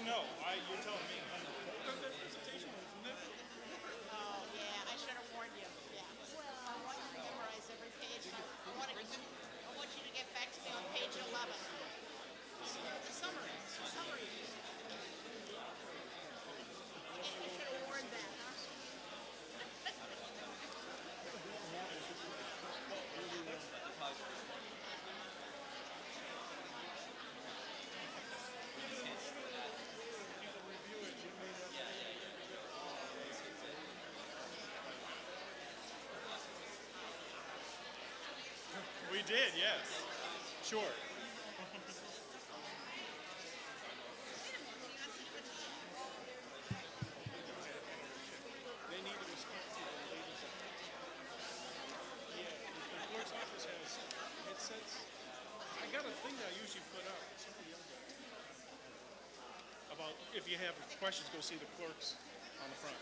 know? You're telling me. That presentation, isn't it? Oh, yeah, I should have warned you. Yeah. I want you to memorize every page. I want you to get back to me on page 11. The summary. The summary. I should have warned that, huh? People review it. You may not. We did, yes. Sure. They need to respond to the ladies. Yeah, the clerk's office has headsets. I got a thing that I usually put up. Somebody else got it. About if you have questions, go see the clerks on the front.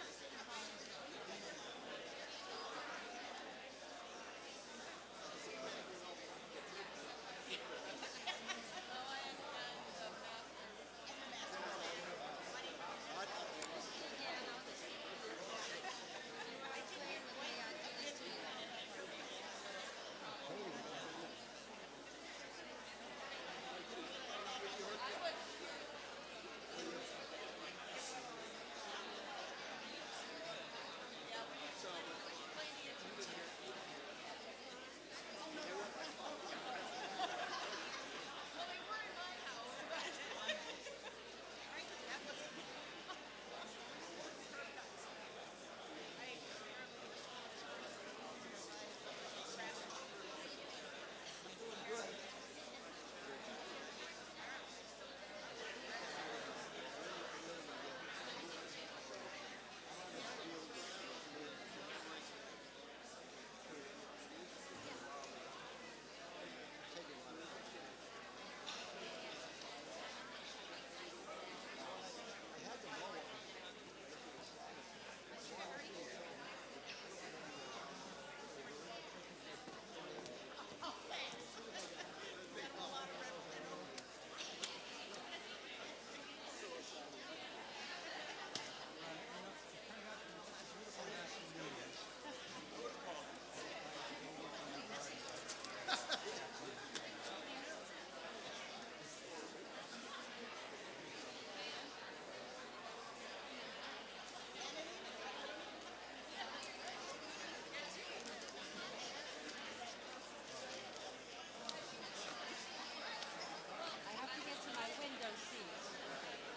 I have to get to my window seat,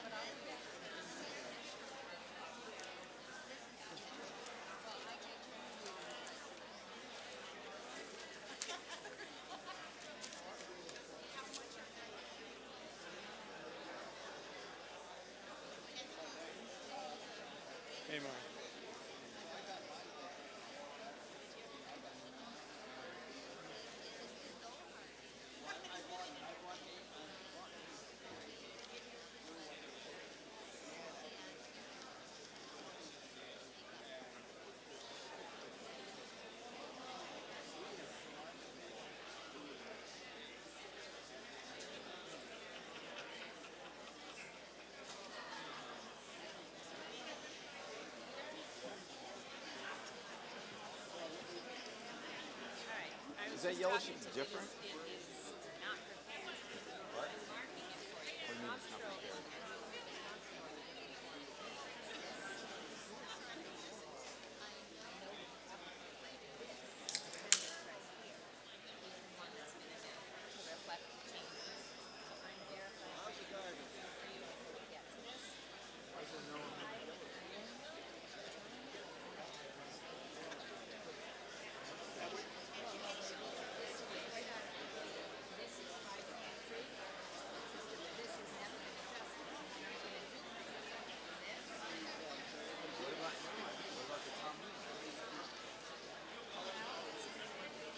but I'll be back. Hey, Mark. All right. I was Is that just yellow talking sheet to different? Liz. It is not prepared. What? I'm marking it for you. What do you mean Mom it's not stroke. prepared? One that's been in it to reflect the changes. So I'm verifying. Are you able to get to this? This is fiber entry. This is never been adjusted. And I'm going to duplicate this. What about the Tom Lee?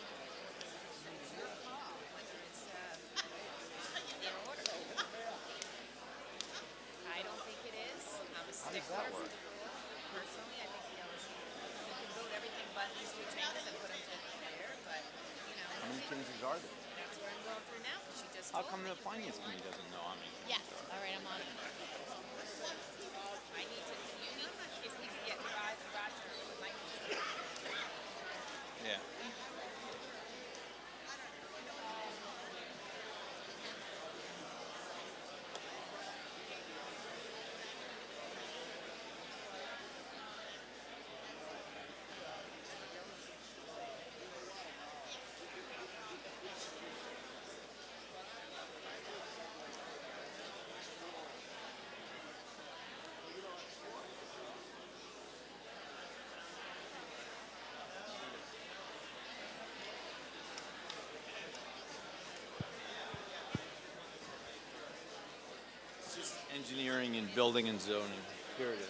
It's your call whether it's in order. I don't think it is. I'm a How does stickler that for work? the rule. Personally, I think you can vote everything but these two changes and put them to there, but you know, How many changes are there? that's where I'm going through now because she just How told come me. the finance committee doesn't know? I mean, Yes. All right, I'm on it. I need to, you need, if we could get Roger, like, yeah. It's just engineering and building and zoning. Here it is.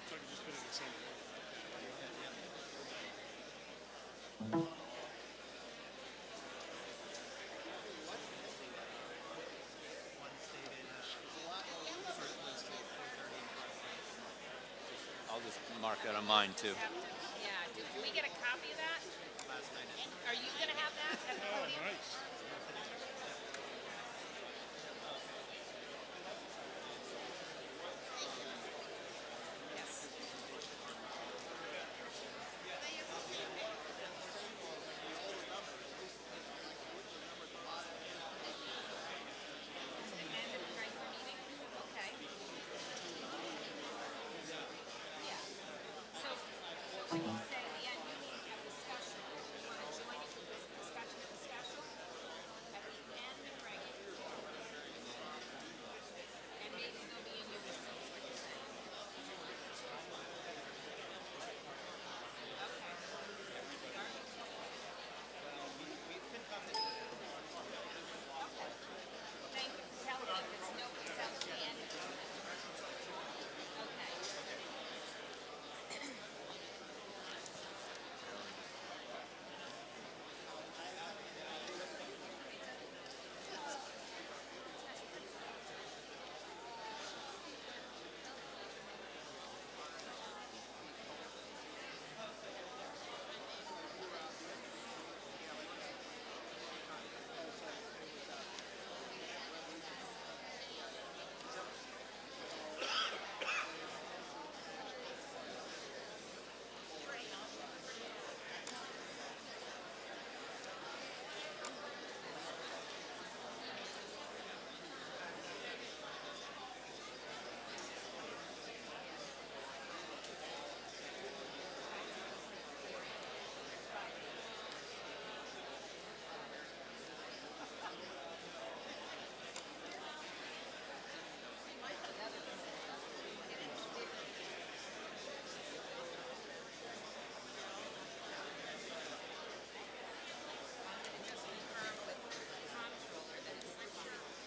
So I can just put it in the same. I'll just mark that on mine too. yeah, can we get a copy of that? And are you gonna have that at the Oh, podium? nice. Yes. To the end of the regular meeting? Okay. Yeah. So when you say the end, you mean a discussion. You wanna join it with this discussion of the special? At the end of regular. And maybe they'll be in unison, is what you're saying. Okay. Thank you for telling me, because nobody tells me anything. Okay.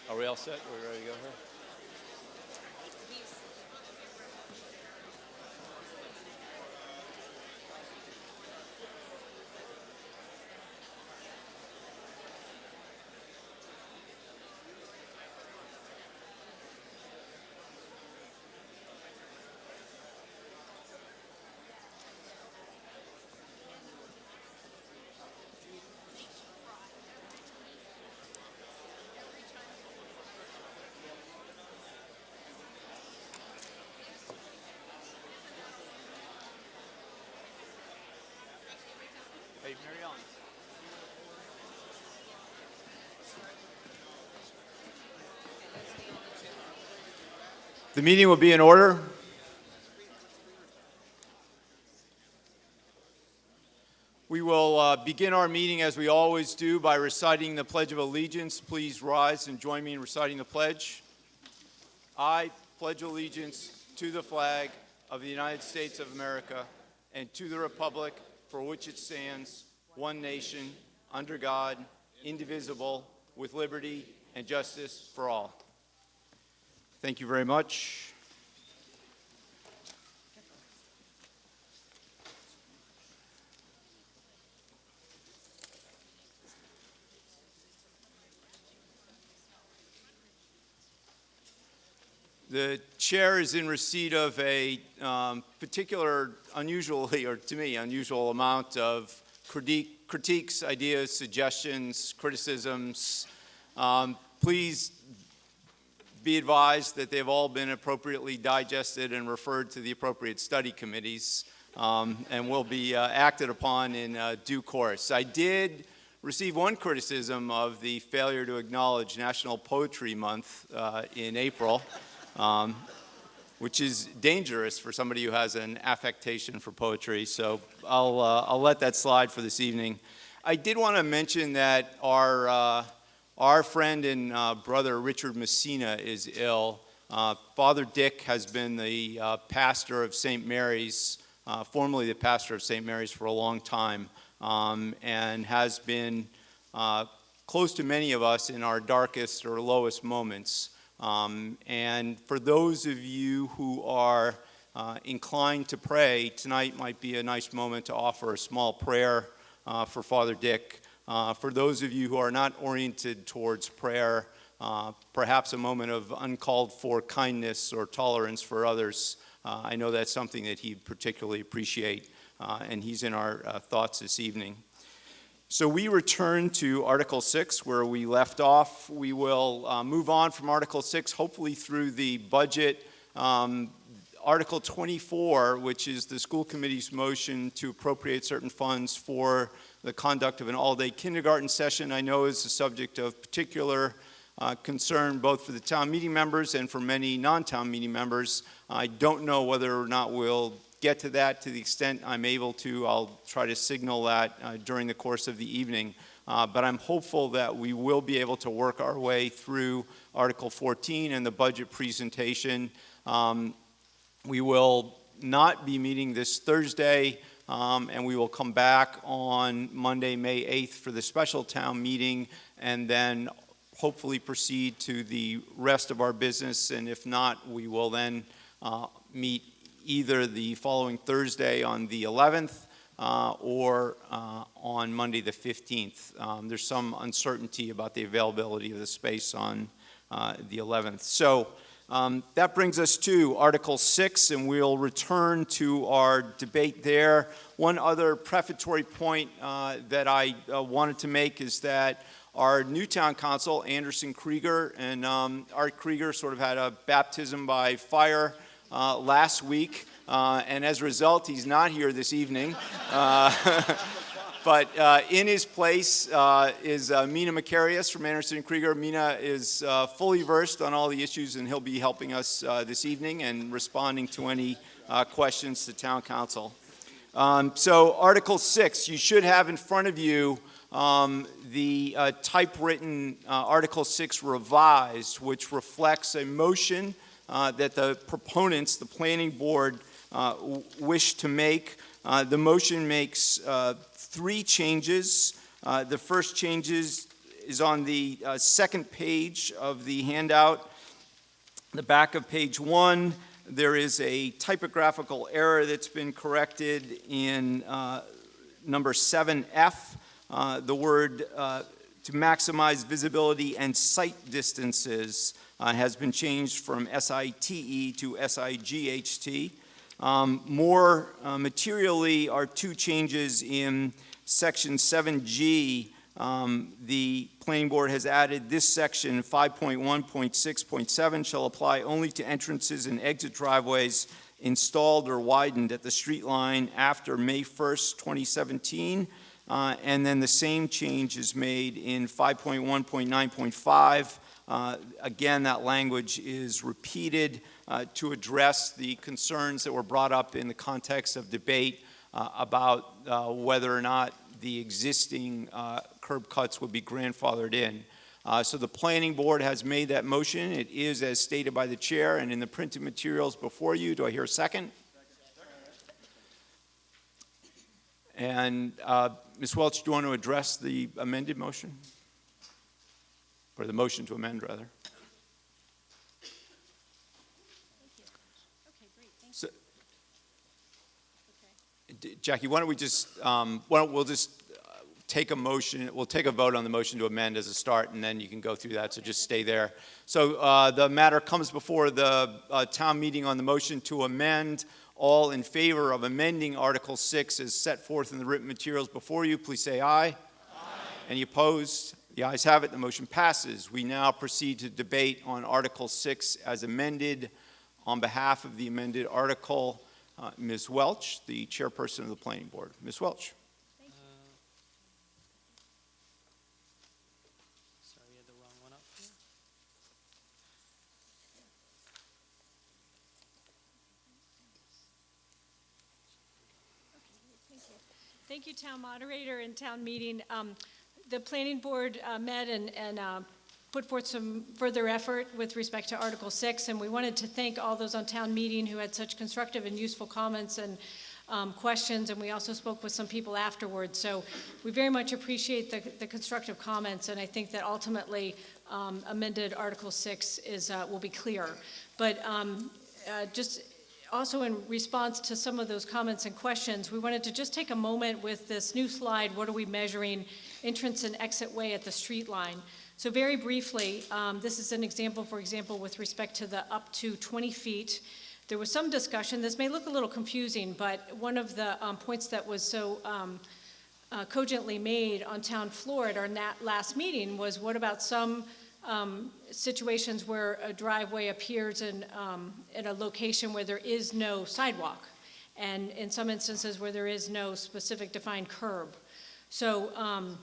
Are we all set? Are we ready to go here? Hey, Mary Ellen. The meeting will be in order. We will begin our meeting as we always do by reciting the Pledge of Allegiance. Please rise and join me in reciting the pledge. I pledge allegiance to the flag of the United States of America and to the republic for which it stands, one nation, under God, indivisible, with liberty and justice for all. Thank you very much. The chair is in receipt of a particular, unusually, or to me, unusual amount of critiques, ideas, suggestions, criticisms. Please be advised that they've all been appropriately digested and referred to the appropriate study committees and will be acted upon in due course. I did receive one criticism of the failure to acknowledge National Poetry Month in April, which is dangerous for somebody who has an affectation for poetry, so I'll let that slide for this evening. I did want to mention that our friend and brother Richard Messina is ill. Father Dick has been the pastor of St. Mary's, formerly the pastor of St. Mary's for a long time, and has been close to many of us in our darkest or lowest moments. And for those of you who are inclined to pray, tonight might be a nice moment to offer a small prayer for Father Dick. For those of you who are not oriented towards prayer, perhaps a moment of uncalled for kindness or tolerance for others. I know that's something that he'd particularly appreciate, and he's in our thoughts this evening. So we return to Article 6, where we left off. We will move on from Article 6, hopefully through the budget. Article 24, which is the school committee's motion to appropriate certain funds for the conduct of an all-day kindergarten session, I know is a subject of particular concern both for the town meeting members and for many non-town meeting members. I don't know whether or not we'll get to that. To the extent I'm able to, I'll try to signal that during the course of the evening. But I'm hopeful that we will be able to work our way through Article 14 and the budget presentation. We will not be meeting this Thursday, and we will come back on Monday, May 8th for the special town meeting, and then hopefully proceed to the rest of our business. And if not, we will then meet either the following Thursday on the 11th or on Monday the 15th. There's some uncertainty about the availability of the space on the 11th. So that brings us to Article 6, and we'll return to our debate there. One other prefatory point that I wanted to make is that our new town council, Anderson Krieger, and Art Krieger sort of had a baptism by fire last week, and as a result, he's not here this evening. But in his place is Mina Macarius from Anderson Krieger. Mina is fully versed on all the issues, and he'll be helping us this evening and responding to any questions to town council. So Article 6, you should have in front of you the typewritten Article 6 revised, which reflects a motion that the proponents, the planning board, wish to make. The motion makes 3 changes. The first changes is on the second page of the handout. The back of page 1, there is a typographical error that's been corrected in number 7F. The word to maximize visibility and sight distances has been changed from SITE to SIGHT. More materially are 2 changes in section 7G. The planning board has added this section, 5.1.6.7 shall apply only to entrances and exit driveways installed or widened at the street line after May 1st, 2017. And then the same change is made in 5.1.9.5. Again, that language is repeated to address the concerns that were brought up in the context of debate about whether or not the existing curb cuts would be grandfathered in. So the planning board has made that motion. It is as stated by the chair and in the printed materials before you. Do I hear a second? And Ms. Welch, do you want to address the amended motion? Or the motion to amend, rather? Okay, great, thank So, you. Okay. Jackie, why don't we just, we'll just take a motion, we'll take a vote on the motion to amend as a start, and then you can go through that, so just stay there. So the matter comes before the town meeting on the motion to amend. All in favor of amending Article 6 as set forth in the written materials before you, please say aye. Aye. Any opposed? The ayes have it. The motion passes. We now proceed to debate on Article 6 as amended. On behalf of the amended article, Ms. Welch, the chairperson of the Planning Board. Ms. Welch. Sorry, you had the wrong one up here. Thank you, Town Moderator and Town Meeting. The Planning Board met and put forth some further effort with respect to Article 6, and we wanted to thank all those on Town Meeting who had such constructive and useful comments and questions, and we also spoke with some people afterwards. So we very much appreciate the constructive comments, and I think that ultimately amended Article 6 will be clear. But just also in response to some of those comments and questions, we wanted to just take a moment with this new slide, what are we measuring, entrance and exit way at the street line. So very briefly, this is an example, for example, with respect to the up to 20 feet. There was some discussion, this may look a little confusing, but one of the points that was so cogently made on town floor at our last meeting was what about some situations where a driveway appears in a location where there is no sidewalk, and in some instances where there is no specific defined curb. So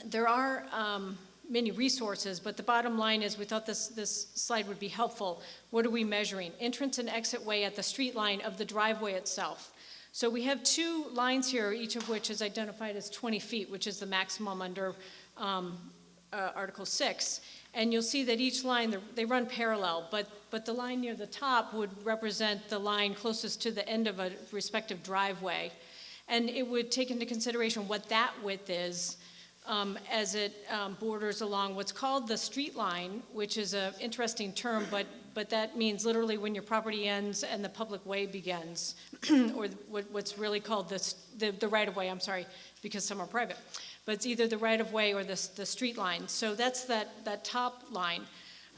there are many resources, but the bottom line is we thought this slide would be helpful. What are we measuring? Entrance and exit way at the street line of the driveway itself. So we have two lines here, each of which is identified as 20 feet, which is the maximum under Article 6. And you'll see that each line, they run parallel, but the line near the top would represent the line closest to the end of a respective driveway. And it would take into consideration what that width is as it borders along what's called the street line, which is an interesting term, but that means literally when your property ends and the public way begins, or what's really called the right-of-way, I'm sorry, because some are private. But it's either the right-of-way or the street line. So that's that top line.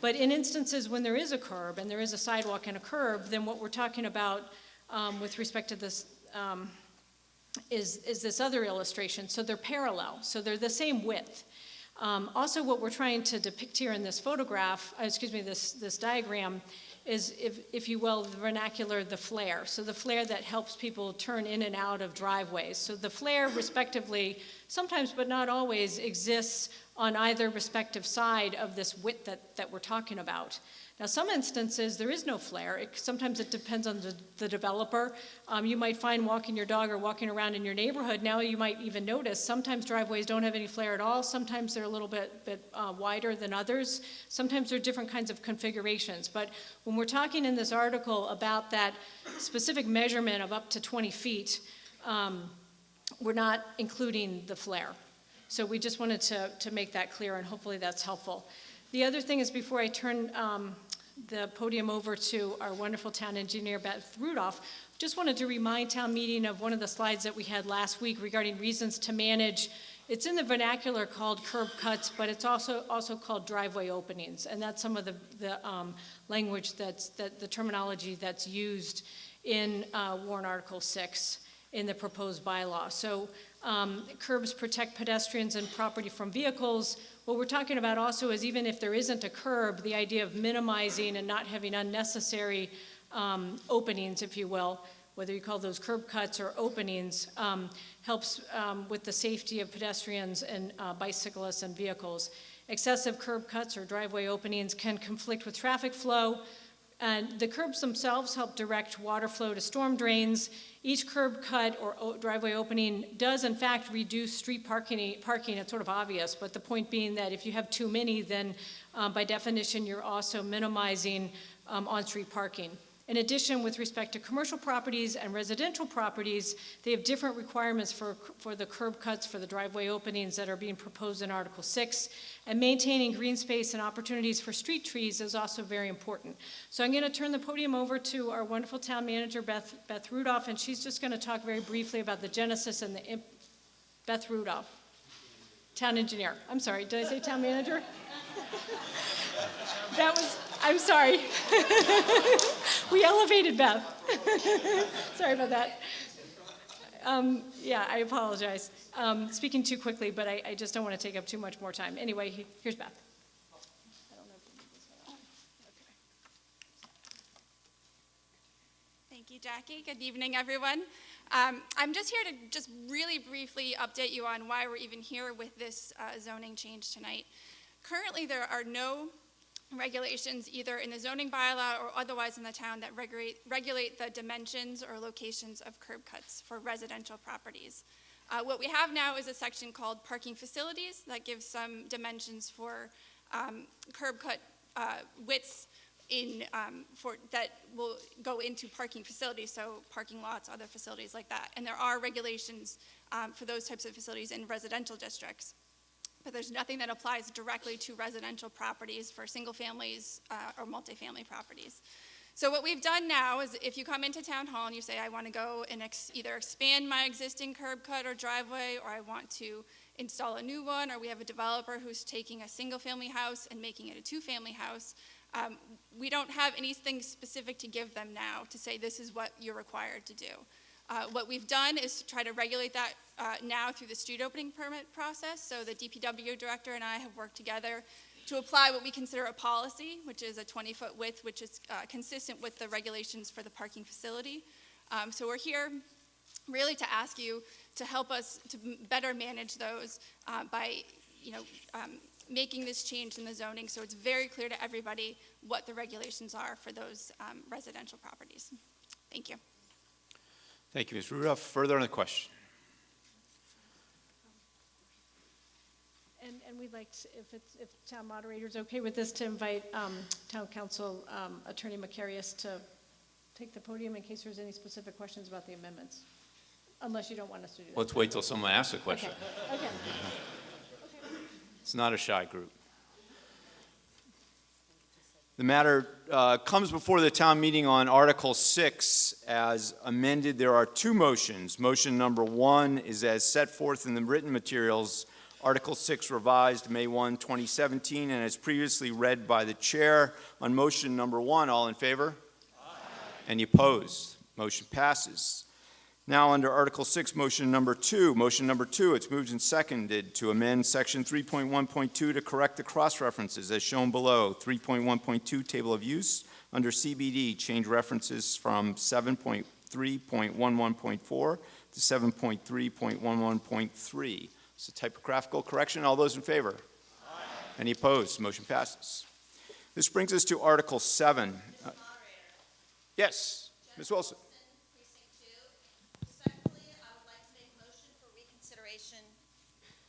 But in instances when there is a curb and there is a sidewalk and a curb, then what we're talking about with respect to this is this other illustration. So they're parallel, so they're the same width. Also, what we're trying to depict here in this photograph, this diagram, is, if you will, the vernacular, the flare. So the flare that helps people turn in and out of driveways. So the flare, respectively, sometimes but not always, exists on either respective side of this width that we're talking about. Now, some instances, there is no flare. Sometimes it depends on the developer. You might find walking your dog or walking around in your neighborhood, now you might even notice sometimes driveways don't have any flare at all. Sometimes they're a little bit wider than others. Sometimes there are different kinds of configurations. But when we're talking in this article about that specific measurement of up to 20 feet, we're not including the flare. So we just wanted to make that clear, and hopefully that's helpful. The other thing is, before I turn the podium over to our wonderful town engineer, Beth Rudolph, just wanted to remind town meeting of one of the slides that we had last week regarding reasons to manage. It's in the vernacular called curb cuts, but it's also called driveway openings, and that's some of the language the terminology that's used in Warrant Article 6 in the proposed bylaw. So curbs protect pedestrians and property from vehicles. What we're talking about also is, even if there isn't a curb, the idea of minimizing and not having unnecessary openings, if you will, whether you call those curb cuts or openings, helps with the safety of pedestrians and bicyclists and vehicles. Excessive curb cuts or driveway openings can conflict with traffic flow, and the curbs themselves help direct water flow to storm drains. Each curb cut or driveway opening does, in fact, reduce street parking. It's sort of obvious, but the point being that if you have too many, then by definition, you're also minimizing on-street parking. In addition, with respect to commercial properties and residential properties, they have different requirements for the curb cuts, for the driveway openings that are being proposed in Article 6. And maintaining green space and opportunities for street trees is also very important. So I'm going to turn the podium over to our wonderful town manager, Beth Rudolph, and she's just going to talk very briefly about the genesis and Beth Rudolph. Town engineer. I'm sorry, did I say town manager? That was, I'm sorry. We elevated Beth. Sorry about that. Yeah, I apologize. Speaking too quickly, but I just don't want to take up too much more time. Anyway, here's Beth. I don't know if you need this one on. Okay. Thank you, Jackie. Good evening, everyone. I'm just here to just really briefly update you on why we're even here with this zoning change tonight. Currently, there are no regulations either in the zoning bylaw or otherwise in the town that regulate the dimensions or locations of curb cuts for residential properties. What we have now is a section called parking facilities that gives some dimensions for curb cut widths that will go into parking facilities, so parking lots, other facilities like that. And there are regulations for those types of facilities in residential districts. But there's nothing that applies directly to residential properties for single families or multifamily properties. So what we've done now is if you come into town hall and you say, I want to go and either expand my existing curb cut or driveway, or I want to install a new one, or we have a developer who's taking a single family house and making it a two-family house, we don't have anything specific to give them now to say this is what you're required to do. What we've done is try to regulate that now through the street opening permit process. So the DPW director and I have worked together to apply what we consider a policy, which is a 20-foot width, which is consistent with the regulations for the parking facility. So we're here really to ask you to help us to better manage those by, making this change in the zoning so it's very clear to everybody what the regulations are for those residential properties. Thank you. Thank you, Ms. Rudolph. Further on the question? And we'd like, if town moderator's okay with this, to invite town council attorney Macarius to take the podium in case there's any specific questions about the amendments, unless you don't want us to do that. Let's wait till someone asks a question. Okay. It's not a shy group. The matter comes before the town meeting on Article 6 as amended. There are two motions. Motion number 1 is as set forth in the written materials, Article 6 revised May 1, 2017, and as previously read by the chair. On motion number 1, all in favor? Aye. Any opposed? Motion passes. Now under Article 6, motion number 2. Motion number 2, it's moved and seconded to amend Section 3.1.2 to correct the cross-references as shown below. 3.1.2, Table of Use. Under CBD, change references from 7.3.11.4 to 7.3.11.3. It's a typographical correction. All those in favor? Aye. Any opposed? Motion passes. This brings us to Article 7. Yes, Ms. Wilson.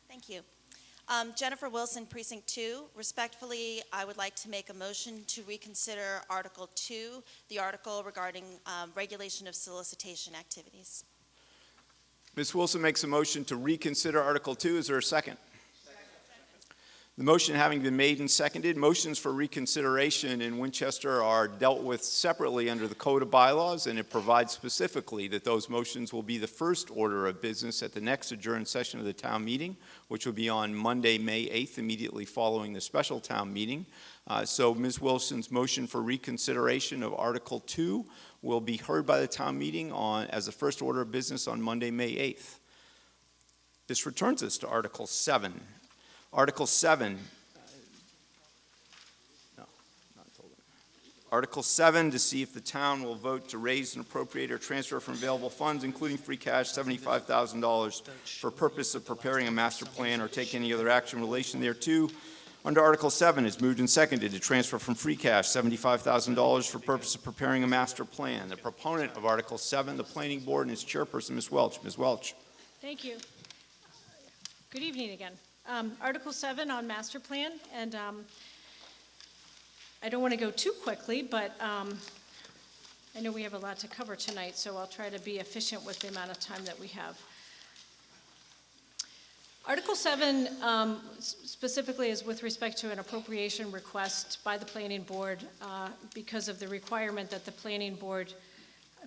Thank you. Jennifer Wilson, Precinct 2. Respectfully, I would like to make a motion to reconsider Article 2, the article regarding regulation of solicitation activities. Ms. Wilson makes a motion to reconsider Article 2. Is there a second? The motion having been made and seconded, motions for reconsideration in Winchester are dealt with separately under the Code of Bylaws, and it provides specifically that those motions will be the first order of business at the next adjourned session of the town meeting, which will be on Monday, May 8th, immediately following the special town meeting. So Ms. Wilson's motion for reconsideration of Article 2 will be heard by the town meeting as the first order of business on Monday, May 8th. This returns us to Article 7. Article 7, Article 7, to see if the town will vote to raise and appropriate or transfer from available funds, including free cash, $75,000 for purpose of preparing a master plan or take any other action in relation thereto. Under Article 7, it's moved and seconded to transfer from free cash $75,000 for purpose of preparing a master plan. The proponent of Article 7, the Planning Board, and its chairperson, Ms. Welch. Ms. Welch. Thank you. Good evening again. Article 7 on master plan, and I don't want to go too quickly, but I know we have a lot to cover tonight, so I'll try to be efficient with the amount of time that we have. Article 7 specifically is with respect to an appropriation request by the Planning Board because of the requirement that the Planning Board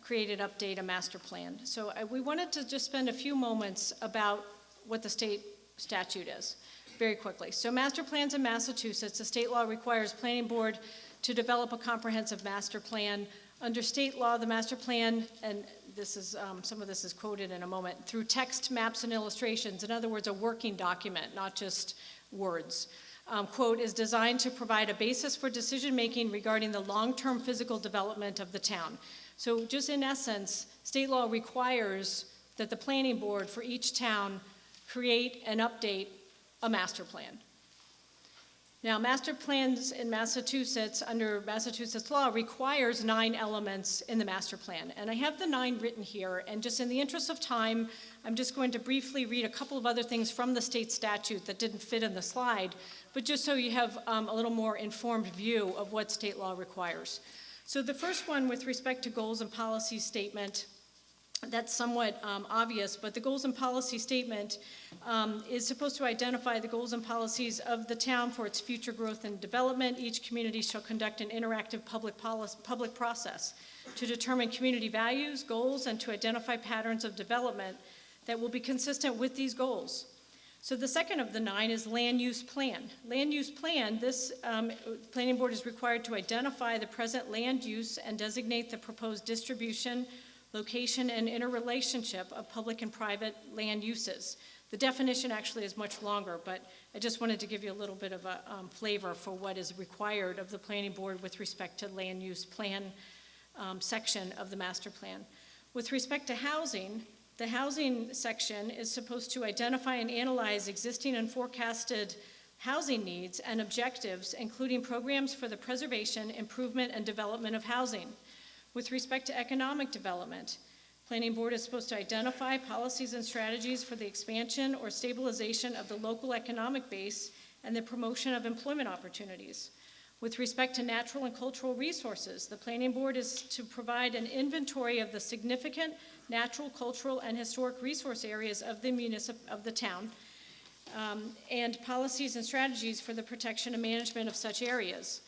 created, update a master plan. So we wanted to just spend a few moments about what the state statute is, very quickly. So master plans in Massachusetts, the state law requires planning board to develop a comprehensive master plan. Under state law, the master plan, and this is, some of this is quoted in a moment, through text, maps, and illustrations, in other words, a working document, not just words, quote, is designed to provide a basis for decision-making regarding the long-term physical development of the town. So just in essence, state law requires that the planning board for each town create and update a master plan. Now, master plans in Massachusetts, under Massachusetts law, requires 9 elements in the master plan. And I have the 9 written here, and just in the interest of time, I'm just going to briefly read a couple of other things from the state statute that didn't fit in the slide, but just so you have a little more informed view of what state law requires. So the first one, with respect to goals and policy statement, that's somewhat obvious, but the goals and policy statement is supposed to identify the goals and policies of the town for its future growth and development. Each community shall conduct an interactive public process to determine community values, goals, and to identify patterns of development that will be consistent with these goals. So the second of the 9 is land use plan. Land use plan, this planning board is required to identify the present land use and designate the proposed distribution, location, and interrelationship of public and private land uses. The definition actually is much longer, but I just wanted to give you a little bit of a flavor for what is required of the planning board with respect to land use plan section of the master plan. With respect to housing, the housing section is supposed to identify and analyze existing and forecasted housing needs and objectives, including programs for the preservation, improvement, and development of housing. With respect to economic development, Planning Board is supposed to identify policies and strategies for the expansion or stabilization of the local economic base and the promotion of employment opportunities. With respect to natural and cultural resources, the Planning Board is to provide an inventory of the significant natural, cultural, and historic resource areas of the town, and policies and strategies for the protection and management of such areas.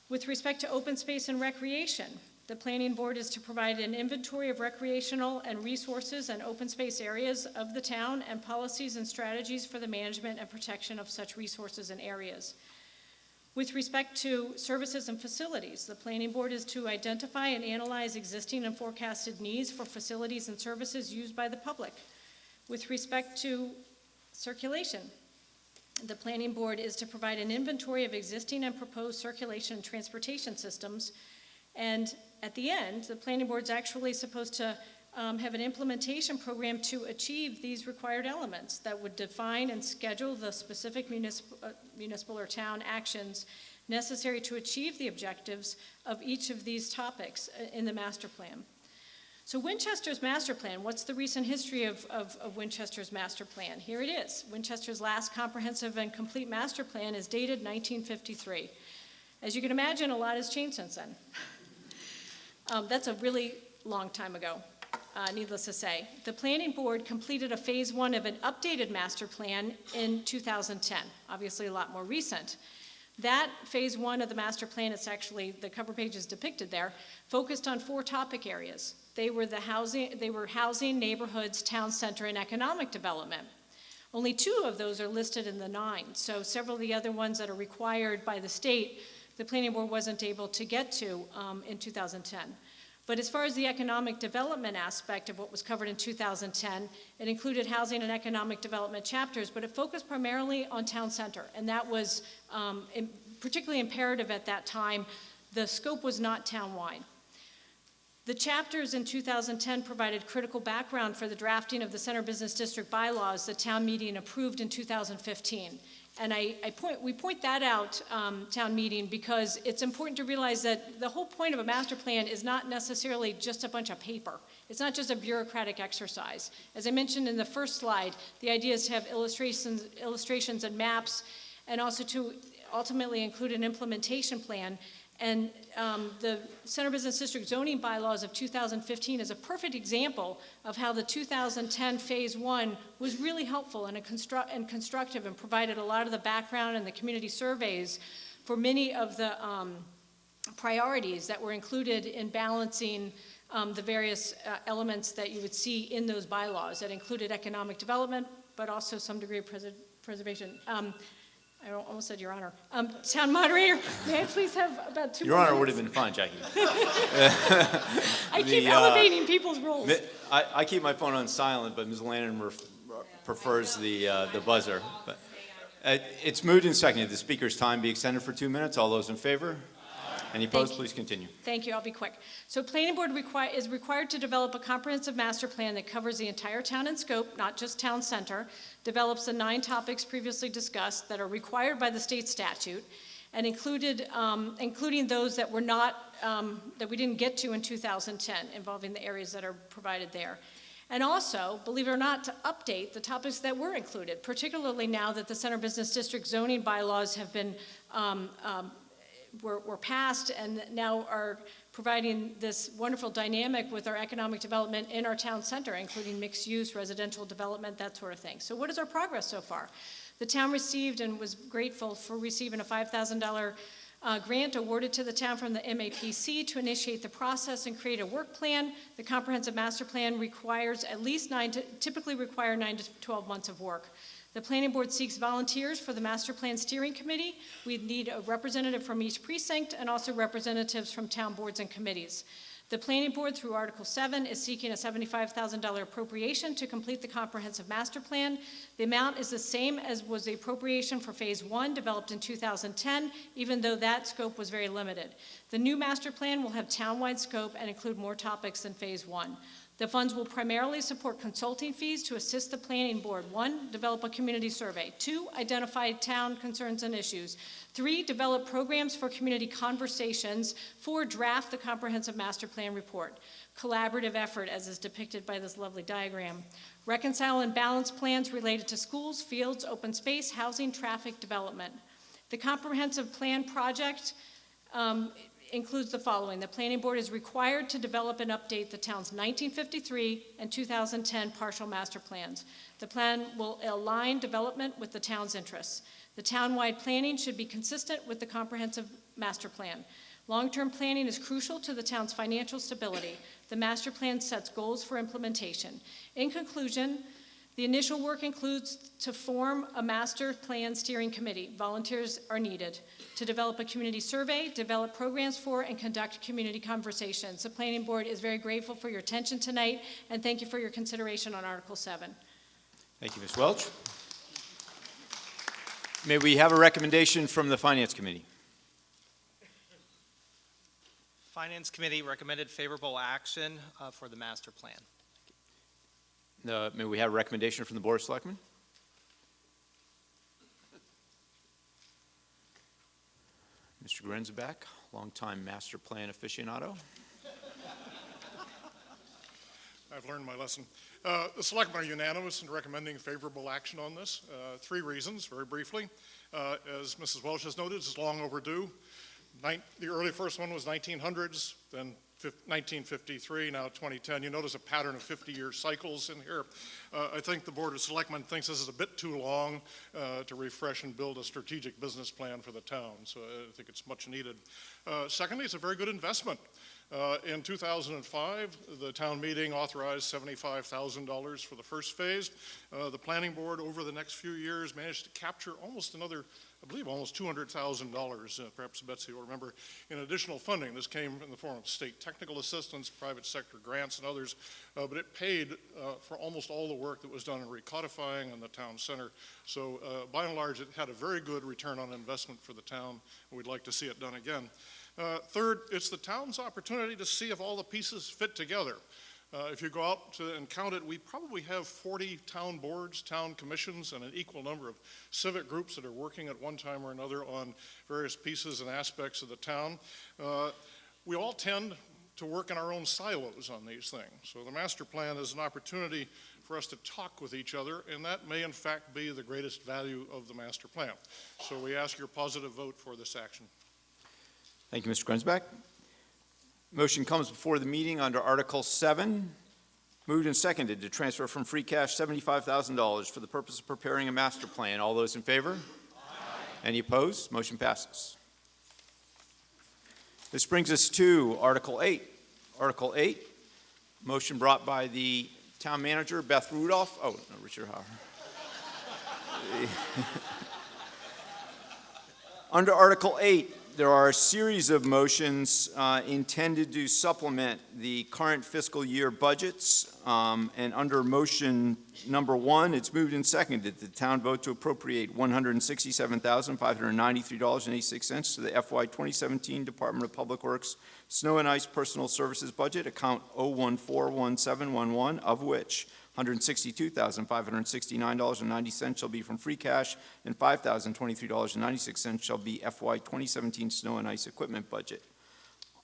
With respect to open space and recreation, the Planning Board is to provide an inventory of recreational and resources and open space areas of the town and policies and strategies for the management and protection of such resources and areas. With respect to services and facilities, the Planning Board is to identify and analyze existing and forecasted needs for facilities and services used by the public. With respect to circulation, the Planning Board is to provide an inventory of existing and proposed circulation and transportation systems. And at the end, the Planning Board is actually supposed to have an implementation program to achieve these required elements that would define and schedule the specific municipal or town actions necessary to achieve the objectives of each of these topics in the master plan. So Winchester's master plan, what's the recent history of Winchester's master plan? Here it is. Winchester's last comprehensive and complete master plan is dated 1953. As you can imagine, a lot has changed since then. That's a really long time ago, needless to say. The Planning Board completed a phase 1 of an updated master plan in 2010, obviously a lot more recent. That phase 1 of the master plan, it's actually, the cover page is depicted there, focused on 4 topic areas. They were housing, neighborhoods, town center, and economic development. Only 2 of those are listed in the 9, so several of the other ones that are required by the state, the Planning Board wasn't able to get to in 2010. But as far as the economic development aspect of what was covered in 2010, it included housing and economic development chapters, but it focused primarily on town center, and that was particularly imperative at that time. The scope was not town-wide. The chapters in 2010 provided critical background for the drafting of the Center Business District bylaws the town meeting approved in 2015. And we point that out, town meeting, because it's important to realize that the whole point of a master plan is not necessarily just a bunch of paper. It's not just a bureaucratic exercise. As I mentioned in the first slide, the idea is to have illustrations and maps, and also to ultimately include an implementation plan. And the Center Business District zoning bylaws of 2015 is a perfect example of how the 2010 phase 1 was really helpful and constructive, and provided a lot of the background and the community surveys for many of the priorities that were included in balancing the various elements that you would see in those bylaws that included economic development, but also some degree of preservation. I almost said Your Honor. Town moderator, may I please have about 2 Your Honor minutes? would have been fine, Jackie. I keep elevating people's roles. I keep my phone on silent, but Ms. Lannon prefers the buzzer. But, it's moved and seconded. The speaker's time be extended for 2 minutes. All those in favor? Any opposed? Please continue. Thank you. I'll be quick. So Planning Board is required to develop a comprehensive master plan that covers the entire town in scope, not just town center, develops the 9 topics previously discussed that are required by the state statute, and including those that were not, that we didn't get to in 2010, involving the areas that are provided there. And also, believe it or not, to update the topics that were included, particularly now that the Center Business District zoning bylaws have been were passed and now are providing this wonderful dynamic with our economic development in our town center, including mixed use, residential development, that sort of thing. So what is our progress so far? The town received and was grateful for receiving a $5,000 grant awarded to the town from the MAPC to initiate the process and create a work plan. The comprehensive master plan requires at least typically require 9 to 12 months of work. The Planning Board seeks volunteers for the Master Plan Steering Committee. We need a representative from each precinct and also representatives from town boards and committees. The Planning Board, through Article 7, is seeking a $75,000 appropriation to complete the comprehensive master plan. The amount is the same as was the appropriation for Phase 1 developed in 2010, even though that scope was very limited. The new master plan will have town-wide scope and include more topics than Phase 1. The funds will primarily support consulting fees to assist the Planning Board. 1, develop a community survey. 2, identify town concerns and issues. 3, develop programs for community conversations. 4, draft the comprehensive master plan report. Collaborative effort, as is depicted by this lovely diagram. Reconcile and balance plans related to schools, fields, open space, housing, traffic, development. The comprehensive plan project includes the following. The Planning Board is required to develop and update the town's 1953 and 2010 partial master plans. The plan will align development with the town's interests. The town-wide planning should be consistent with the comprehensive master plan. Long-term planning is crucial to the town's financial stability. The master plan sets goals for implementation. In conclusion, the initial work includes to form a master plan steering committee. Volunteers are needed to develop a community survey, develop programs for, and conduct community conversations. The Planning Board is very grateful for your attention tonight, and thank you for your consideration on Article 7. Thank you, Ms. Welch. May we have a recommendation from the Finance Committee? Finance Committee recommended favorable action for the master plan. May we have a recommendation from the Board of Selectmen? Mr. Grenzebach, longtime master plan aficionado. I've learned my lesson. The selectmen are unanimous in recommending favorable action on this. 3 reasons, very briefly. As Mrs. Welch has noted, it's long overdue. The early first one was 1900s, then 1953, now 2010. You notice a pattern of 50-year cycles in here. I think the Board of Selectmen thinks this is a bit too long to refresh and build a strategic business plan for the town, so I think it's much needed. Secondly, it's a very good investment. In 2005, the town meeting authorized $75,000 for the first phase. The Planning Board, over the next few years, managed to capture almost another, I believe, almost $200,000. Perhaps Betsy will remember, in additional funding. This came in the form of state technical assistance, private sector grants, and others, but it paid for almost all the work that was done in recodifying in the town center. So by and large, it had a very good return on investment for the town, and we'd like to see it done again. Third, it's the town's opportunity to see if all the pieces fit together. If you go out and count it, we probably have 40 town boards, town commissions, and an equal number of civic groups that are working at one time or another on various pieces and aspects of the town. We all tend to work in our own silos on these things. So the master plan is an opportunity for us to talk with each other, and that may in fact be the greatest value of the master plan. So we ask your positive vote for this action. Thank you, Mr. Grenzebach. Motion comes before the meeting under Article 7. Moved and seconded to transfer from free cash $75,000 for the purpose of preparing a master plan. All those in favor? Aye. Any opposed? Motion passes. This brings us to Article 8. Article 8, motion brought by the town manager, Beth Rudolph. Oh, no, Richard Hauer. Under Article 8, there are a series of motions intended to supplement the current fiscal year budgets. And under motion number 1, it's moved and seconded that the town vote to appropriate $167,593.86 to the FY 2017 Department of Public Works Snow and Ice Personal Services Budget, account 0141711, of which $162,569.90 shall be from free cash, and $5,023.96 shall be FY 2017 snow and ice equipment budget.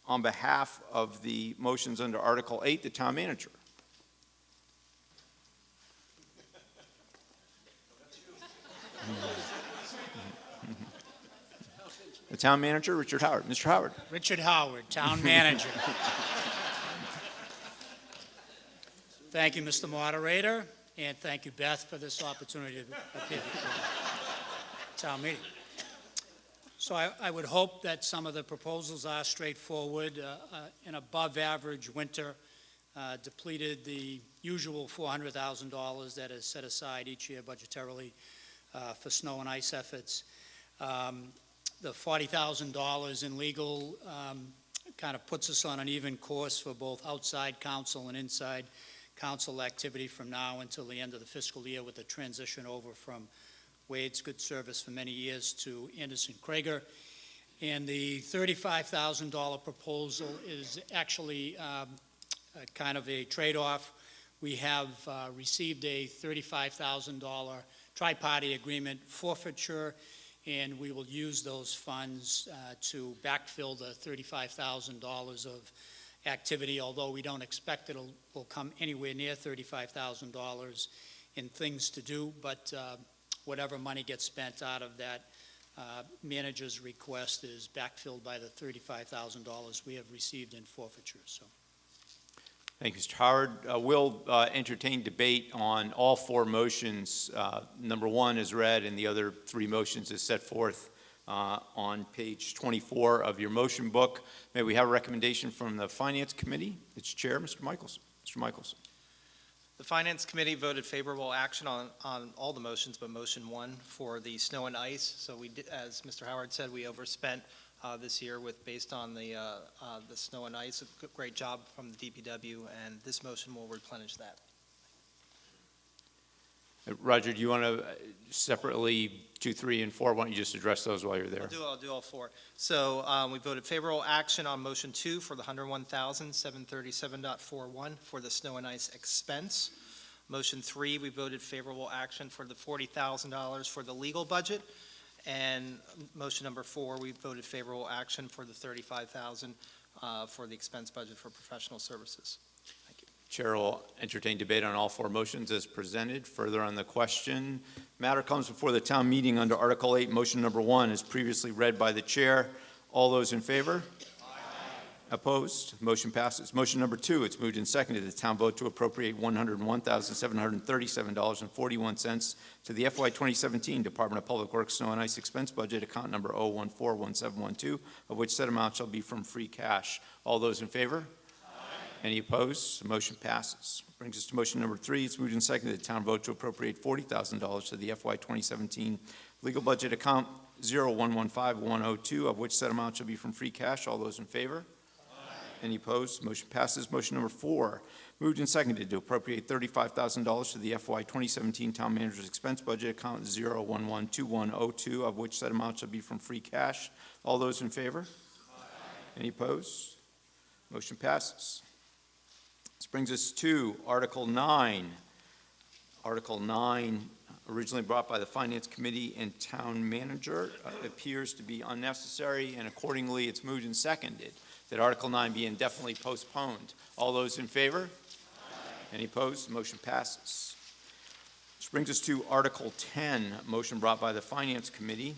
On behalf of the motions under Article 8, the town manager. The town manager, Richard Howard. Mr. Howard. Richard Howard, Town Manager. Thank you, Mr. Moderator, and thank you, Beth, for this opportunity to appear before the town meeting. So I would hope that some of the proposals are straightforward. An above-average winter depleted the usual $400,000 that is set aside each year budgetarily for snow and ice efforts. The $40,000 in legal kind of puts us on an even course for both outside counsel and inside council activity from now until the end of the fiscal year, with the transition over from Wade's Good Service for many years to Anderson Krager. And the $35,000 proposal is actually kind of a trade-off. We have received a $35,000 tri-party agreement forfeiture, and we will use those funds to backfill the $35,000 of activity, although we don't expect will come anywhere near $35,000 in things to do, but whatever money gets spent out of that manager's request is backfilled by the $35,000 we have received in forfeiture. So, thank you, Mr. Howard. We'll entertain debate on all 4 motions. Number 1 is read, and the other 3 motions is set forth on page 24 of your motion book. May we have a recommendation from the Finance Committee? Its chair, Mr. Michelson. Mr. Michelson. The Finance Committee voted favorable action on all the motions, but motion 1 for the snow and ice. So we did, as Mr. Howard said, we overspent this year based on the snow and ice. A great job from the DPW, and this motion will replenish that. Roger, do you want to separately 2, 3, and 4? Why don't you just address those while you're there? I'll do all 4. So we voted favorable action on motion 2 for the $101,737.41 for the snow and ice expense. Motion 3, we voted favorable action for the $40,000 for the legal budget. And motion number 4, we voted favorable action for the $35,000 for the expense budget for professional services. Chair will entertain debate on all 4 motions as presented. Further on the question, matter comes before the town meeting under Article 8. Motion number 1 is previously read by the chair. All those in favor? Aye. Opposed? Motion passes. Motion number 2, it's moved and seconded. The town vote to appropriate $101,737.41 to the FY 2017 Department of Public Works Snow and Ice Expense Budget, account number 0141712, of which said amount shall be from free cash. All those in favor? Any opposed? The motion passes. Brings us to motion number 3. It's moved and seconded. The town vote to appropriate $40,000 to the FY 2017 legal budget account 0115102, of which said amount shall be from free cash. All those in favor? Aye. Any opposed? Motion passes. Motion number 4. Moved and seconded to appropriate $35,000 to the FY 2017 town manager's expense budget account 0112102, of which said amount shall be from free cash. All those in favor? Aye. Any opposed? Motion passes. This brings us to Article 9. Article 9, originally brought by the Finance Committee and Town Manager, appears to be unnecessary, and accordingly it's moved and seconded that Article 9 be indefinitely postponed. All those in favor? Aye. Any opposed? The motion passes. This brings us to Article 10, motion brought by the Finance Committee.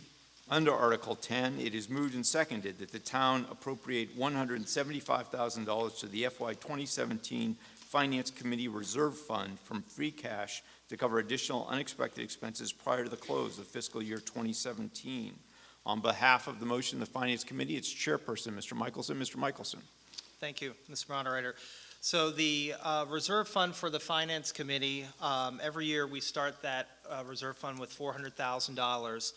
Under Article 10, it is moved and seconded that the town appropriate $175,000 to the FY 2017 Finance Committee Reserve Fund from free cash to cover additional unexpected expenses prior to the close of fiscal year 2017. On behalf of the motion, the Finance Committee, its chairperson, Mr. Michelson. Mr. Michelson. Thank you, Mr. Moderator. So the reserve fund for the Finance Committee, every year we start that reserve fund with $400,000.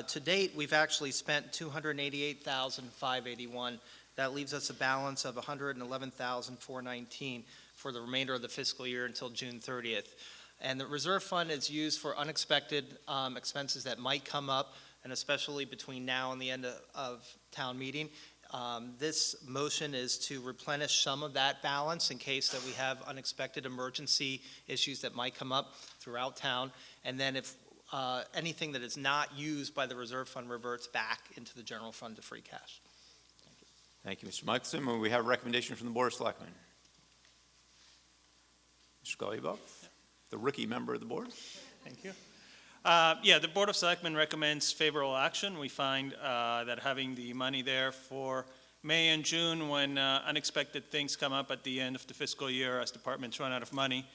To date, we've actually spent $288,581. That leaves us a balance of $111,419 for the remainder of the fiscal year until June 30th. And the reserve fund is used for unexpected expenses that might come up, and especially between now and the end of town meeting. This motion is to replenish some of that balance in case that we have unexpected emergency issues that might come up throughout town. And then if anything that is not used by the reserve fund reverts back into the general fund to free cash. Thank you, Mr. Michelson. May we have a recommendation from the Board of Selectmen? Mr. Golubov, the rookie member of the board. Thank you. The Board of Selectmen recommends favorable action. We find that having the money there for May and June when unexpected things come up at the end of the fiscal year as departments run out of money,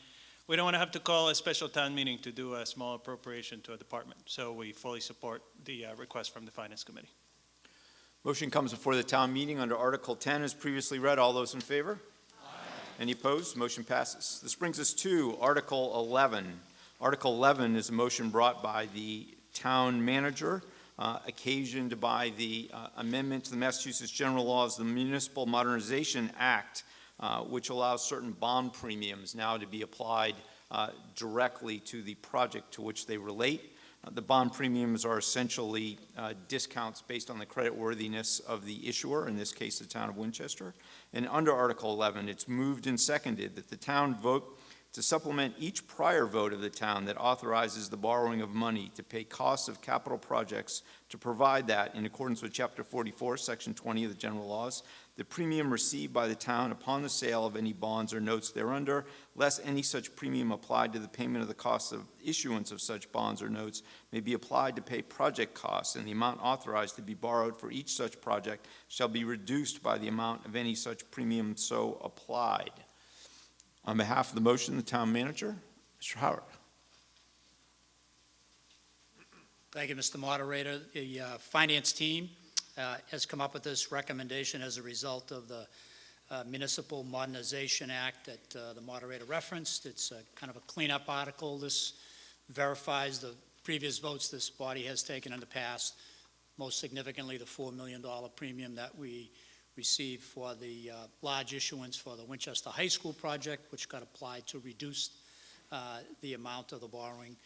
we don't want to have to call a special town meeting to do a small appropriation to a department. So we fully support the request from the Finance Committee. Motion comes before the town meeting under Article 10 as previously read. All those in favor? Any opposed? Motion passes. This brings us to Article 11. Article 11 is a motion brought by the town manager, occasioned by the amendment to the Massachusetts General Laws, the Municipal Modernization Act, which allows certain bond premiums now to be applied directly to the project to which they relate. The bond premiums are essentially discounts based on the creditworthiness of the issuer, in this case the town of Winchester. And under Article 11, it's moved and seconded that the town vote to supplement each prior vote of the town that authorizes the borrowing of money to pay costs of capital projects, to provide that, in accordance with Chapter 44, Section 20 of the General Laws, the premium received by the town upon the sale of any bonds or notes thereunder, less any such premium applied to the payment of the costs of issuance of such bonds or notes, may be applied to pay project costs, and the amount authorized to be borrowed for each such project shall be reduced by the amount of any such premium so applied. On behalf of the motion, the town manager, Mr. Howard. Thank you, Mr. Moderator. The finance team has come up with this recommendation as a result of the Municipal Modernization Act that the moderator referenced. It's kind of a cleanup article. This verifies the previous votes this body has taken in the past, most significantly the $4 million premium that we received for the large issuance for the Winchester High School project, which got applied to reduce the amount of the borrowing.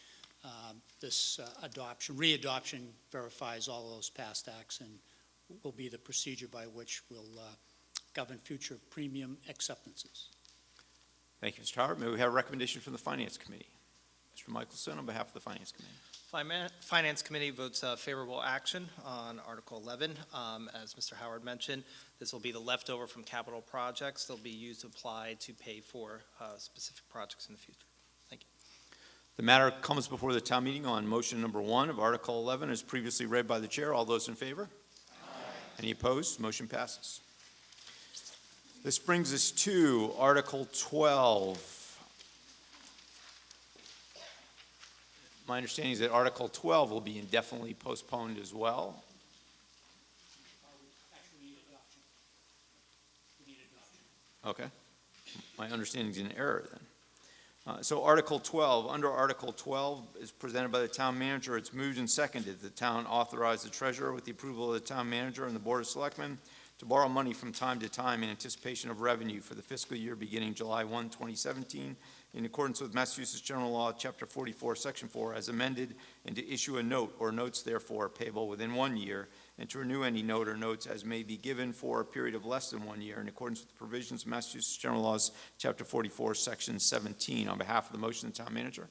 This readoption verifies all of those past acts and will be the procedure by which we'll govern future premium acceptances. Thank you, Mr. Howard. May we have a recommendation from the Finance Committee? Mr. Michelson, on behalf of the Finance Committee. Finance Committee votes favorable action on Article 11. As Mr. Howard mentioned, this will be the leftover from capital projects. They'll be used to apply to pay for specific projects in the future. Thank you. The matter comes before the town meeting on motion number 1 of Article 11 as previously read by the chair. All those in favor? Aye. Any opposed? Motion passes. This brings us to Article 12. My understanding is that Article 12 will be indefinitely postponed as well. Okay. My understanding is in error then. So Article 12, under Article 12 is presented by the town manager. It's moved and seconded. The town authorized the treasurer with the approval of the town manager and the Board of Selectmen to borrow money from time to time in anticipation of revenue for the fiscal year beginning July 1, 2017, in accordance with Massachusetts General Law, Chapter 44, Section 4, as amended, and to issue a note or notes therefore payable within 1 year, and to renew any note or notes as may be given for a period of less than 1 year, in accordance with the provisions of Massachusetts General Laws, Chapter 44, Section 17. On behalf of the motion, the town manager.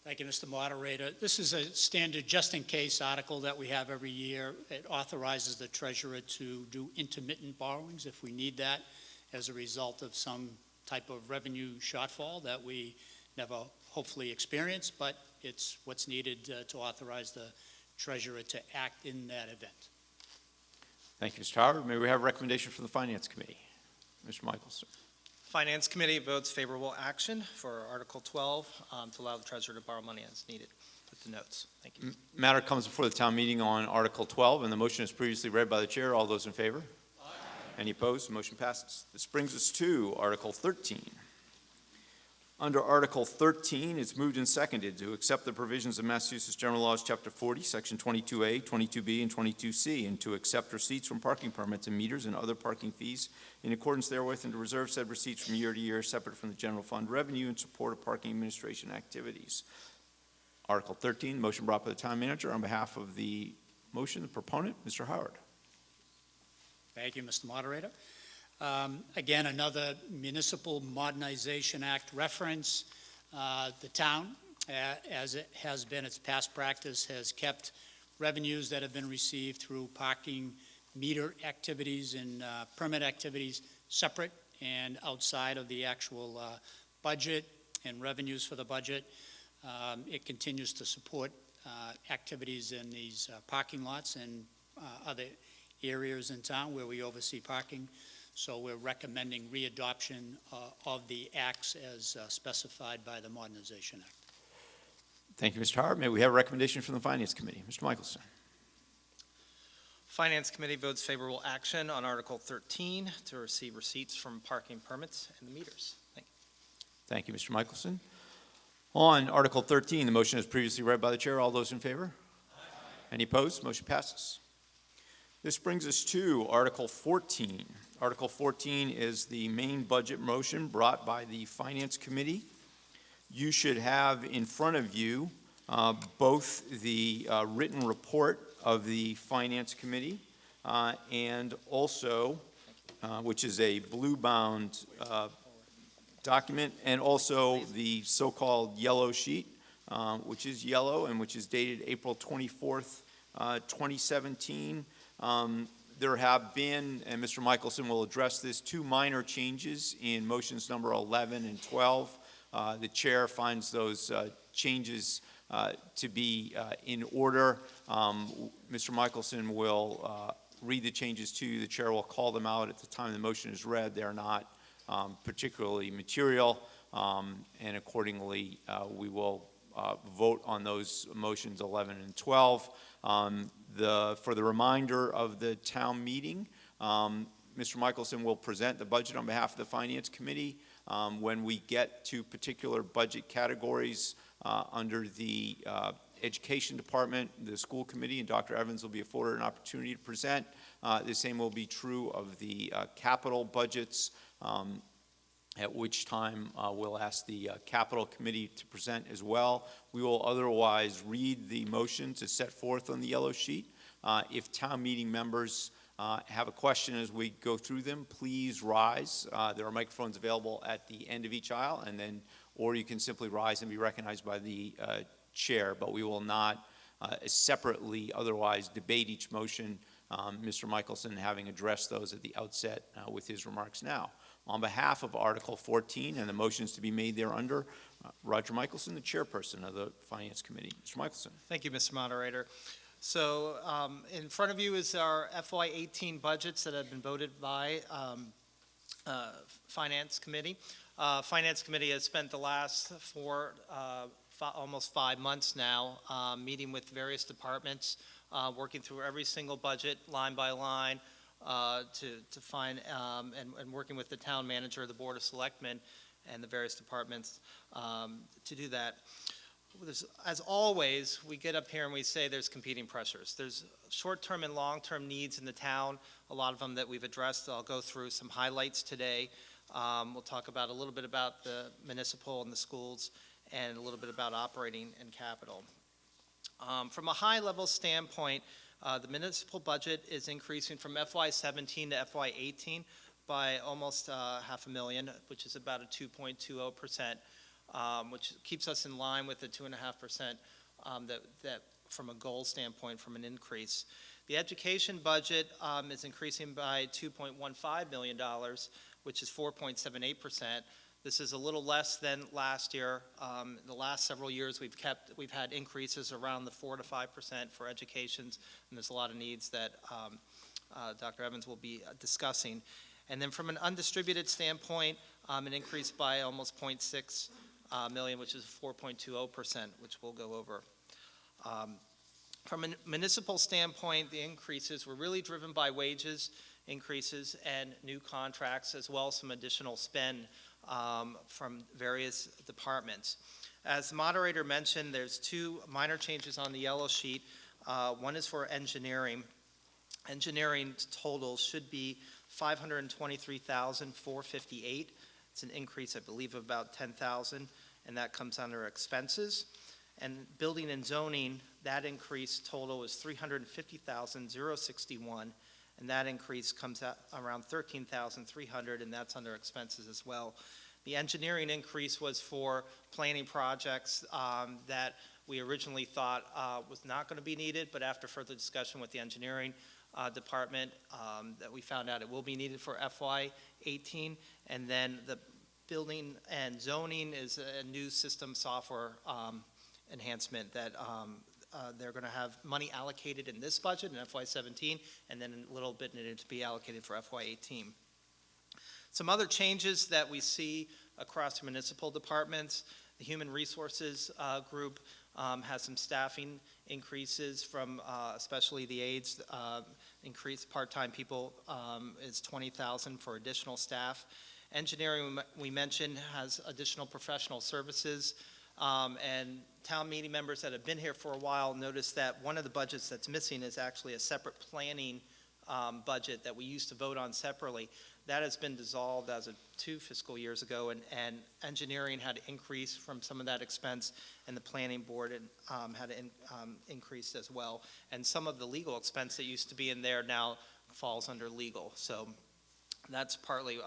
Thank you, Mr. Moderator. This is a standard just-in-case article that we have every year. It authorizes the treasurer to do intermittent borrowings if we need that as a result of some type of revenue shortfall that we never hopefully experience, but it's what's needed to authorize the treasurer to act in that event. Thank you, Mr. Howard. May we have a recommendation from the Finance Committee? Mr. Michelson. Finance Committee votes favorable action for Article 12 to allow the treasurer to borrow money as needed with the notes. Thank you. Matter comes before the town meeting on Article 12, and the motion is previously read by the chair. All those in favor? Aye. Any opposed? Motion passes. This brings us to Article 13. Under Article 13, it's moved and seconded to accept the provisions of Massachusetts General Laws, Chapter 40, Section 22A, 22B, and 22C, and to accept receipts from parking permits and meters and other parking fees in accordance therewith, and to reserve said receipts from year to year separate from the general fund revenue in support of parking administration activities. Article 13, motion brought by the town manager. On behalf of the motion, the proponent, Mr. Howard. Thank you, Mr. Moderator. Again, another Municipal Modernization Act reference. The town, as it has been its past practice, has kept revenues that have been received through parking meter activities and permit activities separate and outside of the actual budget and revenues for the budget. It continues to support activities in these parking lots and other areas in town where we oversee parking. So we're recommending readoption of the acts as specified by the Modernization Act. Thank you, Mr. Howard. May we have a recommendation from the Finance Committee? Mr. Michelson. Finance Committee votes favorable action on Article 13 to receive receipts from parking permits and the meters. Thank you. Thank you, Mr. Michelson. On Article 13, the motion is previously read by the chair. All those in favor? Aye. Any opposed? Motion passes. This brings us to Article 14. Article 14 is the main budget motion brought by the Finance Committee. You should have in front of you both the written report of the Finance Committee and also, which is a blue-bound document, and also the so-called yellow sheet, which is yellow and which is dated April 24th, 2017. There have been, and Mr. Michelson will address this, two minor changes in motions number 11 and 12. The chair finds those changes to be in order. Mr. Michelson will read the changes to you. The chair will call them out at the time the motion is read. They are not particularly material, and accordingly we will vote on those motions 11 and 12. For the reminder of the town meeting, Mr. Michelson will present the budget on behalf of the Finance Committee. When we get to particular budget categories under the Education Department, the School Committee, and Dr. Evans will be afforded an opportunity to present. The same will be true of the capital budgets, at which time we'll ask the Capital Committee to present as well. We will otherwise read the motions as set forth on the yellow sheet. If town meeting members have a question as we go through them, please rise. There are microphones available at the end of each aisle, and then, or you can simply rise and be recognized by the chair, but we will not separately otherwise debate each motion, Mr. Michelson having addressed those at the outset with his remarks now. On behalf of Article 14 and the motions to be made thereunder, Roger Michelson, the chairperson of the Finance Committee. Mr. Michelson. Thank you, Mr. Moderator. So in front of you is our FY18 budgets that have been voted by Finance Committee. Finance Committee has spent the last almost 5 months now meeting with various departments, working through every single budget line by line to find and working with the town manager, the Board of Selectmen, and the various departments to do that. As always, we get up here and we say there's competing pressures. There's short-term and long-term needs in the town, a lot of them that we've addressed. I'll go through some highlights today. We'll talk about a little bit about the municipal and the schools, and a little bit about operating and capital. From a high-level standpoint, the municipal budget is increasing from FY17 to FY18 by almost $500,000, which is about a 2.20%. Which keeps us in line with the 2.5% that from a goal standpoint from an increase. The education budget is increasing by $2.15 million, which is 4.78%. This is a little less than last year. The last several years we've had increases around the 4 to 5% for educations, and there's a lot of needs that Dr. Evans will be discussing. And then from an undistributed standpoint, an increase by almost 0.6 million, which is 4.20%, which we'll go over. From a municipal standpoint, the increases were really driven by wages increases and new contracts, as well as some additional spend from various departments. As the moderator mentioned, there's two minor changes on the yellow sheet. One is for engineering. Engineering total should be $523,458. It's an increase, I believe, of about $10,000, and that comes under expenses. And building and zoning, that increase total is $350,061, and that increase comes out around $13,300, and that's under expenses as well. The engineering increase was for planning projects that we originally thought was not going to be needed, but after further discussion with the engineering department, that we found out it will be needed for FY18. And then the building and zoning is a new system software enhancement that they're going to have money allocated in this budget in FY17, and then a little bit needed to be allocated for FY18. Some other changes that we see across municipal departments: the Human Resources group has some staffing increases from especially the aides. Increased part-time people is $20,000 for additional staff. Engineering, we mentioned, has additional professional services. And town meeting members that have been here for a while notice that one of the budgets that's missing is actually a separate planning budget that we used to vote on separately. That has been dissolved as of 2 fiscal years ago, and engineering had increased from some of that expense, and the planning board had increased as well. And some of the legal expense that used to be in there now falls under legal. So that's partly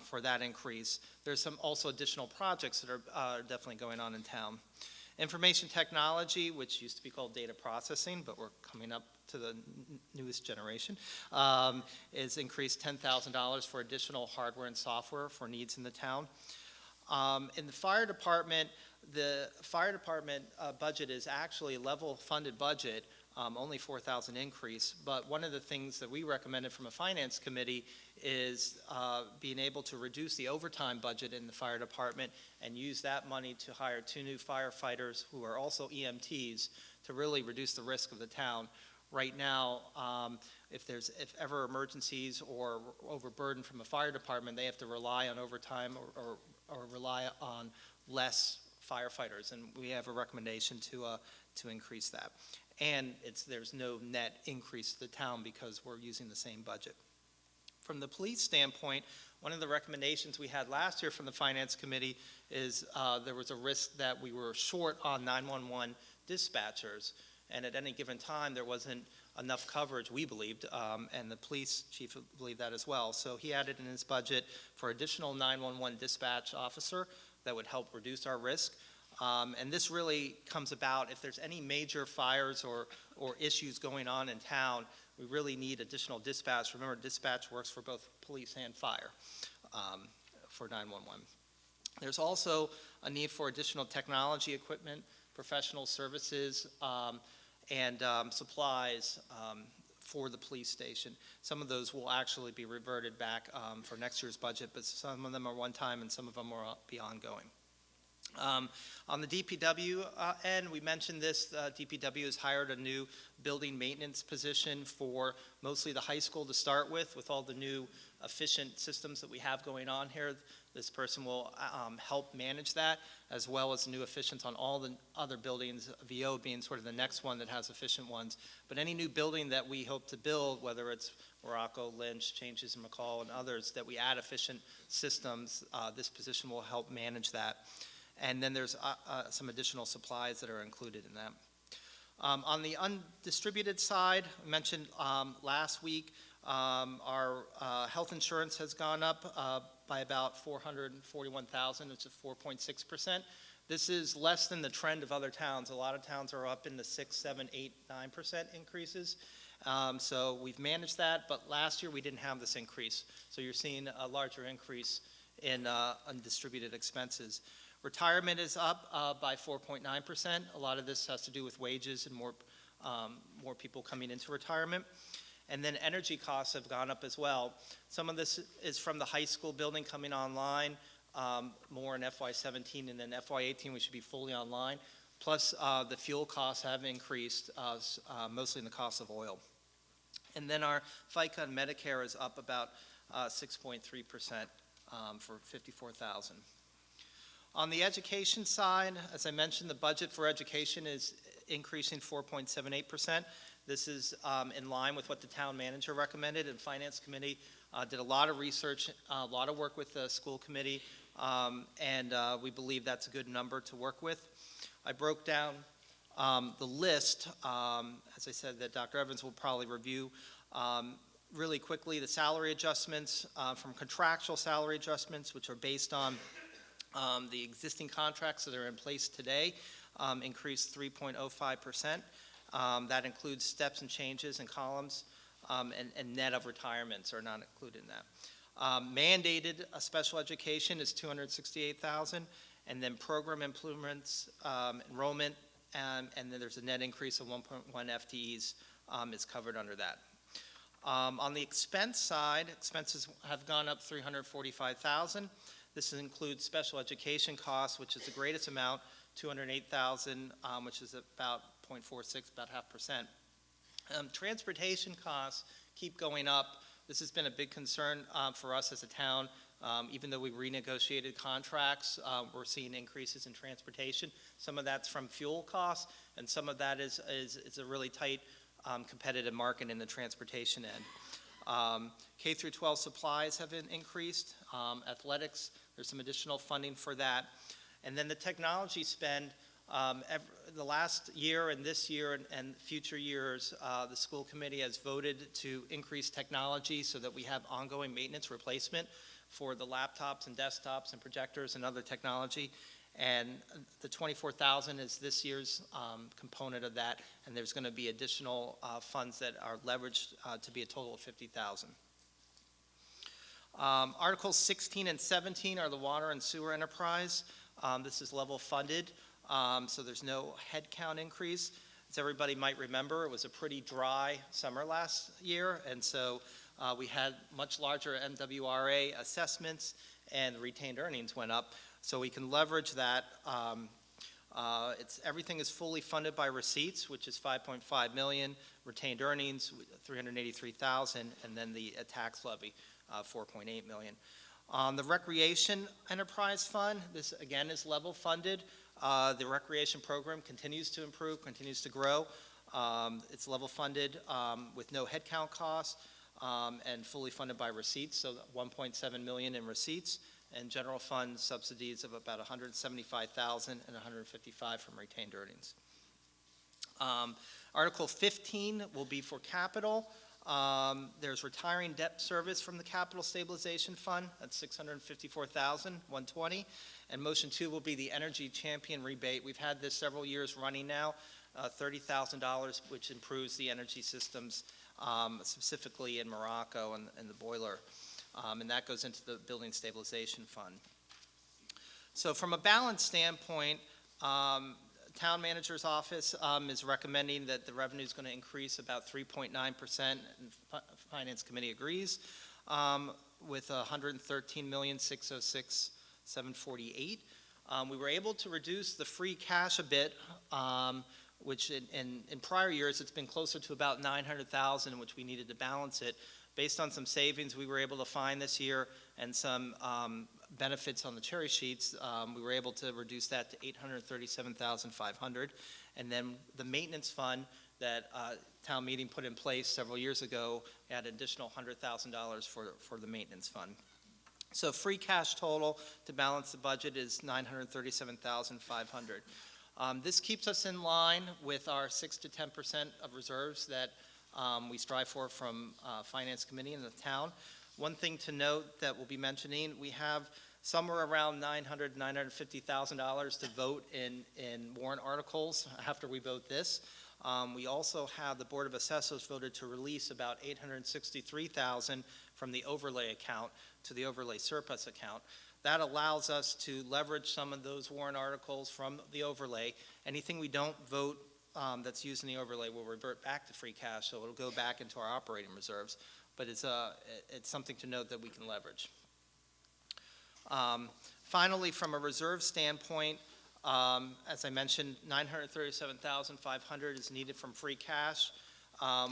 for that increase. There's some also additional projects that are definitely going on in town. Information technology, which used to be called data processing, but we're coming up to the newest generation, is increased $10,000 for additional hardware and software for needs in the town. In the fire department budget is actually a level funded budget, only $4,000 increase, but one of the things that we recommended from a finance committee is being able to reduce the overtime budget in the fire department and use that money to hire 2 new firefighters who are also EMTs to really reduce the risk of the town. Right now, if ever emergencies or overburden from a fire department, they have to rely on overtime or rely on less firefighters, and we have a recommendation to increase that. And there's no net increase to the town because we're using the same budget. From the police standpoint, one of the recommendations we had last year from the Finance Committee is there was a risk that we were short on 911 dispatchers, and at any given time there wasn't enough coverage, we believed, and the police chief believed that as well. So he added in his budget for additional 911 dispatch officer that would help reduce our risk. And this really comes about if there's any major fires or issues going on in town. We really need additional dispatch. Remember, dispatch works for both police and fire for 911. There's also a need for additional technology equipment, professional services, and supplies for the police station. Some of those will actually be reverted back for next year's budget, but some of them are one-time and some of them will be ongoing. On the DPW end, we mentioned this, DPW has hired a new building maintenance position for mostly the high school to start with all the new efficient systems that we have going on here. This person will help manage that, as well as new efficients on all the other buildings, VO being sort of the next one that has efficient ones. But any new building that we hope to build, whether it's Morocco, Lynch, Changes in McCall, and others, that we add efficient systems, this position will help manage that. And then there's some additional supplies that are included in that. On the undistributed side, I mentioned last week, our health insurance has gone up by about $441,000, which is 4.6%. This is less than the trend of other towns. A lot of towns are up in the 6, 7, 8, 9% increases. So we've managed that, but last year we didn't have this increase. So you're seeing a larger increase in undistributed expenses. Retirement is up by 4.9%. A lot of this has to do with wages and more people coming into retirement. And then energy costs have gone up as well. Some of this is from the high school building coming online, more in FY17, and then FY18 we should be fully online. Plus the fuel costs have increased, mostly in the cost of oil. And then our FICA and Medicare is up about 6.3% for 54,000. On the education side, as I mentioned, the budget for education is increasing 4.78%. This is in line with what the town manager recommended, and Finance Committee did a lot of research, a lot of work with the school committee, and we believe that's a good number to work with. I broke down the list, as I said, that Dr. Evans will probably review. Really quickly, the salary adjustments from contractual salary adjustments, which are based on the existing contracts that are in place today, increased 3.05%. That includes steps and changes and columns, and net of retirements are not included in that. Mandated special education is 268,000, and then program improvements, enrollment, and then there's a net increase of 1.1 FTEs is covered under that. On the expense side, expenses have gone up 345,000. This includes special education costs, which is the greatest amount, 208,000, which is about 0.46, about 0.5%. Transportation costs keep going up. This has been a big concern for us as a town. Even though we renegotiated contracts, we're seeing increases in transportation. Some of that's from fuel costs, and some of that is a really tight competitive market in the transportation end. K through 12 supplies have been increased. Athletics, there's some additional funding for that. And then the technology spend, the last year and this year and future years, the school committee has voted to increase technology so that we have ongoing maintenance replacement for the laptops and desktops and projectors and other technology. And the 24,000 is this year's component of that, and there's going to be additional funds that are leveraged to be a total of 50,000. Articles 16 and 17 are the water and sewer enterprise. This is level funded, so there's no headcount increase. As everybody might remember, it was a pretty dry summer last year, and so we had much larger MWRA assessments, and the retained earnings went up. So we can leverage that. Everything is fully funded by receipts, which is 5.5 million, retained earnings, 383,000, and then the tax levy, 4.8 million. The recreation enterprise fund, this again is level funded. The recreation program continues to improve, continues to grow. It's level funded with no headcount costs and fully funded by receipts, so 1.7 million in receipts, and general fund subsidies of about 175,000 and 155 from retained earnings. Article 15 will be for capital. There's retiring debt service from the capital stabilization fund. That's 654,120. And motion 2 will be the energy champion rebate. We've had this several years running now, $30,000, which improves the energy systems, specifically in Morocco and the boiler. And that goes into the building stabilization fund. So from a balance standpoint, town manager's office is recommending that the revenue is going to increase about 3.9%, and Finance Committee agrees, with 113,606,748. We were able to reduce the free cash a bit, which in prior years it's been closer to about 900,000, which we needed to balance it. Based on some savings we were able to find this year and some benefits on the cherry sheets, we were able to reduce that to 837,500. And then the maintenance fund that town meeting put in place several years ago had an additional $100,000 for the maintenance fund. So free cash total to balance the budget is 937,500. This keeps us in line with our 6 to 10% of reserves that we strive for from Finance Committee in the town. One thing to note that we'll be mentioning, we have somewhere around $900,000, $950,000 to vote in warrant articles after we vote this. We also have the Board of Assessors voted to release about $863,000 from the overlay account to the overlay surplus account. That allows us to leverage some of those warrant articles from the overlay. Anything we don't vote that's used in the overlay will revert back to free cash, so it'll go back into our operating reserves. But it's something to note that we can leverage. Finally, from a reserve standpoint, as I mentioned, $937,500 is needed from free cash.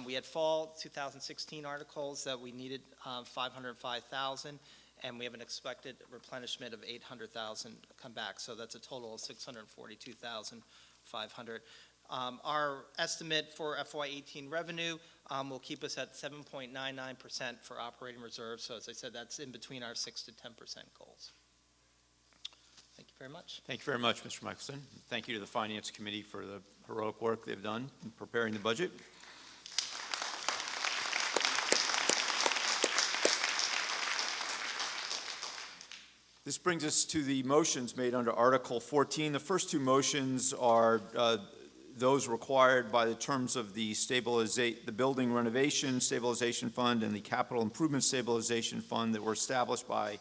We had fall 2016 articles that we needed 505,000, and we have an expected replenishment of 800,000 come back, so that's a total of 642,500. Our estimate for FY18 revenue will keep us at 7.99% for operating reserves, so as I said, that's in between our 6 to 10% goals. Thank you very much. Thank you very much, Mr. Michelson. Thank you to the Finance Committee for the heroic work they've done in preparing the budget. This brings us to the motions made under Article 14. The first two motions are those required by the terms of the Building Renovation Stabilization Fund and the Capital Improvement Stabilization Fund that were established by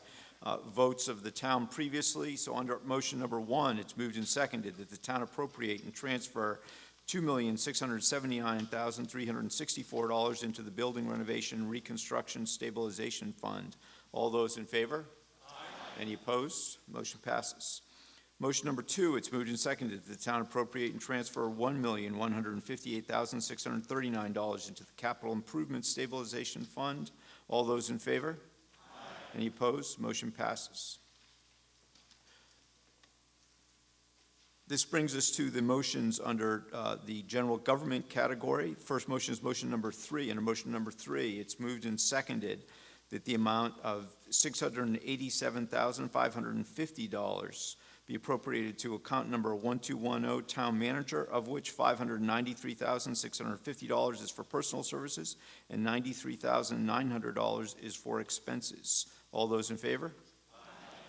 votes of the town previously. So under motion number 1, it's moved and seconded that the town appropriate and transfer $2,679,364 into the Building Renovation Reconstruction Stabilization Fund. All those in favor? Aye. Any opposed? Motion passes. Motion number 2, it's moved and seconded that the town appropriate and transfer $1,158,639 into the Capital Improvement Stabilization Fund. All those in favor? Aye. Any opposed? Motion passes. This brings us to the motions under the general government category. First motion is motion number 3. Under motion number 3, it's moved and seconded that the amount of $687,550 be appropriated to account number 1210, Town Manager, of which $593,650 is for personal services and $93,900 is for expenses. All those in favor? Aye.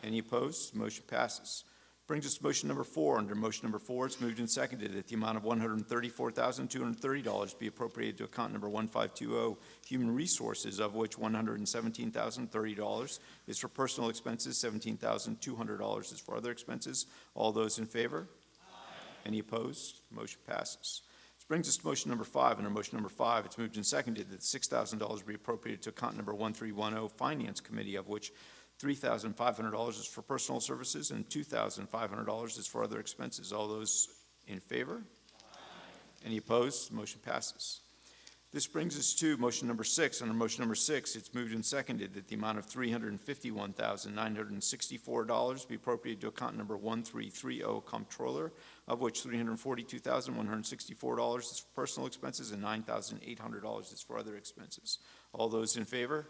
Any opposed? Motion passes. Brings us to motion number 4. Under motion number 4, it's moved and seconded that the amount of $134,230 be appropriated to account number 1520, Human Resources, of which $117,030 is for personal expenses, $17,200 is for other expenses. All those in favor? Aye. Any opposed? Motion passes. This brings us to motion number 5. Under motion number 5, it's moved and seconded that $6,000 be appropriated to account number 1310, Finance Committee, of which $3,500 is for personal services and $2,500 is for other expenses. All those in favor? Aye. Any opposed? Motion passes. This brings us to motion number 6. Under motion number 6, it's moved and seconded that the amount of $351,964 be appropriated to account number 1330, Comptroller, of which $342,164 is for personal expenses and $9,800 is for other expenses. All those in favor?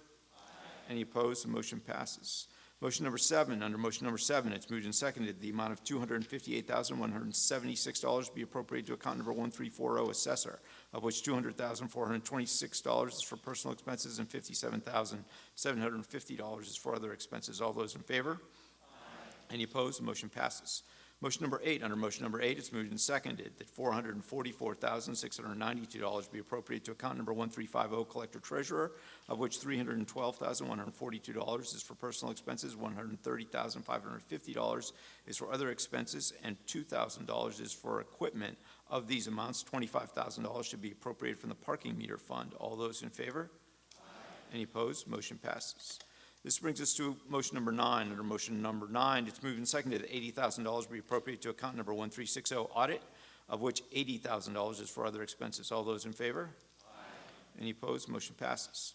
Any opposed? The motion passes. Motion number 7. Under motion number 7, it's moved and seconded the amount of $258,176 be appropriated to account number 1340, Assessor, of which $200,426 is for personal expenses and $57,750 is for other expenses. All those in favor? Aye. Any opposed? The motion passes. Motion number 8. Under motion number 8, it's moved and seconded that $444,692 be appropriated to account number 1350, Collector Treasurer, of which $312,142 is for personal expenses, $130,550 is for other expenses, and $2,000 is for equipment. Of these amounts, $25,000 should be appropriated from the parking meter fund. All those in favor? Aye. Any opposed? Motion passes. This brings us to motion number 9. Under motion number 9, it's moved and seconded that $80,000 be appropriated to account number 1360, Audit, of which $80,000 is for other expenses. All those in favor? Aye. Any opposed? Motion passes.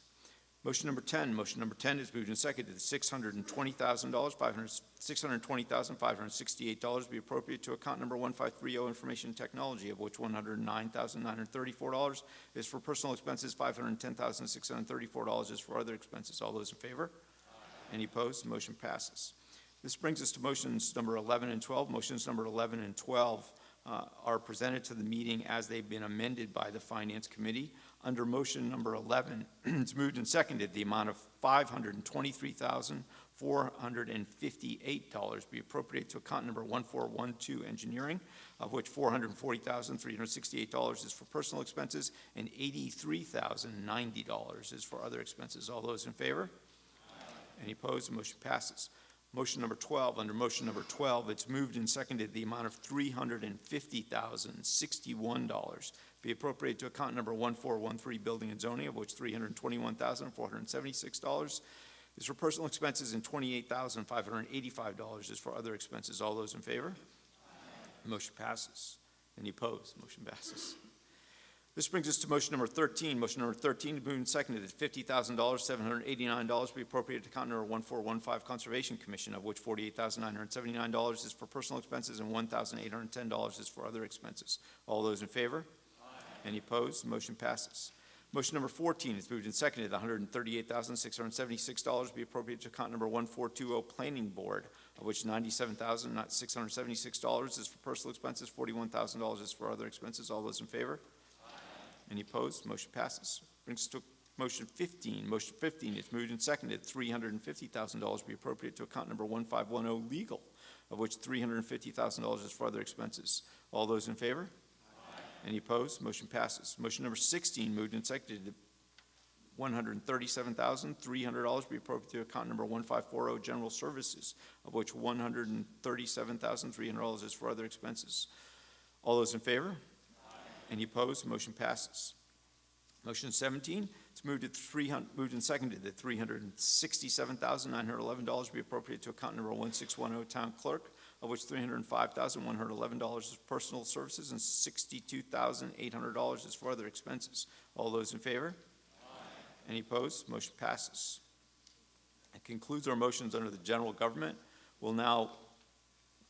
Motion number 10. Motion number 10 is moved and seconded that $620,568 be appropriated to account number 1530, Information Technology, of which $109,934 is for personal expenses, $510,634 is for other expenses. All those in favor? Any opposed? Motion passes. This brings us to motions number 11 and 12. Motions number 11 and 12 are presented to the meeting as they've been amended by the Finance Committee. Under motion number 11, it's moved and seconded the amount of $523,458 be appropriated to account number 1412 Engineering, of which $440,368 is for personal expenses and $83,090 is for other expenses. All those in favor? Any opposed? The motion passes. Motion number 12. Under motion number 12, it's moved and seconded the amount of $350,061 be appropriated to account number 1413 Building and Zoning, of which $321,476 is for personal expenses and $28,585 is for other expenses. All those in favor? Aye. Motion passes. Any opposed? Motion passes. This brings us to motion number 13. Motion number 13, moved and seconded that $50,000, $789 be appropriated to account number 1415 Conservation Commission, of which $48,979 is for personal expenses and $1,810 is for other expenses. All those in favor? Aye. Any opposed? Motion passes. Motion number 14 is moved and seconded that $138,676 be appropriated to account number 1420 Planning Board, of which $97,676 is for personal expenses, $41,000 is for other expenses. All those in favor? Any opposed? Motion passes. Brings us to motion 15. Motion 15 is moved and seconded. $350,000 be appropriated to account number 1510 Legal, of which $350,000 is for other expenses. All those in favor? Aye. Any opposed? Motion passes. Motion number 16 moved and seconded. $137,300 be appropriated to account number 1540 General Services, of which $137,300 is for other expenses. All those in favor? Any opposed? Motion passes. Motion 17, it's moved and seconded that $367,911 be appropriated to account number 1610 Town Clerk, of which $305,111 is personal services and $62,800 is for other expenses. All those in favor? Aye. Any opposed? Motion passes. That concludes our motions under the general government. We'll now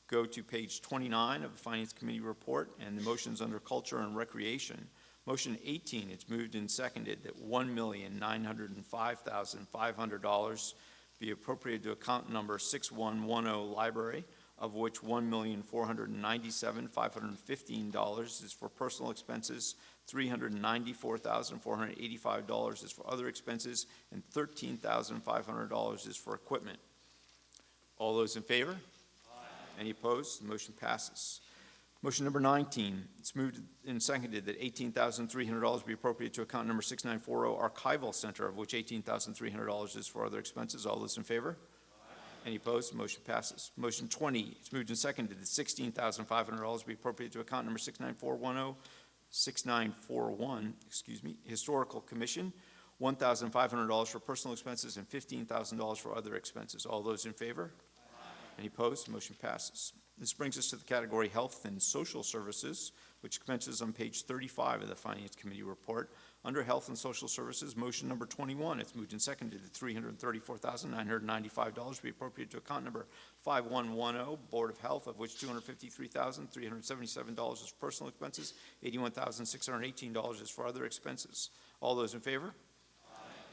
go to page 29 of the Finance Committee report and the motions under Culture and Recreation. Motion 18, it's moved and seconded that $1,905,500 be appropriated to account number 6110 Library, of which $1,497,515 is for personal expenses, $394,485 is for other expenses, and $13,500 is for equipment. All those in favor? Any opposed? The motion passes. Motion number 19, it's moved and seconded that $18,300 be appropriated to account number 6940 Archival Center, of which $18,300 is for other expenses. All those in favor? Aye. Any opposed? The motion passes. Motion 20, it's moved and seconded that $16,500 be appropriated to account number 6941, Historical Commission, $1,500 for personal expenses and $15,000 for other expenses. All those in favor? Any opposed? Motion passes. This brings us to the category Health and Social Services, which commences on page 35 of the Finance Committee report. Under Health and Social Services, motion number 21, it's moved and seconded that $334,995 be appropriated to account number 5110 Board of Health, of which $253,377 is personal expenses, $81,618 is for other expenses. All those in favor?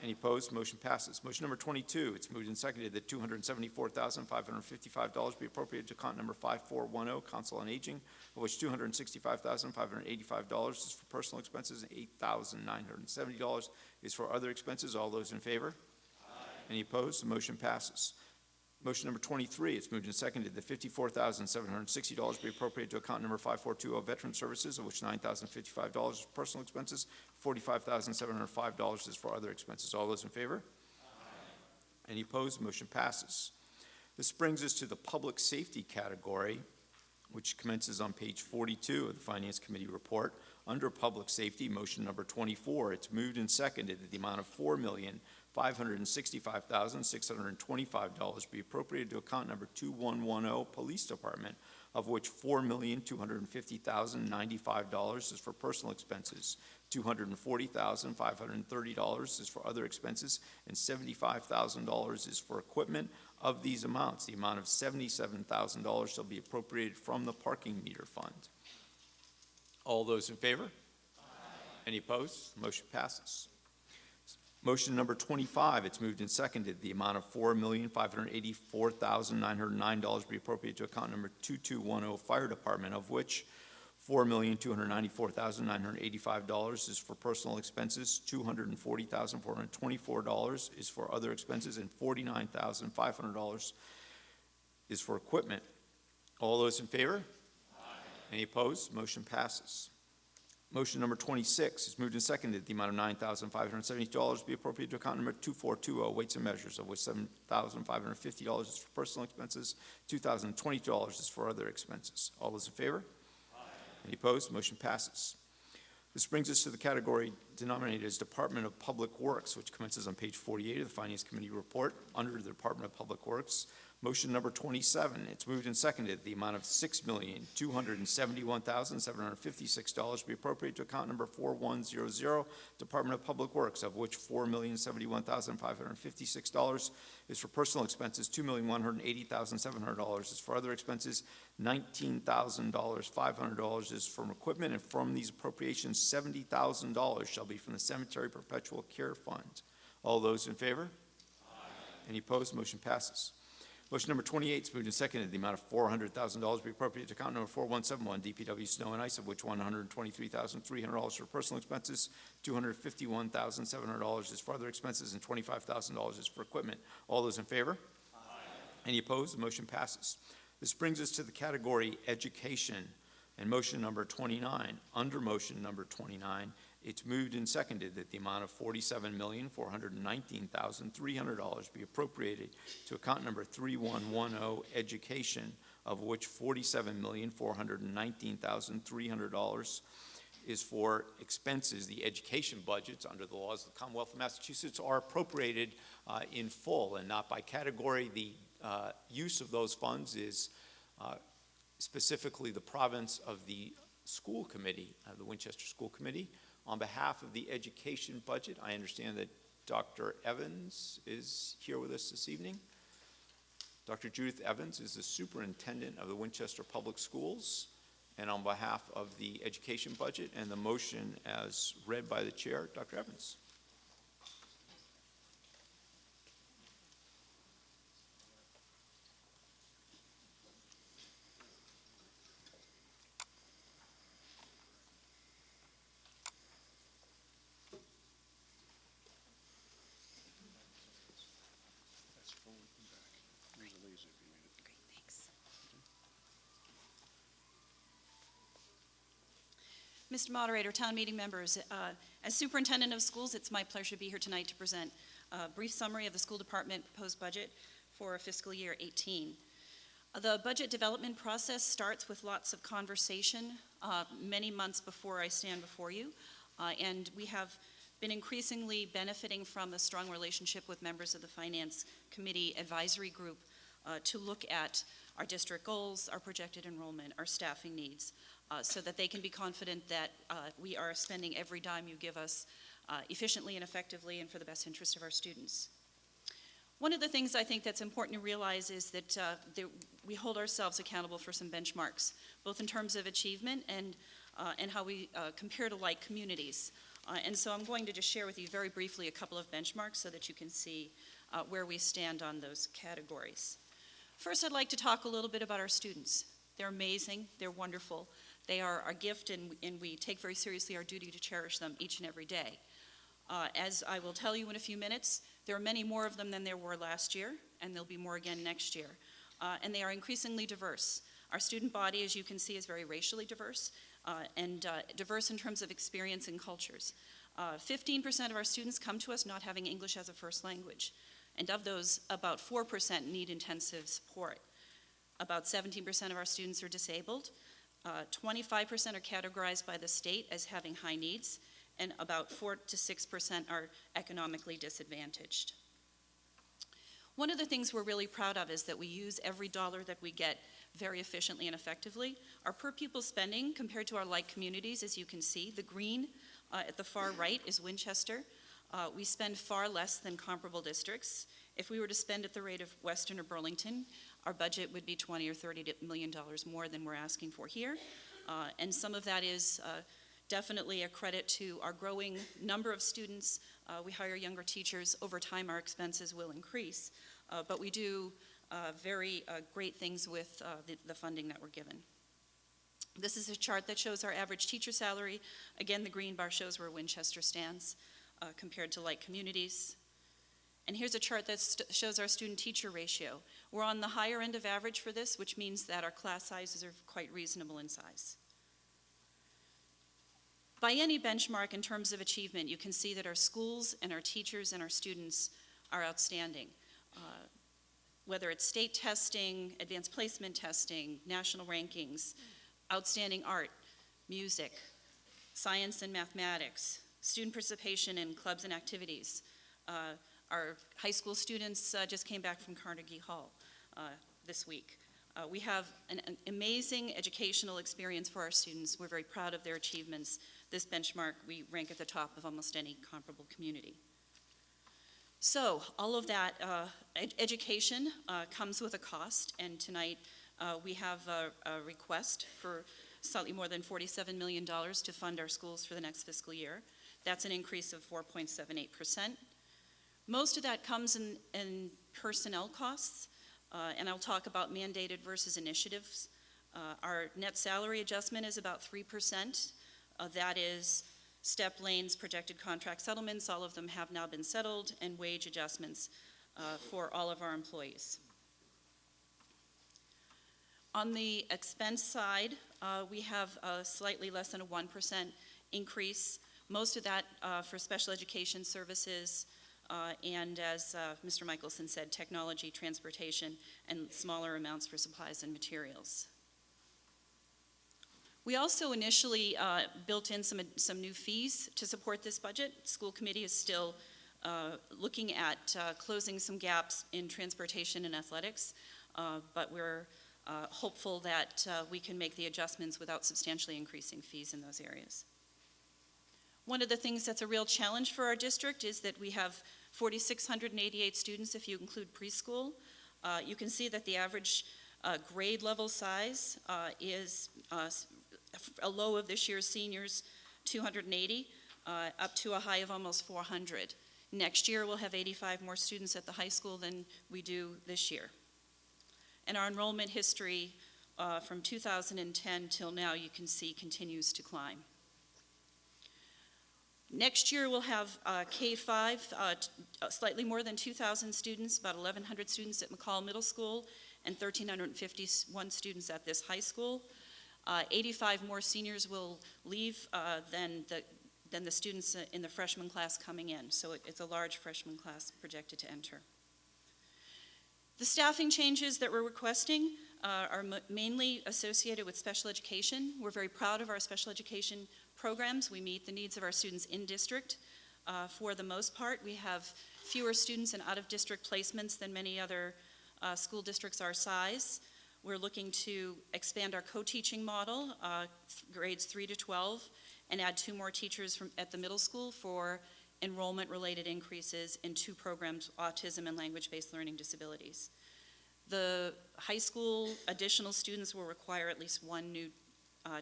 Any opposed? Motion passes. Motion number 22, it's moved and seconded that $274,555 be appropriated to account number 5410, Council on Aging, of which $265,585 is for personal expenses and $8,970 is for other expenses. All those in favor? Aye. Any opposed? The motion passes. Motion number 23, it's moved and seconded that $54,760 be appropriated to account number 5420 Veteran Services, of which $9,055 is for personal expenses, $45,705 is for other expenses. All those in favor? Aye. Any opposed? Motion passes. This brings us to the Public Safety category, which commences on page 42 of the Finance Committee report. Under Public Safety, motion number 24, it's moved and seconded that the amount of $4,565,625 be appropriated to account number 2110 Police Department, of which $4,250,095 is for personal expenses, $240,530 is for other expenses, and $75,000 is for equipment. Of these amounts, the amount of $77,000 shall be appropriated from the parking meter fund. All those in favor? Aye. Any opposed? Motion passes. Motion number 25, it's moved and seconded. The amount of $4,584,909 be appropriated to account number 2210 Fire Department, of which $4,294,985 is for personal expenses, $240,424 is for other expenses, and $49,500 is for equipment. All those in favor? Aye. Any opposed? Motion passes. Motion number 26 is moved and seconded. The amount of $9,570 be appropriated to account number 2420 Weights and Measures, of which $7,550 is for personal expenses, $2,020 is for other expenses. All those in favor? Aye. Any opposed? Motion passes. This brings us to the category denominated as Department of Public Works, which commences on page 48 of the Finance Committee report. Under the Department of Public Works, Motion number 27, it's moved and seconded. The amount of $6,271,756 be appropriated to account number 4100, Department of Public Works, of which $4,071,556 is for personal expenses, $2,180,700 is for other expenses, $19,500 is from equipment, and from these appropriations, $70,000 shall be from the Cemetery Perpetual Care Fund. All those in favor? Any opposed? Motion passes. Motion number 28 is moved and seconded. The amount of $400,000 be appropriated to account number 4171, DPW Snow and Ice, of which $123,300 for personal expenses, $251,700 is for other expenses, and $25,000 is for equipment. All those in favor? Any opposed? The motion passes. This brings us to the category Education, and motion number 29. Under motion number 29, it's moved and seconded that the amount of $47,419,300 be appropriated to account number 3110, Education, of which $47,419,300 is for expenses. The education budgets under the laws of the Commonwealth of Massachusetts are appropriated in full and not by category. The use of those funds is specifically the province of the school committee, the Winchester School Committee. On behalf of the education budget, I understand that Dr. Evans is here with us this evening. Dr. Judith Evans is the superintendent of the Winchester Public Schools, and on behalf of the education budget and the motion as read by the chair, Dr. Evans. Mr. Moderator, town meeting members, as superintendent of schools, it's my pleasure to be here tonight to present a brief summary of the school department proposed budget for fiscal year 18. The budget development process starts with lots of conversation many months before I stand before you, and we have been increasingly benefiting from a strong relationship with members of the Finance Committee Advisory Group to look at our district goals, our projected enrollment, our staffing needs, so that they can be confident that we are spending every dime you give us efficiently and effectively and for the best interest of our students. One of the things I think that's important to realize is that we hold ourselves accountable for some benchmarks, both in terms of achievement and how we compare to like communities. And so I'm going to just share with you very briefly a couple of benchmarks so that you can see where we stand on those categories. First, I'd like to talk a little bit about our students. They're amazing, they're wonderful. They are our gift, and we take very seriously our duty to cherish them each and every day. As I will tell you in a few minutes, there are many more of them than there were last year, and there'll be more again next year. And they are increasingly diverse. Our student body, as you can see, is very racially diverse, and diverse in terms of experience and cultures. 15% of our students come to us not having English as a first language, and of those, about 4% need intensive support. About 17% of our students are disabled. 25% are categorized by the state as having high needs, and about 4 to 6% are economically disadvantaged. One of the things we're really proud of is that we use every dollar that we get very efficiently and effectively. Our per pupil spending compared to our like communities, as you can see, the green at the far right is Winchester. We spend far less than comparable districts. If we were to spend at the rate of Western or Burlington, our budget would be $20 or $30 million more than we're asking for here. And some of that is definitely a credit to our growing number of students. We hire younger teachers. Over time, our expenses will increase. But we do very great things with the funding that we're given. This is a chart that shows our average teacher salary. Again, the green bar shows where Winchester stands compared to like communities. And here's a chart that shows our student-teacher ratio. We're on the higher end of average for this, which means that our class sizes are quite reasonable in size. By any benchmark in terms of achievement, you can see that our schools and our teachers and our students are outstanding. Whether it's state testing, advanced placement testing, national rankings, outstanding art, music, science and mathematics, student participation in clubs and activities. Our high school students just came back from Carnegie Hall. this week. We have an amazing educational experience for our students. We're very proud of their achievements. This benchmark, we rank at the top of almost any comparable community. So all of that education comes with a cost, and tonight we have a request for slightly more than $47 million to fund our schools for the next fiscal year. That's an increase of 4.78%. Most of that comes in personnel costs, and I'll talk about mandated versus initiatives. Our net salary adjustment is about 3%. That is step lanes, projected contract settlements, all of them have now been settled, and wage adjustments for all of our employees. On the expense side, we have slightly less than a 1% increase, most of that for special education services, and as Mr. Michelson said, technology, transportation, and smaller amounts for supplies and materials. We also initially built in some new fees to support this budget. School committee is still looking at closing some gaps in transportation and athletics, but we're hopeful that we can make the adjustments without substantially increasing fees in those areas. One of the things that's a real challenge for our district is that we have 4,688 students if you include preschool. You can see that the average grade level size is a low of this year's seniors, 280, up to a high of almost 400. Next year we'll have 85 more students at the high school than we do this year. And our enrollment history from 2010 till now, you can see, continues to climb. Next year we'll have K-5, slightly more than 2,000 students, about 1,100 students at McCall Middle School and 1,351 students at this high school. 85 more seniors will leave than the students in the freshman class coming in, so it's a large freshman class projected to enter. The staffing changes that we're requesting are mainly associated with special education. We're very proud of our special education programs. We meet the needs of our students in district. For the most part, we have fewer students in out-of-district placements than many other school districts our size. We're looking to expand our co-teaching model, grades 3 to 12, and add 2 more teachers at the middle school for enrollment-related increases in 2 programs, autism and language-based learning disabilities. The high school additional students will require at least 1 new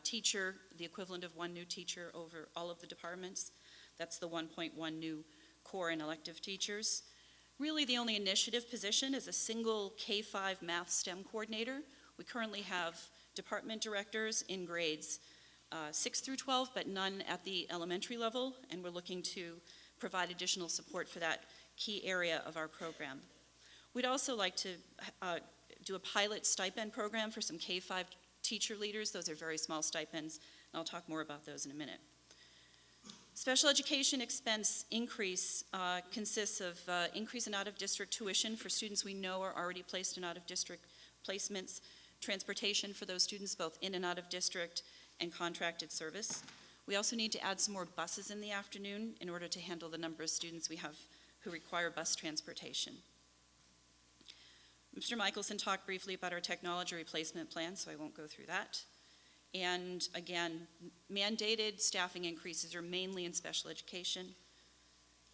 teacher, the equivalent of 1 new teacher over all of the departments. That's the 1.1 new core and elective teachers. Really the only initiative position is a single K-5 math STEM coordinator. We currently have department directors in grades 6 through 12, but none at the elementary level, and we're looking to provide additional support for that key area of our program. We'd also like to do a pilot stipend program for some K-5 teacher leaders. Those are very small stipends, and I'll talk more about those in a minute. Special education expense increase consists of increase in out-of-district tuition for students we know are already placed in out-of-district placements, transportation for those students both in and out of district, and contracted service. We also need to add some more buses in the afternoon in order to handle the number of students we have who require bus transportation. Mr. Michelson talked briefly about our technology replacement plan, so I won't go through that. And again, mandated staffing increases are mainly in special education,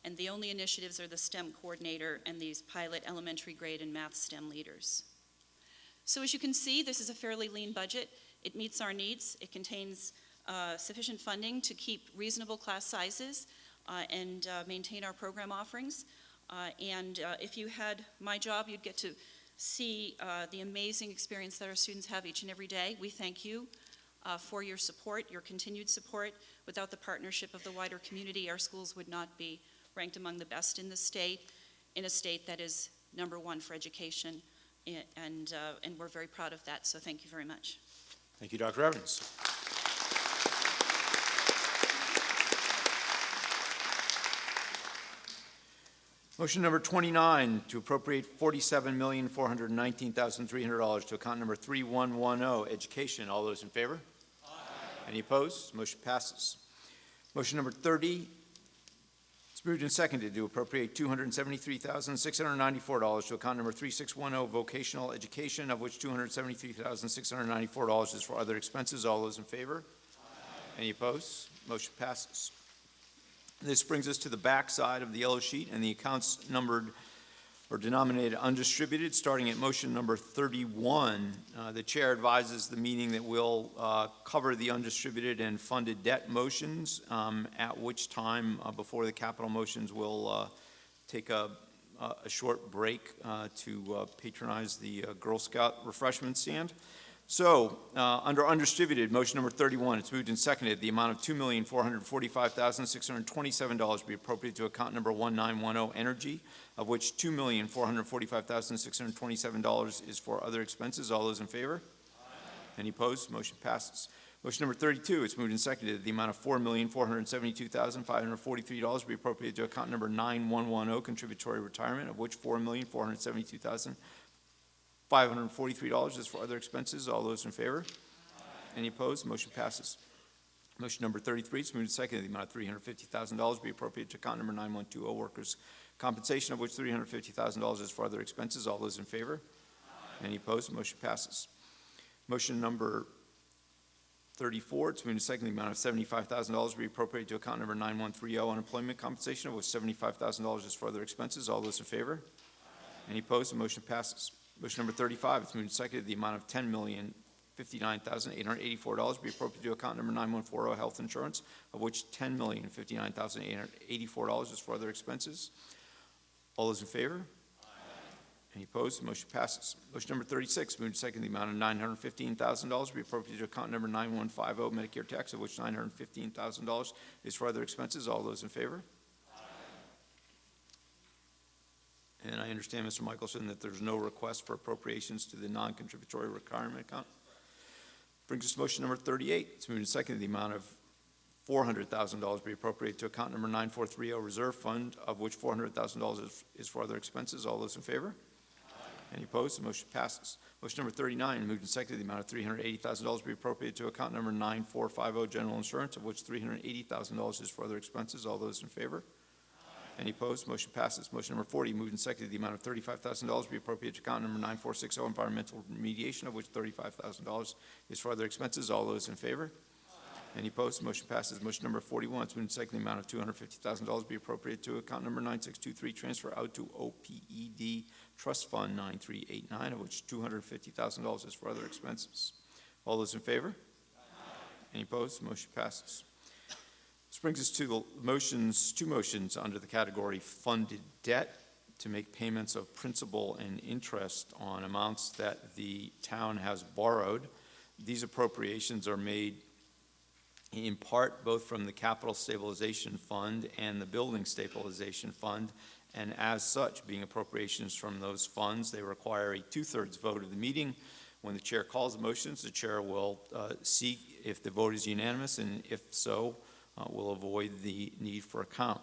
and the only initiatives are the STEM coordinator and these pilot elementary grade and math STEM leaders. So as you can see, this is a fairly lean budget. It meets our needs. It contains sufficient funding to keep reasonable class sizes and maintain our program offerings. If you had my job, you'd get to see the amazing experience that our students have each and every day. We thank you for your support, your continued support. Without the partnership of the wider community, our schools would not be ranked among the best in the state, in a state that is #1 for education, and we're very proud of that, so thank you very much. Thank you, Dr. Evans. Motion number 29 to appropriate $47,419,300 to account number 3110, education. All those in favor? Aye. Any opposed? Motion passes. Motion number 30, it's It's moved and seconded to appropriate $273,694 to account number 3610, vocational education, of which $273,694 is for other expenses. All those in favor? Any opposed? Motion passes. This brings us to the back side of the yellow sheet and the accounts numbered or denominated undistributed, starting at motion number 31. The chair advises the meeting that we'll cover the undistributed and funded debt motions, at which time, before the capital motions, we'll take a short break to patronize the Girl Scout refreshment stand. So, under undistributed, motion number 31, it's moved and seconded, the amount of $2,445,627 be appropriated to account number 1910 Energy, of which $2,445,627 is for other expenses. All those in favor? Any opposed? Motion passes. Motion number 32, it's moved and seconded, the amount of $4,472,543 be appropriated to account number 9110 Contributory Retirement, of which $4,472,543 is for other expenses. All those in favor? Any opposed? Motion passes. Motion number 33, it's moved and seconded, the amount of $350,000 be appropriated to account number 9120 Workers' Compensation, of which $350,000 is for other expenses. All those in favor? Any opposed? Motion passes. Motion number 34, it's moved and seconded, the amount of $75,000 be appropriated to account number 9130 Unemployment Compensation, of which $75,000 is for other expenses. All those in favor? Any opposed? Motion passes. Motion number 35, it's moved and seconded, the amount of $10,059,884 be appropriated to account number 9140 Health Insurance, of which $10,059,884 is for other expenses. All those in favor? Any opposed? Motion passes. Motion number 36, moved and seconded, the amount of $915,000 be appropriated to account number 9150 Medicare tax, of which $915,000 is for other expenses. All those in favor? And I understand, Mr. Michelson, that there's no request for appropriations to the non-contributory retirement account. Brings us to motion number 38. It's moved and seconded, the amount of $400,000 be appropriated to account number 9430 Reserve Fund, of which $400,000 is for other expenses. All those in favor? Any opposed? The motion passes. Motion number 39, moved and seconded, the amount of $380,000 be appropriated to account number 9450 General Insurance, of which $380,000 is for other expenses. All those in favor? Any opposed? Motion passes. Motion number 40, moved and seconded, the amount of $35,000 be appropriated to account number 9460 Environmental Remediation, of which $35,000 is for other expenses. All those in favor? Any opposed? Motion passes. Motion number 41, it's moved and seconded, the amount of $250,000 be appropriated to account number 9623 Transfer out to OPED Trust Fund 9389, of which $250,000 is for other expenses. All those in favor? Any opposed? Motion passes. This brings us to the motions, two motions under the category funded debt to make payments of principal and interest on amounts that the town has borrowed. These appropriations are made in part both from the Capital Stabilization Fund and the Building Stabilization Fund, and as such, being appropriations from those funds, they require a two-thirds vote of the meeting. When the chair calls the motions, the chair will see if the vote is unanimous, and if so, will avoid the need for a count.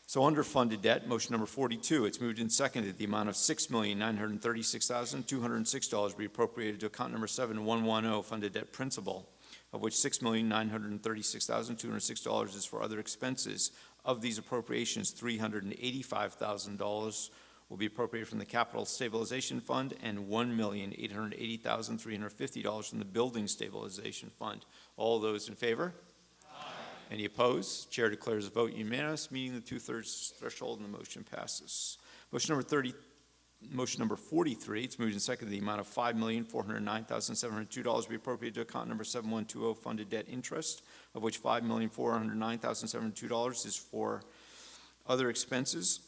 So under funded debt, motion number 42, it's moved and seconded, the amount of $6,936,206 be appropriated to account number 7110 funded debt principal, of which $6,936,206 is for other expenses. Of these appropriations, $385,000 will be appropriated from the Capital Stabilization Fund and $1,880,350 from the Building Stabilization Fund. All those in favor? Any opposed? Chair declares the vote unanimous, meeting the two-thirds threshold, and the motion passes. Motion number 43, it's moved and seconded, the amount of $5,409,702 be appropriated to account number 7120 funded debt interest, of which $5,409,702 is for other expenses.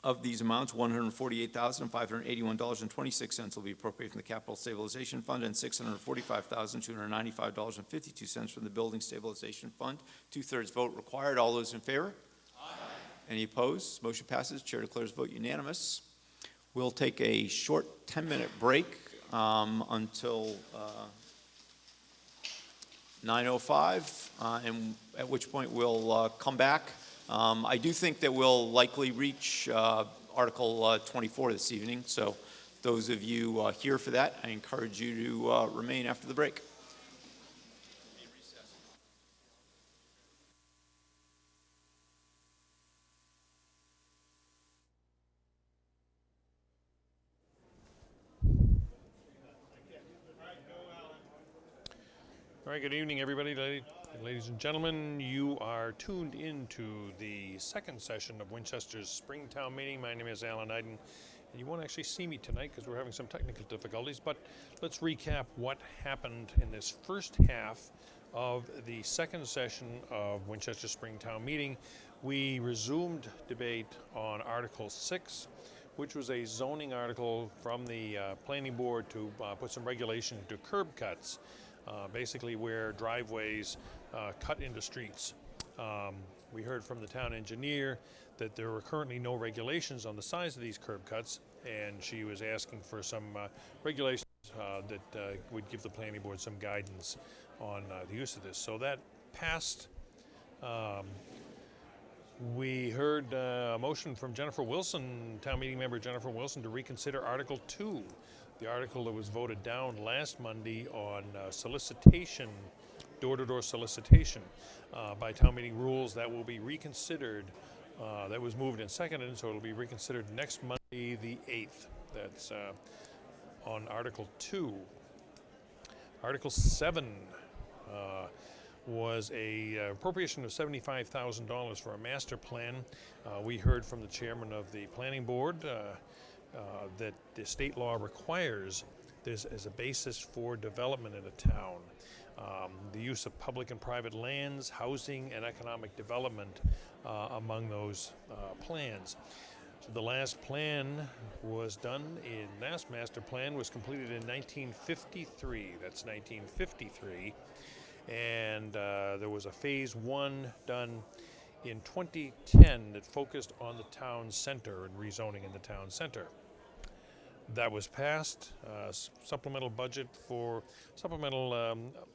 Of these amounts, $148,581.26 will be appropriated from the Capital Stabilization Fund and $645,295.52 from the Building Stabilization Fund. Two-thirds vote required. All those in favor? Aye. Any opposed? Motion passes. Chair declares vote unanimous. We'll take a short 10-minute break until 9:05, and at which point we'll come back. I do think that we'll likely reach Article 24 this evening, so those of you here for that, I encourage you to remain after the break. right, good evening, everybody. Ladies and gentlemen, you are tuned into the second session of Winchester's Springtown meeting. My name is Alan Iden, and you won't actually see me tonight because we're having some technical difficulties, but let's recap what happened in this first half of the second session of Winchester Springtown meeting. We resumed debate on Article 6, which was a zoning article from the planning board to put some regulation to curb cuts, basically where driveways cut into streets. We heard from the town engineer that there were currently no regulations on the size of these curb cuts, and she was asking for some regulations that would give the planning board some guidance on the use of this. So that passed. We heard a motion from Jennifer Wilson, town meeting member Jennifer Wilson, to reconsider Article 2, the article that was voted down last Monday on solicitation, door-to-door solicitation. By town meeting rules, that will be reconsidered. That was moved and seconded, so it'll be reconsidered next Monday, the 8th. That's on Article 2. Article 7 was a appropriation of $75,000 for a master plan. We heard from the chairman of the planning board that the state law requires this as a basis for development in a town. The use of public and private lands, housing, and economic development among those plans. So the last plan was done last master plan was completed in 1953. That's 1953. And there was a phase 1 done in 2010 that focused on the town center and rezoning in the town center. That was passed. Supplemental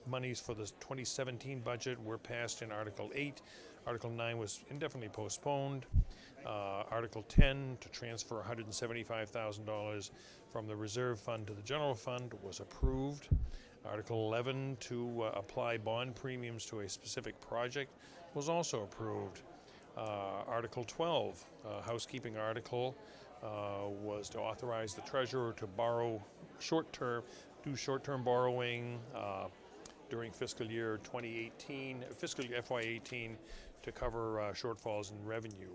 monies for the 2017 budget were passed in Article 8. Article 9 was indefinitely postponed. Article 10 to transfer $175,000 from the reserve fund to the general fund was approved. Article 11 to apply bond premiums to a specific project was also approved. Article 12, housekeeping article, was to authorize the treasurer to borrow short-term borrowing during fiscal year 2018, fiscal year FY18, to cover shortfalls in revenue.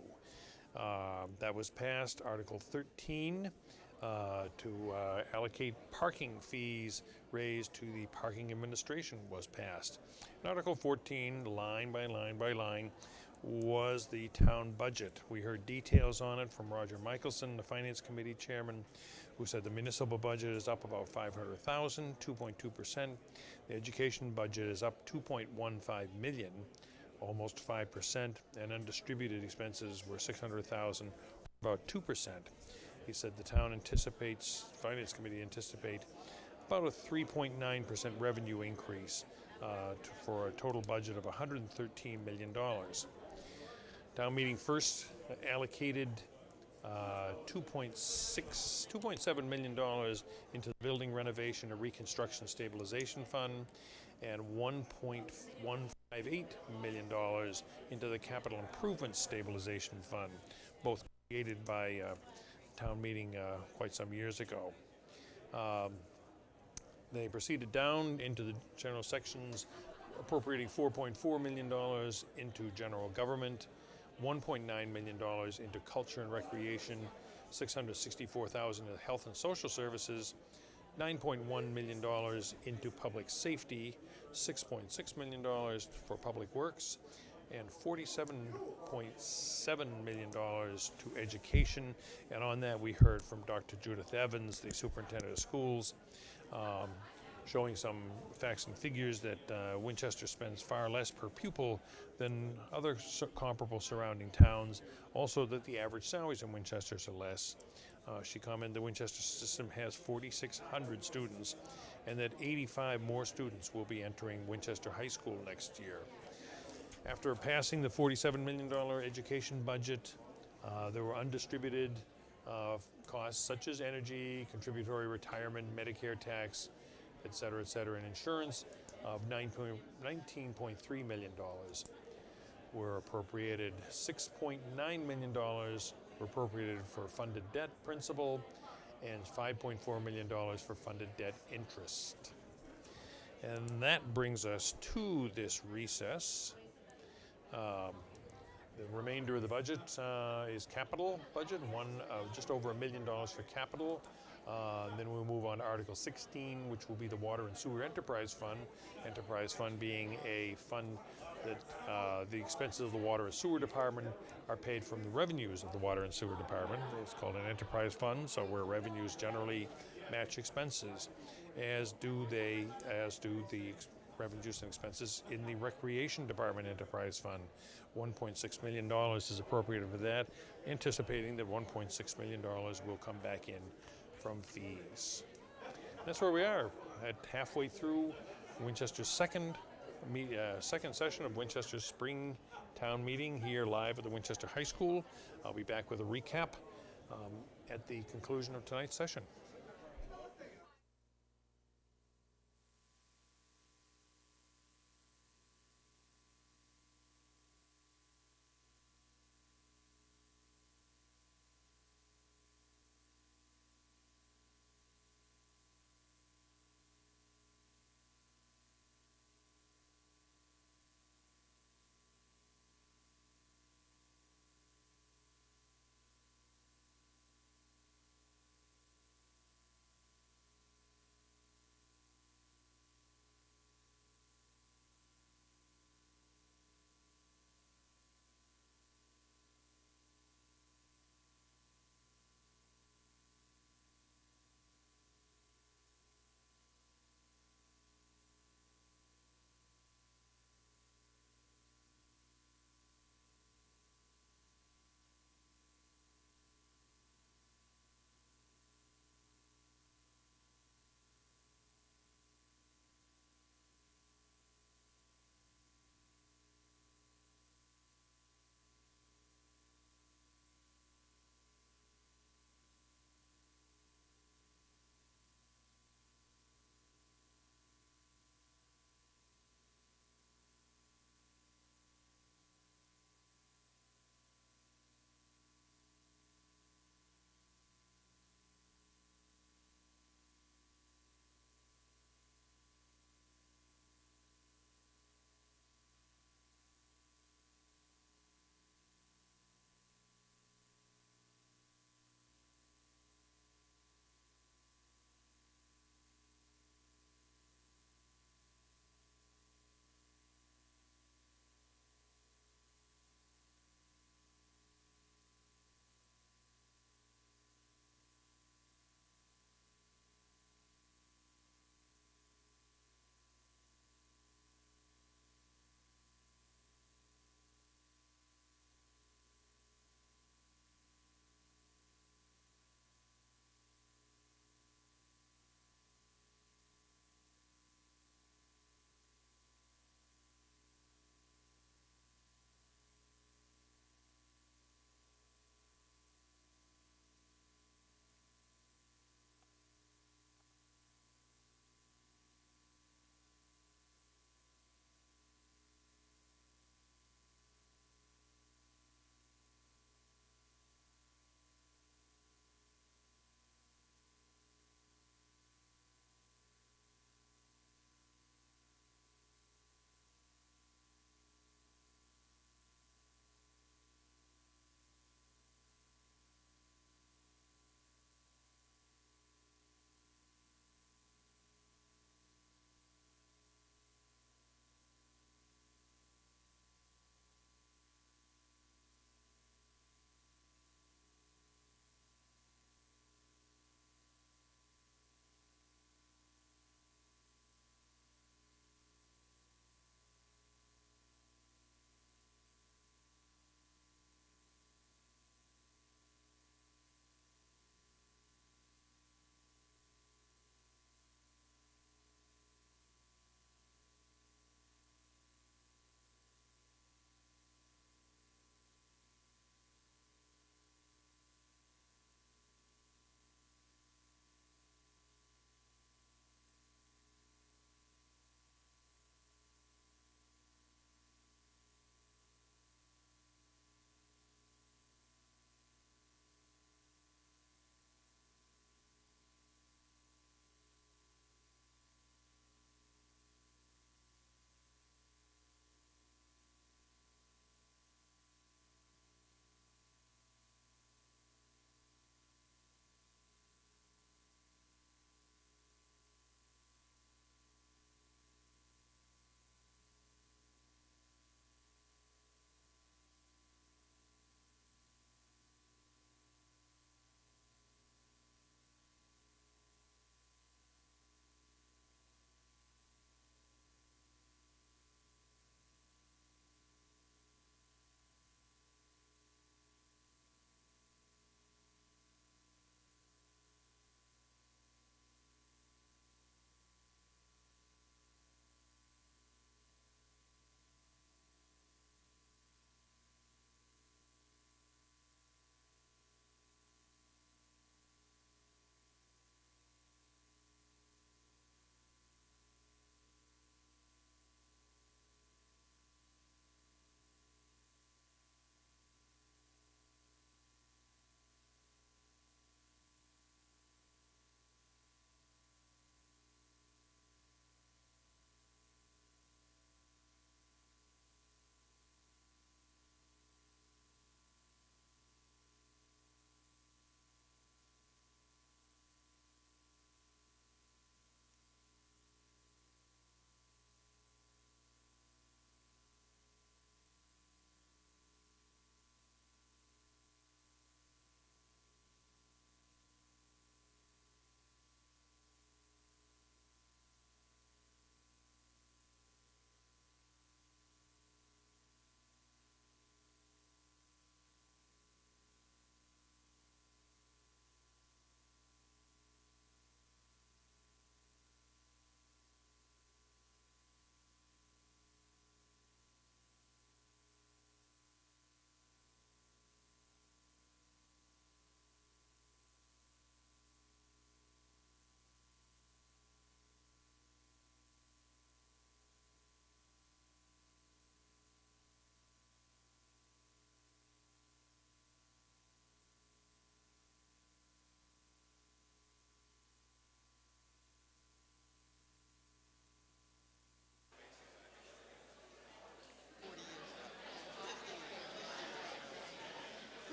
That was passed. Article 13 to allocate parking fees raised to the parking administration was passed. And Article 14, line by line by line, was the town budget. We heard details on it from Roger Michelson, the Finance Committee Chairman, who said the municipal budget is up about $500,000, 2.2%. The education budget is up $2.15 million, almost 5%, and undistributed expenses were $600,000, about 2%. He said the town anticipates, Finance Committee anticipate, about a 3.9% revenue increase for a total budget of $113 million. Town meeting first allocated $2.7 million into the building renovation and reconstruction stabilization fund, and $1.158 million into the capital improvement stabilization fund, both created by town meeting quite some years ago. They proceeded down into the general sections, appropriating $4.4 million into general government, $1.9 million into culture and recreation, $664,000 in health and social services, $9.1 million into public safety, $6.6 million for public works, and $47.7 million to education. And on that, we heard from Dr. Judith Evans, the superintendent of schools, showing some facts and figures that Winchester spends far less per pupil than other comparable surrounding towns. Also, that the average salaries in Winchester are less. She commented the Winchester system has 4,600 students, and that 85 more students will be entering Winchester High School next year. After passing the $47 million education budget, there were undistributed costs such as energy, contributory retirement, Medicare tax, et cetera, and insurance of $19.3 million were appropriated. $6.9 million were appropriated for funded debt principal, and $5.4 million for funded debt interest. And that brings us to this recess. The remainder of the budget is capital budget, just over $1 million for capital. And then we'll move on to Article 16, which will be the Water and Sewer Enterprise Fund. Enterprise Fund being a fund that the expenses of the Water and Sewer Department are paid from the revenues of the Water and Sewer Department. It's called an enterprise fund, so where revenues generally match expenses, as do the revenues and expenses in the Recreation Department Enterprise Fund. $1.6 million is appropriated for that, anticipating that $1.6 million will come back in from fees. That's where we are, at halfway through Winchester's second session of Winchester's Spring Town Meeting here live at the Winchester High School. I'll be back with a recap at the conclusion of tonight's session.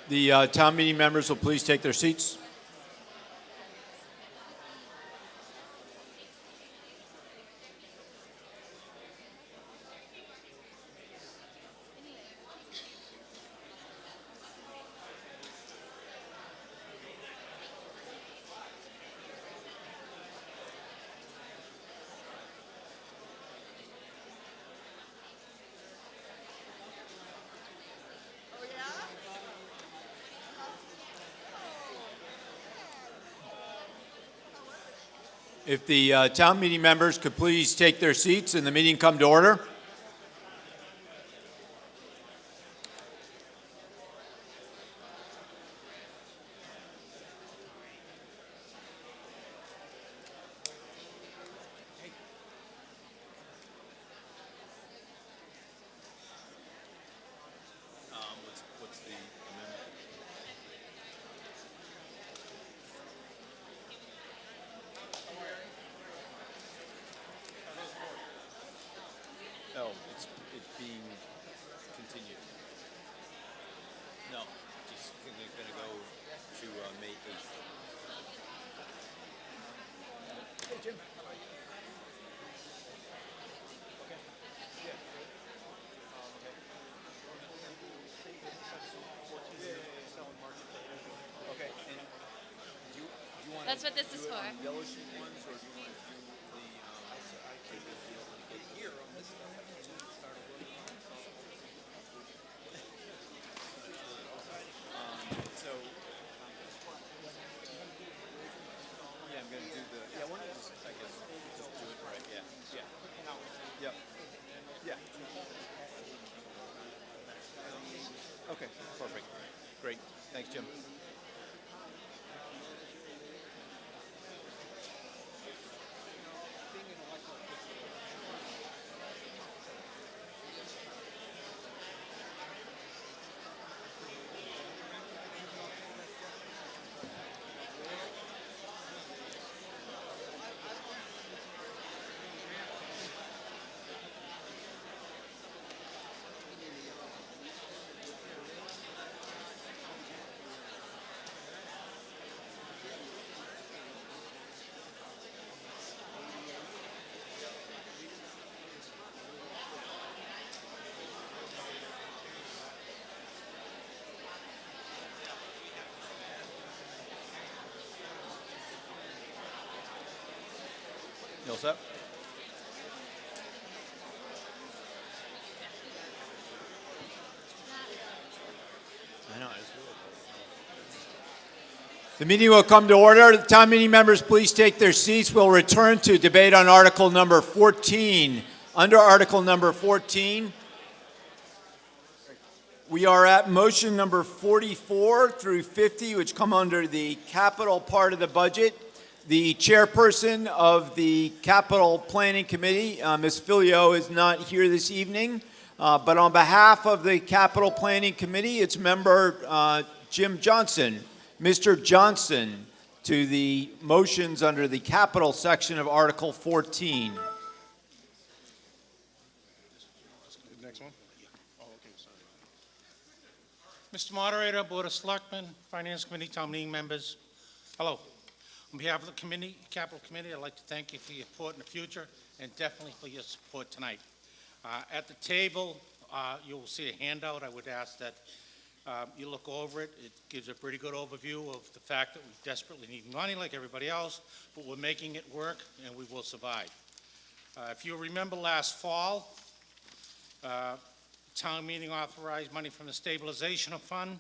The town meeting members will please take their seats. If the town meeting members could please take their seats and the meeting come to order. What's the amendment? No, it's being continued. No, just going to go to May 8th. Hey, Jim. Okay. Yeah. Okay. And do you want That's what this is for. yellow sheet ones, or do you want to do the? I can't get here on this stuff. So, yeah, I'm gonna do the. Yeah, why don't you just, I guess, just do it right. Yeah. Yeah. Yep. Yeah. Okay. Perfect. Great. Thanks, Jim. You all set? I know, it's really cool. The meeting will come to order. The town meeting members, please take their seats. We'll return to debate on Article number 14. Under Article number 14, we are at motion number 44 through 50, which come under the capital part of the budget. The chairperson of the Capital Planning Committee, Ms. Filio, is not here this evening, but on behalf of the Capital Planning Committee, its member Jim Johnson. Mr. Johnson, to the motions under the capital section of Article 14. Next one? Oh, okay, sorry. Mr. Moderator, Board of Selectmen, Finance Committee, Town Meeting members, hello. On behalf of the committee, Capital Committee, I'd like to thank you for your support in the future and definitely for your support tonight. At the table, you will see a handout. I would ask that you look over it. It gives a pretty good overview of the fact that we desperately need money like everybody else, but we're making it work and we will survive. If you remember last fall, town meeting authorized money from the stabilization fund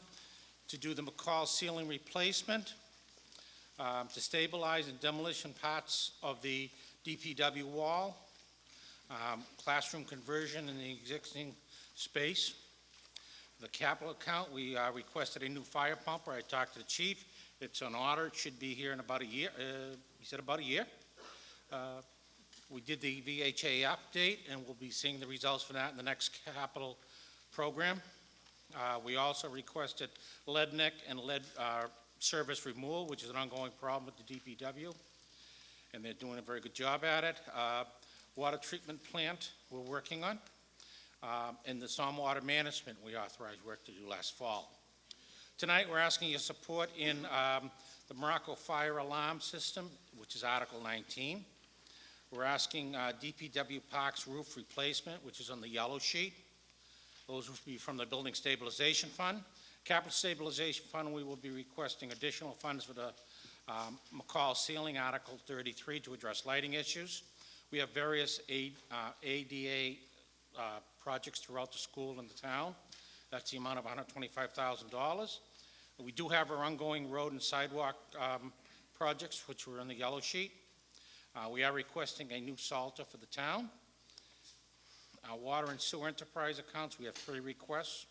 to do the McCall ceiling replacement, to stabilize and demolition parts of the DPW wall, classroom conversion in the existing space. The capital account, we requested a new fire pumper. I talked to the chief. It's on order. It should be here in about a year. He said about a year. We did the VHA update, and we'll be seeing the results for that in the next capital program. We also requested lead neck and lead service removal, which is an ongoing problem with the DPW, and they're doing a very good job at it. Water treatment plant we're working on, and the stormwater management we authorized work to do last fall. Tonight, we're asking your support in the Morocco Fire Alarm System, which is Article 19. We're asking DPW Parks roof replacement, which is on the yellow sheet. Those will be from the Building Stabilization Fund. Capital Stabilization Fund, we will be requesting additional funds for the McCall ceiling, Article 33, to address lighting issues. We have various ADA projects throughout the school and the town. That's the amount of $125,000. We do have our ongoing road and sidewalk projects, which were in the yellow sheet. We are requesting a new salter for the town. Our water and sewer enterprise accounts, we have 3 requests.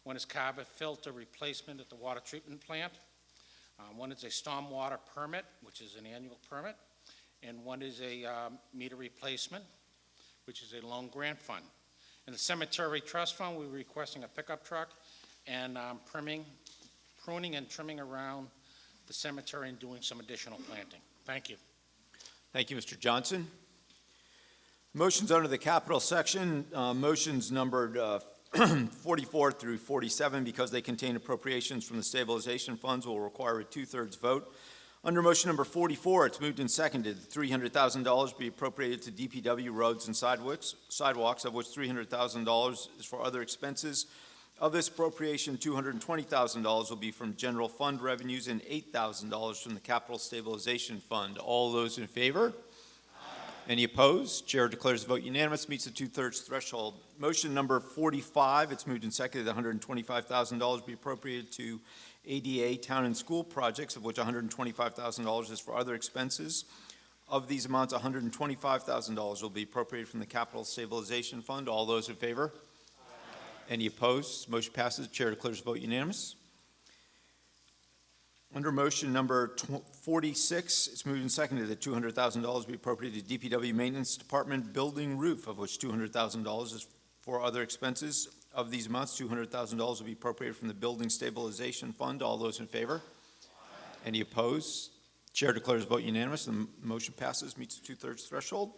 One is carbon filter replacement at the water treatment plant. One is a stormwater permit, which is an annual permit. And one is a meter replacement, which is a loan grant fund. In the cemetery trust fund, we're requesting a pickup truck and pruning and trimming around the cemetery and doing some additional planting. Thank you. Thank you, Mr. Johnson. Motions under the capital section, motions numbered 44 through 47, because they contain appropriations from the stabilization funds, will require a 2/3 vote. Under motion number 44, it's moved and seconded that $300,000 be appropriated to DPW roads and sidewalks, of which $300,000 is for other expenses. Of this appropriation, $220,000 will be from general fund revenues and $8,000 from the capital stabilization fund. All those in favor? Any opposed? Chair declares the vote unanimous, meets the 2/3 threshold. Motion number 45, it's moved and seconded that $125,000 be appropriated to ADA town and school projects, of which $125,000 is for other expenses. Of these amounts, $125,000 will be appropriated from the capital stabilization fund. All those in favor? Any opposed? Motion passes. Chair declares the vote unanimous. Under motion number 46, it's moved and seconded that $200,000 be appropriated to DPW Maintenance Department building roof, of which $200,000 is for other expenses. Of these amounts, $200,000 will be appropriated from the Building Stabilization Fund. All those in favor? Any opposed? Chair declares the vote unanimous, and the motion passes, meets the 2/3 threshold.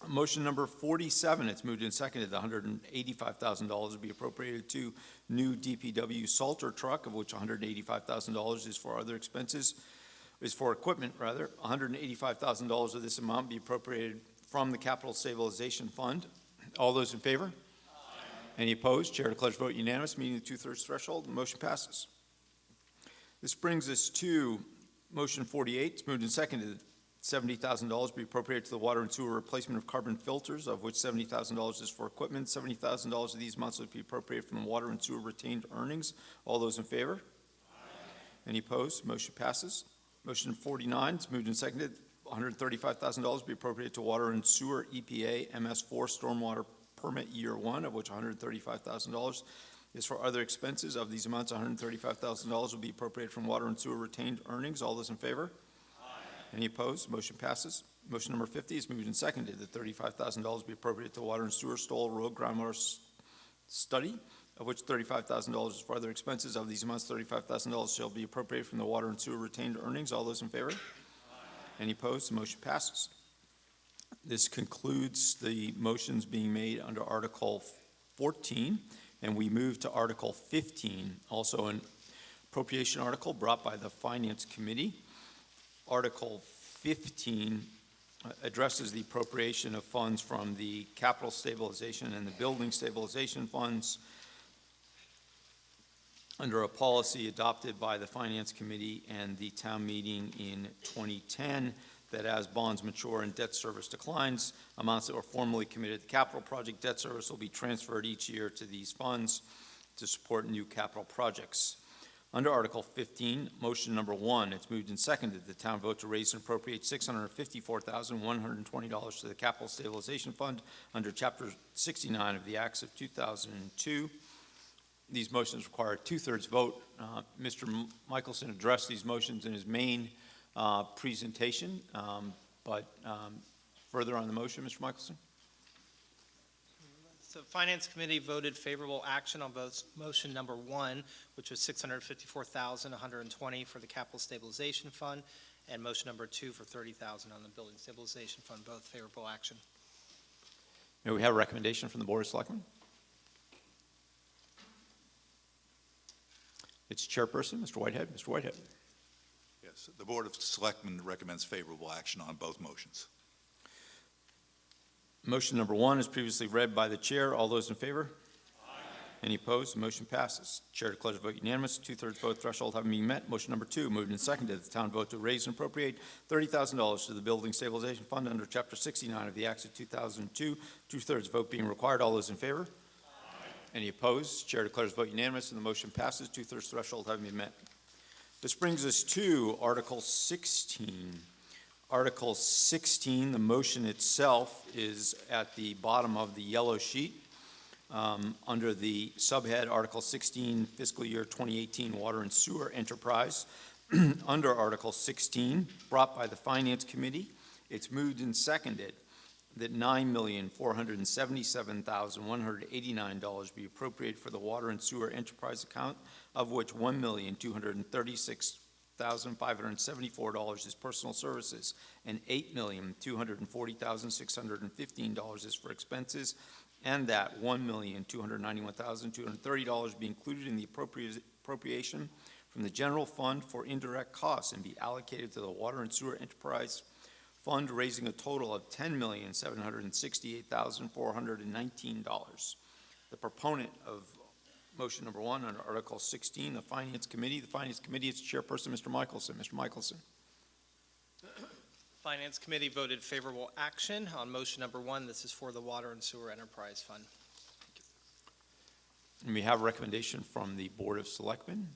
Motion number 47, it's moved and seconded that $185,000 will be appropriated to new DPW Salter truck, of which $185,000 is for other expenses, is for equipment, rather. $185,000 of this amount be appropriated from the Capital Stabilization Fund. All those in favor? Any opposed? Chair declares vote unanimous, meeting the 2/3 threshold, and the motion passes. This brings us to motion 48. It's moved and seconded that $70,000 be appropriated to the water and sewer replacement of carbon filters, of which $70,000 is for equipment. $70,000 of these amounts would be appropriated from the water and sewer retained earnings. All those in favor? Any opposed? Motion passes. Motion 49. It's moved and seconded. $135,000 be appropriated to water and sewer EPA MS4 stormwater permit year 1, of which $135,000 is for other expenses. Of these amounts, $135,000 will be appropriated from water and sewer retained earnings. All those in favor? Any opposed? Motion passes. Motion number 50 is moved and seconded that $35,000 be appropriated to water and sewer stall road groundwater study, of which $35,000 is for other expenses. Of these amounts, $35,000 shall be appropriated from the water and sewer retained earnings. All those in favor? Any opposed? The motion passes. This concludes the motions being made under Article 14, and we move to Article 15, also an appropriation article brought by the Finance Committee. Article 15 addresses the appropriation of funds from the capital stabilization and the building stabilization funds under a policy adopted by the Finance Committee and the town meeting in 2010 that as bonds mature and debt service declines, amounts that were formerly committed to capital project debt service will be transferred each year to these funds to support new capital projects. Under Article 15, motion number 1, it's moved and seconded the town vote to raise and appropriate $654,120 to the Capital Stabilization Fund under Chapter 69 of the Acts of 2002. These motions require a 2/3 vote. Mr. Michelson addressed these motions in his main presentation, but further on the motion, Mr. Michelson? So Finance Committee voted favorable action on both motion number 1, which was $654,120 for the Capital Stabilization Fund, and motion number 2 for $30,000 on the Building Stabilization Fund, both favorable action. May we have a recommendation from the Board of Selectmen? Its chairperson, Mr. Whitehead. Mr. Whitehead. Yes, the Board of Selectmen recommends favorable action on both motions. Motion number 1 is previously read by the chair. All those in favor? Any opposed? The motion passes. Chair declares a vote unanimous, 2/3 vote threshold having been met. Motion number 2, moved and seconded, that the town vote to raise and appropriate $30,000 to the Building Stabilization Fund under Chapter 69 of the Acts of 2002, 2/3 vote being required. All those in favor? Any opposed? Chair declares vote unanimous, and the motion passes, 2/3 threshold having been met. This brings us to Article 16. Article 16, the motion itself is at the bottom of the yellow sheet. Under the subhead, Article 16, fiscal year 2018 Water and Sewer Enterprise. Under Article 16, brought by the Finance Committee, it's moved and seconded that $9,477,189 be appropriated for the Water and Sewer Enterprise account, of which $1,236,574 is personal services and $8,240,615 is for expenses, and that $1,291,230 be included in the appropriation from the general fund for indirect costs and be allocated to the Water and Sewer Enterprise Fund, raising a total of $10,768,419. The proponent of motion number 1 under Article 16, the Finance Committee. The Finance Committee, its chairperson, Mr. Michelson. Mr. Michelson. Finance Committee voted favorable action on motion number 1. This is for the Water and Sewer Enterprise Fund. And we have a recommendation from the Board of Selectmen.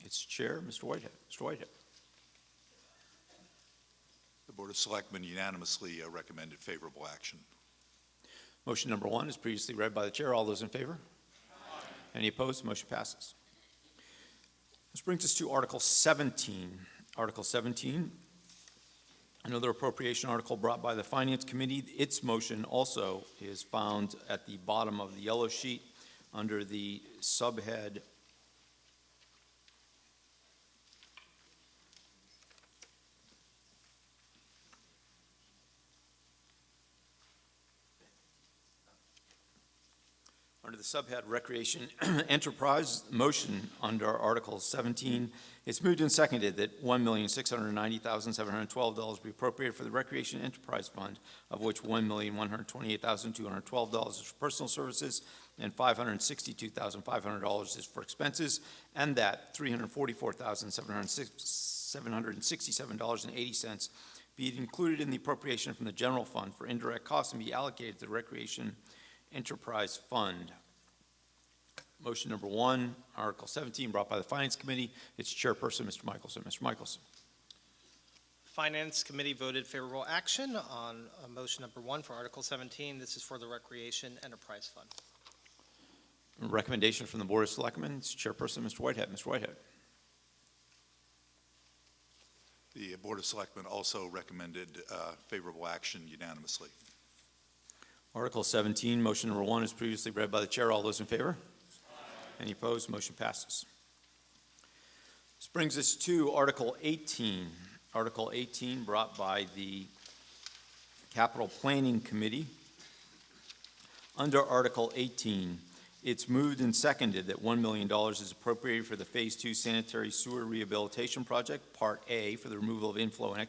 Its chair, Mr. Whitehead. Mr. Whitehead. The Board of Selectmen unanimously recommended favorable action. Motion number 1 is previously read by the chair. All those in favor? Any opposed? Motion passes. This brings us to Article 17. Article 17, another appropriation article brought by the Finance Committee. Its motion also is found at the bottom of the yellow sheet under the subhead under the subhead Recreation Enterprise. Motion under Article 17. It's moved and seconded that $1,690,712 be appropriated for the Recreation Enterprise Fund, of which $1,128,212 is for personal services and $562,500 is for expenses, and that $344,767.80 be included in the appropriation from the general fund for indirect costs and be allocated to the Recreation Enterprise Fund. Motion number 1, Article 17, brought by the Finance Committee. Its chairperson, Mr. Michelson. Mr. Michelson. Finance Committee voted favorable action on motion number 1 for Article 17. This is for the Recreation Enterprise Fund. Recommendation from the Board of Selectmen. Its chairperson, Mr. Whitehead. Mr. Whitehead. The Board of Selectmen also recommended favorable action unanimously. Article 17, motion number 1 is previously read by the chair. All those in favor? Any opposed? Motion passes. This brings us to Article 18. Article 18 brought by the Capital Planning Committee. Under Article 18, it's moved and seconded that $1 million is appropriated for the Phase 2 Sanitary Sewer Rehabilitation Project, Part A, for the removal of inflow and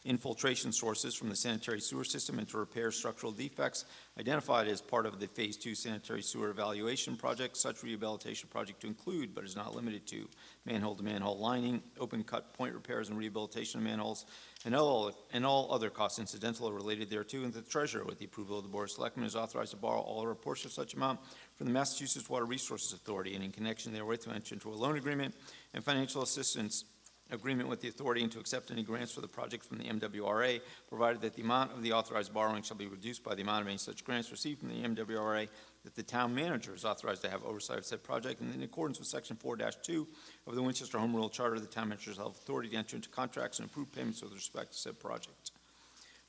infiltration sources from the sanitary sewer system and to repair structural defects identified as part of the Phase 2 Sanitary Sewer Evaluation Project. Such rehabilitation project to include, but is not limited to, manhole-to-manhole lining, open-cut point repairs and rehabilitation of manholes, and all other costs incidental or related thereto, and the treasurer, with the approval of the Board of Selectmen, is authorized to borrow all or a portion of such amount from the Massachusetts Water Resources Authority, and in connection therewith to enter into a loan agreement and financial assistance agreement with the authority, and to accept any grants for the project from the MWRA, provided that the amount of the authorized borrowing shall be reduced by the amount of any such grants received from the MWRA, that the town manager is authorized to have oversight of said project, and in accordance with Section 4-2 of the Winchester Home Rule Charter, the town manager shall have authority to enter into contracts and approve payments with respect to said project.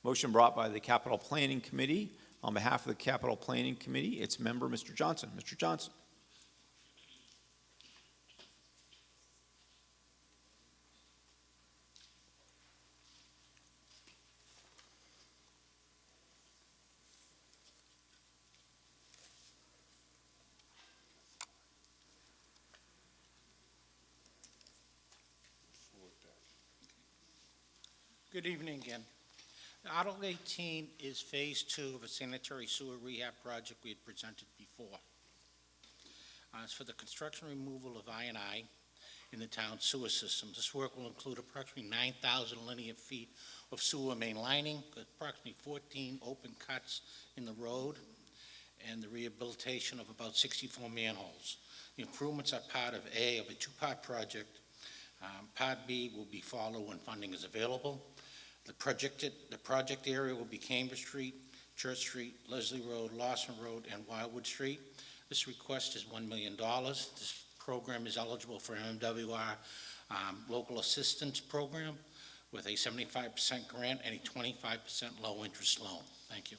Motion brought by the Capital Planning Committee. On behalf of the Capital Planning Committee, its member, Mr. Johnson. Mr. Johnson. Good evening again. Article 18 is Phase 2 of a sanitary sewer rehab project we had presented before. It's for the construction removal of I&I in the town's sewer system. This work will include approximately 9,000 linear feet of sewer main lining, approximately 14 open cuts in the road, and the rehabilitation of about 64 manholes. The improvements are part of a two-part project. Part B will be followed when funding is available. The project area will be Cambridge Street, Church Street, Leslie Road, Lawson Road, and Wildwood Street. This request is $1 million. This program is eligible for MWR local assistance program with a 75% grant and a 25% low-interest loan. Thank you.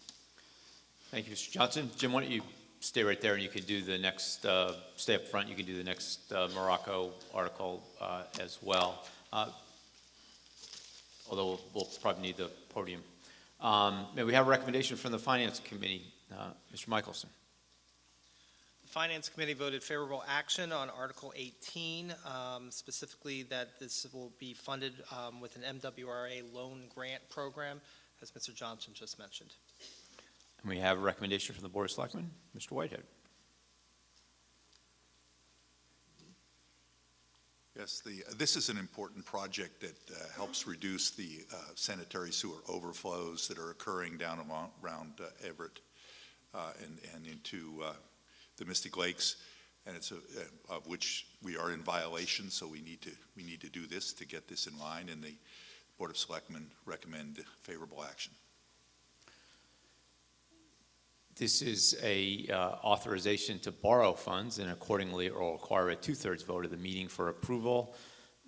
Thank you, Mr. Johnson. Jim, why don't you stay right there and you can do the next, stay up front, you can do the next Morocco article as well. Although we'll probably need the podium. May we have a recommendation from the Finance Committee? Mr. Michelson. The Finance Committee voted favorable action on Article 18, specifically that this will be funded with an MWRA loan grant program, as Mr. Johnson just mentioned. And we have a recommendation from the Board of Selectmen. Mr. Whitehead. Yes, this is an important project that helps reduce the sanitary sewer overflows that are occurring down around Everett and into the Mystic Lakes, and it's of which we are in violation. So we need to do this to get this in line, and the Board of Selectmen recommend favorable action. This is a authorization to borrow funds, and accordingly it will require a 2/3 vote of the meeting for approval.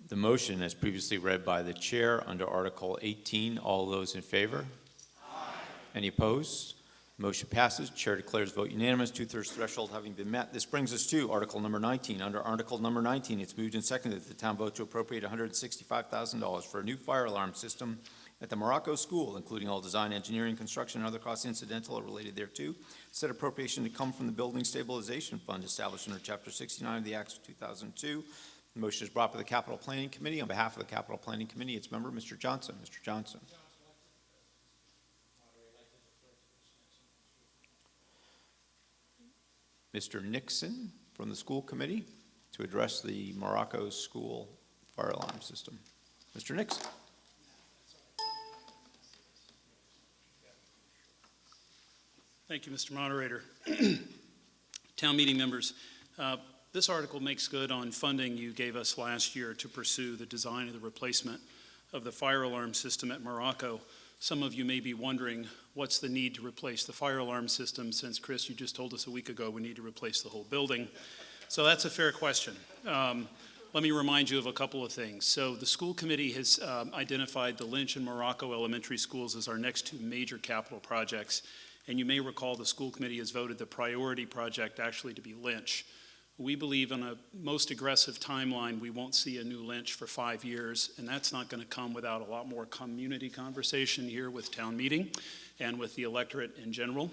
The motion, as previously read by the chair under Article 18, all those in favor? Aye. Any opposed? Motion passes. Chair declares vote unanimous, 2/3 threshold having been met. This brings us to Article number 19. Under Article number 19, it's moved and seconded that the town vote to appropriate $165,000 for a new fire alarm system at the Morocco School, including all design, engineering, construction, and other costs incidental or related thereto. Said appropriation to come from the Building Stabilization Fund established under Chapter 69 of the Acts of 2002. The motion is brought by the Capital Planning Committee. On behalf of the Capital Planning Committee, its member, Mr. Johnson. Mr. Johnson. Mr. Nixon from the School Committee to address the Morocco School fire alarm system. Mr. Nixon. Thank you, Mr. Moderator. Town meeting members, this article makes good on funding you gave us last year to pursue the design of the replacement of the fire alarm system at Morocco. Some of you may be wondering, what's the need to replace the fire alarm system, since, Chris, you just told us a week ago we need to replace the whole building. So that's a fair question. Let me remind you of a couple of things. So the school committee has identified the Lynch and Morocco elementary schools as our next two major capital projects. And you may recall the school committee has voted the priority project actually to be Lynch. We believe on a most aggressive timeline, we won't see a new Lynch for 5 years, and that's not going to come without a lot more community conversation here with town meeting and with the electorate in general.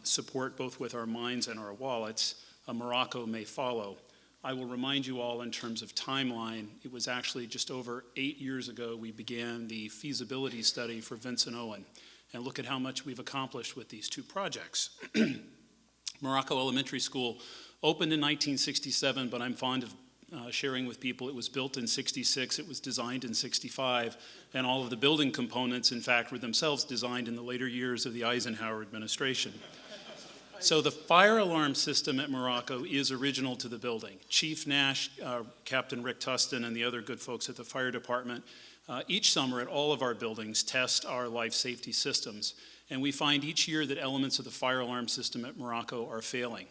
Support both with our minds and our wallets. A Morocco may follow. I will remind you all in terms of timeline, it was actually just over 8 years ago we began the feasibility study for Vincent Owen. And look at how much we've accomplished with these two projects. Morocco Elementary School opened in 1967, but I'm fond of sharing with people it was built in 66, it was designed in 65, and all of the building components, in fact, were themselves designed in the later years of the Eisenhower administration. So the fire alarm system at Morocco is original to the building. Chief Nash, Captain Rick Tustin, and the other good folks at the fire department each summer at all of our buildings test our life safety systems, and we find each year that elements of the fire alarm system at Morocco are failing.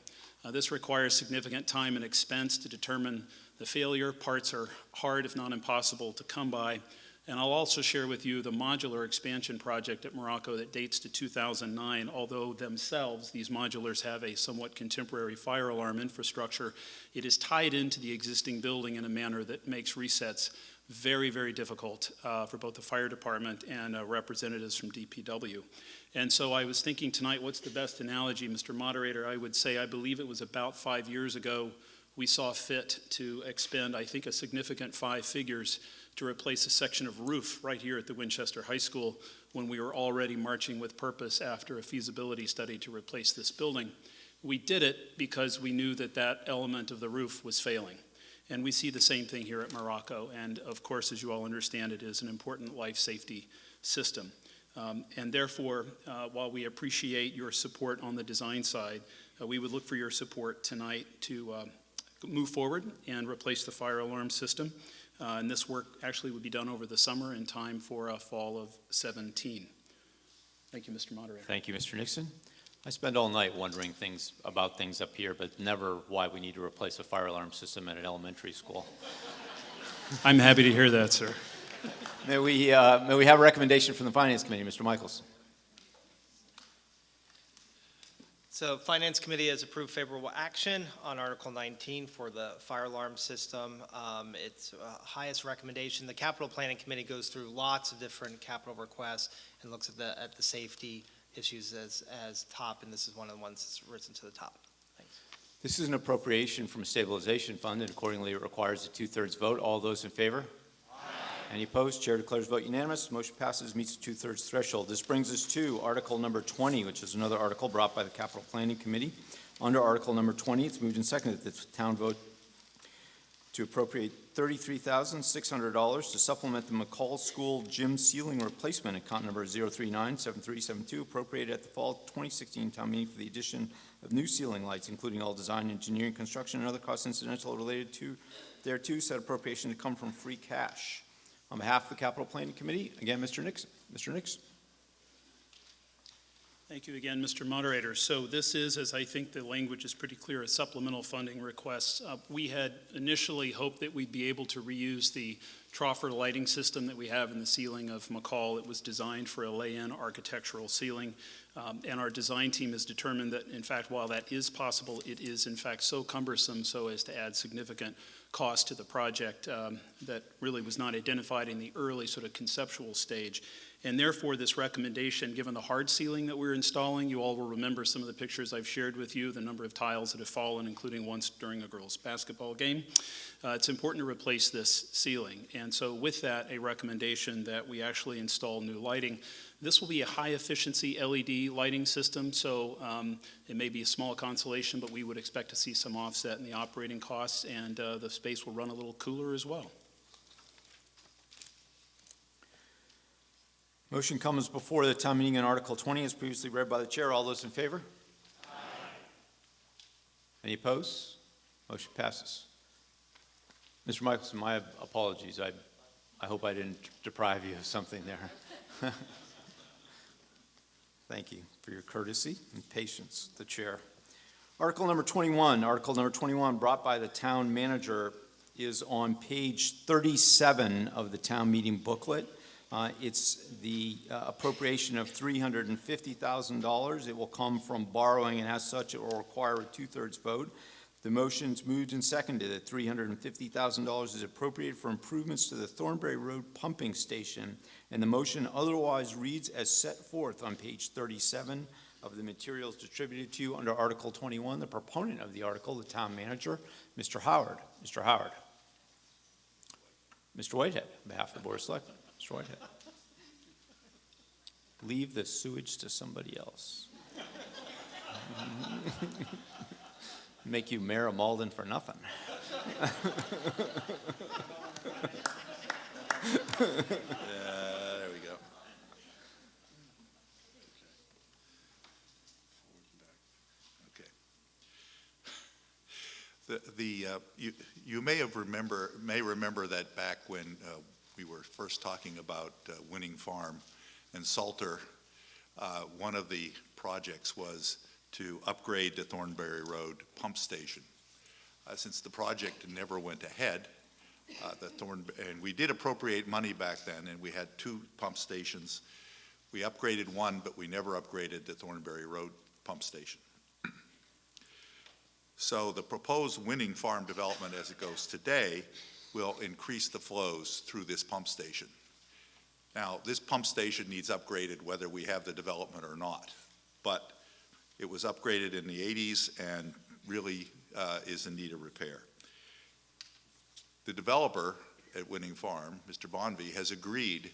This requires significant time and expense to determine the failure. Parts are hard, if not impossible, to come by. And I'll also share with you the modular expansion project at Morocco that dates to 2009, although themselves, these modulars have a somewhat contemporary fire alarm infrastructure. It is tied into the existing building in a manner that makes resets very, very difficult for both the fire department and representatives from DPW. And so I was thinking tonight, what's the best analogy, Mr. Moderator? I would say I believe it was about 5 years ago we saw fit to expend, I think, a significant 5 figures to replace a section of roof right here at the Winchester High School when we were already marching with purpose after a feasibility study to replace this building. We did it because we knew that that element of the roof was failing. And we see the same thing here at Morocco. And of course, as you all understand, it is an important life safety system. And therefore, while we appreciate your support on the design side, we would look for your support tonight to move forward and replace the fire alarm system. And this work actually would be done over the summer in time for fall of 17. Thank you, Mr. Moderator. Thank you, Mr. Nixon. I spend all night wondering things about things up here, but never why we need to replace a fire alarm system at an elementary school. I'm happy to hear that, sir. May we have a recommendation from the Finance Committee, Mr. Michaels? So Finance Committee has approved favorable action on Article 19 for the fire alarm system. It's highest recommendation. The Capital Planning Committee goes through lots of different capital requests and looks at the safety issues as top, and this is one of the ones that's risen to the top. Thanks. This is an appropriation from a stabilization fund, and accordingly it requires a 2/3 vote. All those in favor? Any opposed? Chair declares vote unanimous. Motion passes, meets the 2/3 threshold. This brings us to Article number 20, which is another article brought by the Capital Planning Committee. Under Article number 20, it's moved and seconded that the town vote to appropriate $33,600 to supplement the McCall School gym ceiling replacement, account number 0397372, appropriated at the fall 2016 town meeting for the addition of new ceiling lights, including all design, engineering, construction, and other costs incidental related to thereto. Said appropriation to come from free cash. On behalf of the Capital Planning Committee, again, Mr. Nixon. Mr. Nixon. Thank you again, Mr. Moderator. So this is, as I think the language is pretty clear, a supplemental funding request. We had initially hoped that we'd be able to reuse the troffer lighting system that we have in the ceiling of McCall. It was designed for a lay-in architectural ceiling, and our design team has determined that, in fact, while that is possible, it is, in fact, so cumbersome so as to add significant cost to the project that really was not identified in the early sort of conceptual stage. And therefore, this recommendation, given the hard ceiling that we're installing, you all will remember some of the pictures I've shared with you, the number of tiles that have fallen, including once during a girls' basketball game. It's important to replace this ceiling. And so with that, a recommendation that we actually install new lighting. This will be a high-efficiency LED lighting system, so it may be a small consolation, but we would expect to see some offset in the operating costs, and the space will run a little cooler as well. Motion comes before the town meeting on Article 20, as previously read by the chair. All those in favor? Aye. Any opposed? Motion passes. Mr. Michelson, my apologies. I hope I didn't deprive you of something there. Thank you for your courtesy and patience, the chair. Article number 21. Article number 21, brought by the town manager, is on page 37 of the town meeting booklet. It's the appropriation of $350,000. It will come from borrowing, and as such, it will require a 2/3 vote. The motion's moved and seconded that $350,000 is appropriated for improvements to the Thornbury Road pumping station, and the motion otherwise reads as set forth on page 37 of the materials distributed to you under Article 21. The proponent of the article, the town manager, Mr. Howard. Mr. Howard. Mr. Whitehead, on behalf of the Board of Selectmen. Mr. Whitehead. Leave the sewage to somebody else. Make you mayor of Malden for nothing. There we go. Okay. You may remember that back when we were first talking about Winning Farm and Salter, one of the projects was to upgrade the Thornbury Road pump station. Since the project never went ahead, and we did appropriate money back then, and we had 2 pump stations. We upgraded one, but we never upgraded the Thornbury Road pump station. So the proposed Winning Farm development as it goes today will increase the flows through this pump station. Now, this pump station needs upgraded whether we have the development or not, but it was upgraded in the 80s and really is in need of repair. The developer at Winning Farm, Mr. Bonvy, has agreed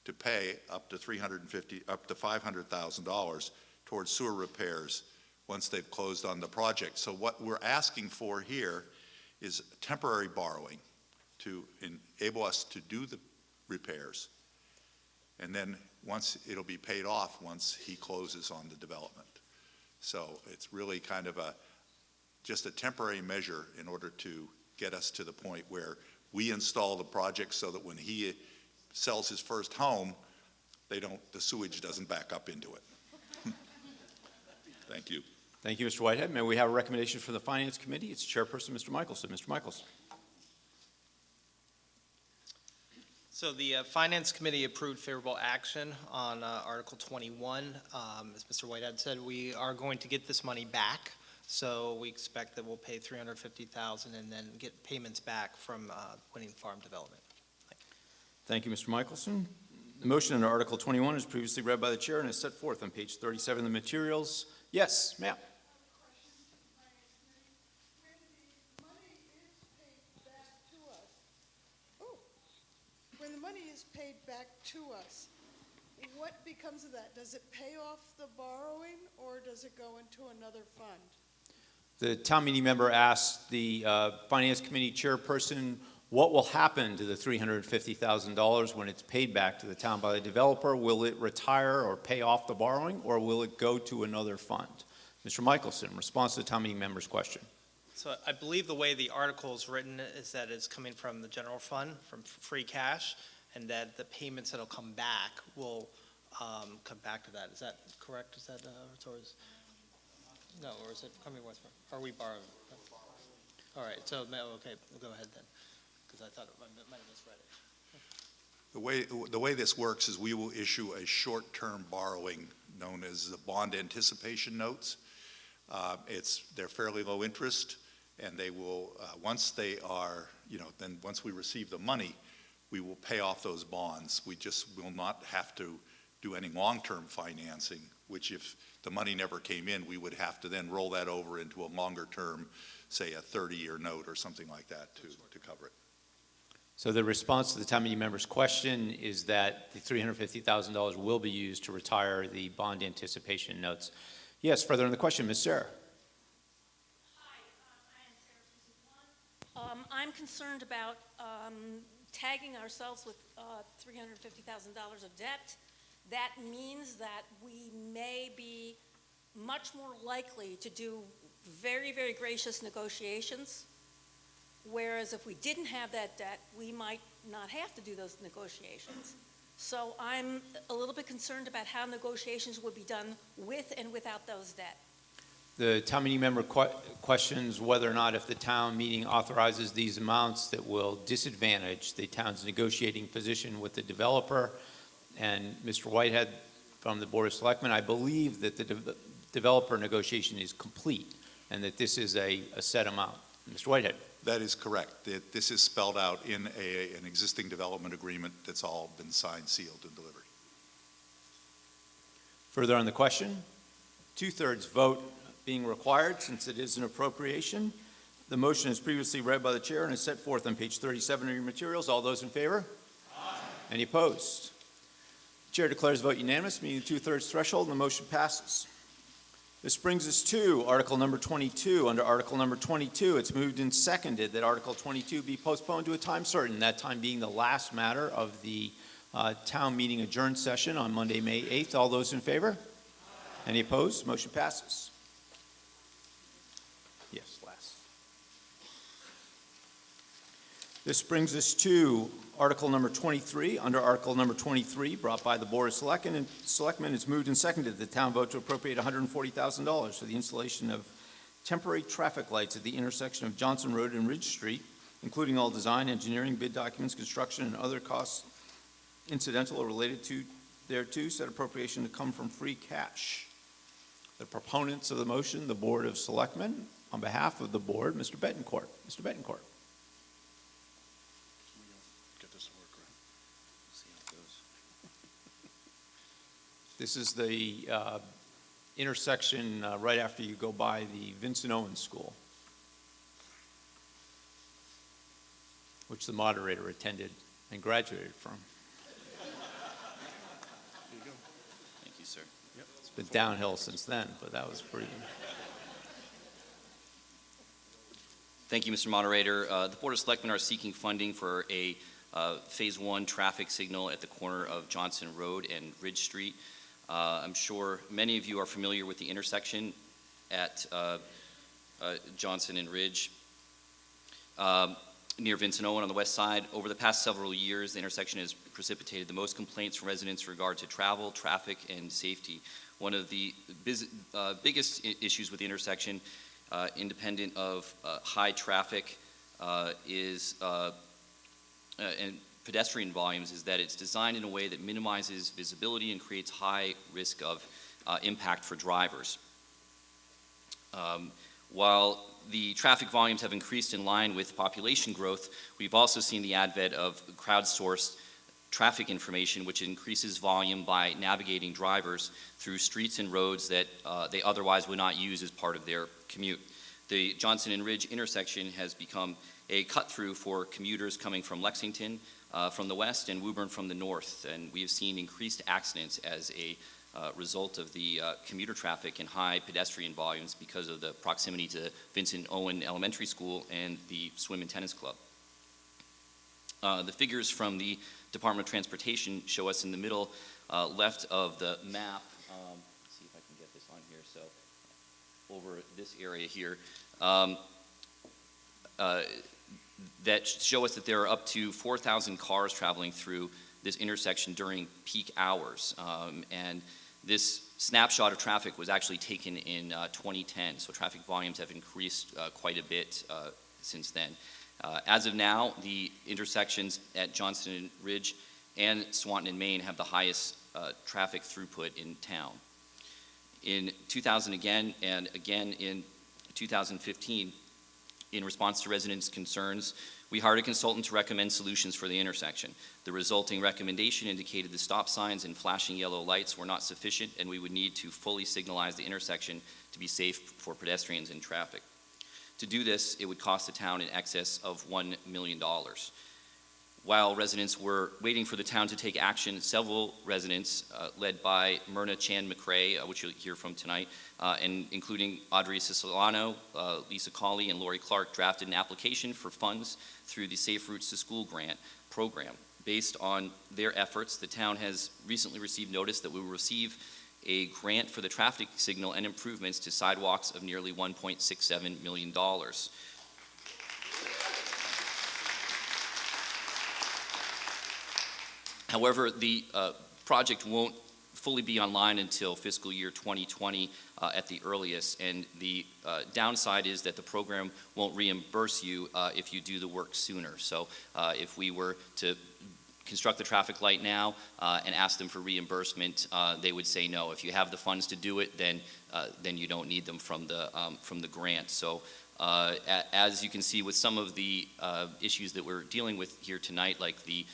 to pay up to $500,000 towards sewer repairs once they've closed on the project. So what we're asking for here is temporary borrowing to enable us to do the repairs. And then once it'll be paid off once he closes on the development. So it's really kind of just a temporary measure in order to get us to the point where we install the project so that when he sells his first home, the sewage doesn't back up into it. Thank you. Thank you, Mr. Whitehead. May we have a recommendation from the Finance Committee? It's Chairperson Mr. Michelson. Mr. Michelson. So the Finance Committee approved favorable action on Article 21. As Mr. Whitehead said, we are going to get this money back. So we expect that we'll pay $350,000 and then get payments back from Winning Farm Development. Thank you, Mr. Michelson. The motion under Article 21 is previously read by the chair and is set forth on page 37 of the materials. Yes, ma'am. When the money is paid back to us, what becomes of that? Does it pay off the borrowing, or does it go into another fund? The town meeting member asked the Finance Committee chairperson what will happen to the $350,000 when it's paid back to the town by the developer. Will it retire or pay off the borrowing, or will it go to another fund? Mr. Michelson, in response to the town meeting member's question. So I believe the way the article is written is that it's coming from the general fund, from free cash, and that the payments that'll come back will come back to that. Is that correct? Is that, or is it coming with, are we borrowing? All right, so, okay, we'll go ahead then, because I thought I might have misread it. The way this works is we will issue a short-term borrowing known as the bond anticipation notes. They're fairly low interest, and they will, once they are, then once we receive the money, we will pay off those bonds. We just will not have to do any long-term financing, which if the money never came in, we would have to then roll that over into a longer term, say a 30-year note or something like that to cover it. So the response to the town meeting member's question is that the $350,000 will be used to retire the bond anticipation notes. Yes, further in the question, Ms. Sarah. I'm concerned about tagging ourselves with $350,000 of debt. That means that we may be much more likely to do very, very gracious negotiations, whereas if we didn't have that debt, we might not have to do those negotiations. So I'm a little bit concerned about how negotiations would be done with and without those debt. The town meeting member questions whether or not if the town meeting authorizes these amounts that will disadvantage the town's negotiating position with the developer. And Mr. Whitehead from the Board of Selectmen, I believe that the developer negotiation is complete and that this is a set amount. Mr. Whitehead. That is correct. This is spelled out in an existing development agreement that's all been signed, sealed, and delivered. Further on the question, 2/3 vote being required since it is an appropriation. The motion is previously read by the chair and is set forth on page 37 of your materials. All those in favor? Aye. Any opposed? Chair declares vote unanimous, meeting the 2/3 threshold, and the motion passes. This brings us to Article number 22. Under Article number 22, it's moved and seconded that Article 22 be postponed to a time certain, that time being the last matter of the town meeting adjourned session on Monday, May 8th. All those in favor? Aye. Any opposed? Motion passes. Yes, last. This brings us to Article number 23. Under Article number 23, brought by the Board of Selectmen, it's moved and seconded that the town vote to appropriate $140,000 for the installation of temporary traffic lights at the intersection of Johnson Road and Ridge Street, including all design, engineering, bid documents, construction, and other costs incidental or related to thereto, said appropriation to come from free cash. The proponents of the motion, the Board of Selectmen, on behalf of the board, Mr. Betancourt. Mr. Betancourt. This is the intersection right after you go by the Vincent Owens School. which the moderator attended and graduated from. Thank you, sir. It's been downhill since then, but that was pretty good. Thank you, Mr. Moderator. The Board of Selectmen are seeking funding for a Phase 1 traffic signal at the corner of Johnson Road and Ridge Street. I'm sure many of you are familiar with the intersection at Johnson and Ridge near Vincent Owen on the west side. Over the past several years, the intersection has precipitated the most complaints from residents in regard to travel, traffic, and safety. One of the biggest issues with the intersection, independent of high traffic and pedestrian volumes, is that it's designed in a way that minimizes visibility and creates high risk of impact for drivers. While the traffic volumes have increased in line with population growth, we've also seen the advent of crowdsourced traffic information, which increases volume by navigating drivers through streets and roads that they otherwise would not use as part of their commute. The Johnson and Ridge intersection has become a cut-through for commuters coming from Lexington from the west and Woburn from the north, and we have seen increased accidents as a result of the commuter traffic and high pedestrian volumes because of the proximity to Vincent Owen Elementary School and the swim and tennis club. The figures from the Department of Transportation show us in the middle left of the map. Let's see if I can get this on here. So over this area here, that show us that there are up to 4,000 cars traveling through this intersection during peak hours. And this snapshot of traffic was actually taken in 2010, so traffic volumes have increased quite a bit since then. As of now, the intersections at Johnson and Ridge and Swanton and Main have the highest traffic throughput in town. In 2000 again, and again in 2015, in response to residents' concerns, we hired a consultant to recommend solutions for the intersection. The resulting recommendation indicated the stop signs and flashing yellow lights were not sufficient, and we would need to fully signalize the intersection to be safe for pedestrians and traffic. To do this, it would cost the town in excess of $1 million. While residents were waiting for the town to take action, several residents, led by Myrna Chan McRae, which you'll hear from tonight, and including Audrey Siciliano, Lisa Colley, and Lori Clark, drafted an application for funds through the Safe Routes to School grant program. Based on their efforts, the town has recently received notice that we will receive a grant for the traffic signal and improvements to sidewalks of nearly $1.67 million. However, the project won't fully be online until fiscal year 2020 at the earliest, and the downside is that the program won't reimburse you if you do the work sooner. So if we were to construct the traffic light now and ask them for reimbursement, they would say no. If you have the funds to do it, then you don't need them from the grant. So as you can see with some of the issues that we're dealing with here tonight, like the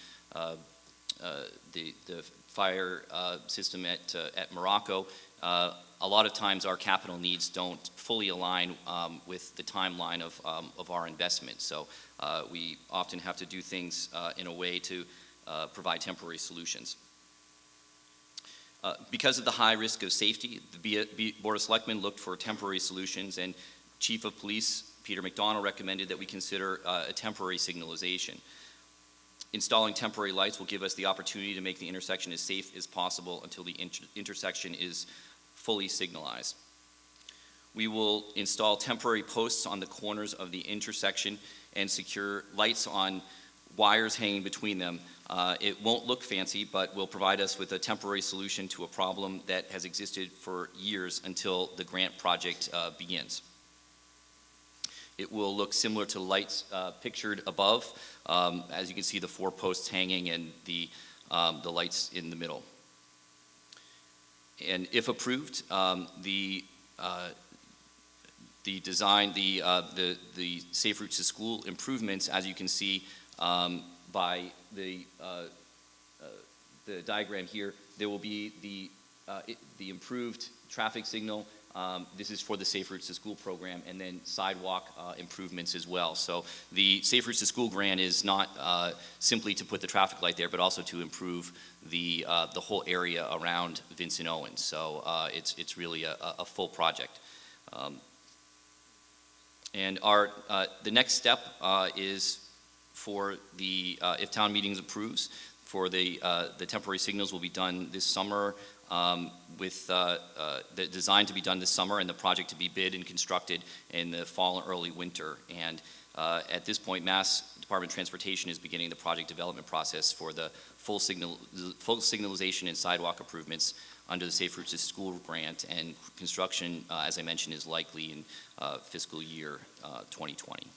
fire system at Morocco, a lot of times our capital needs don't fully align with the timeline of our investment. So we often have to do things in a way to provide temporary solutions. Because of the high risk of safety, the Board of Selectmen looked for temporary solutions, and Chief of Police Peter McDonald recommended that we consider a temporary signalization. Installing temporary lights will give us the opportunity to make the intersection as safe as possible until the intersection is fully signalized. We will install temporary posts on the corners of the intersection and secure lights on wires hanging between them. It won't look fancy, but will provide us with a temporary solution to a problem that has existed for years until the grant project begins. It will look similar to lights pictured above. As you can see, the 4 posts hanging and the lights in the middle. And if approved, the design, the Safe Routes to School improvements, as you can see by the diagram here, there will be the improved traffic signal This is for the Safe Routes to School program, and then sidewalk improvements as well. So the Safe Routes to School grant is not simply to put the traffic light there, but also to improve the whole area around Vincent Owens. So it's really a full project. And the next step is for the, if town meetings approves, for the temporary signals will be done this summer, with the design to be done this summer and the project to be bid and constructed in the fall and early winter. And at this point, Mass Department of Transportation is beginning the project development process for the full signalization and sidewalk improvements under the Safe Routes to School grant, and construction, as I mentioned, is likely in fiscal year 2020.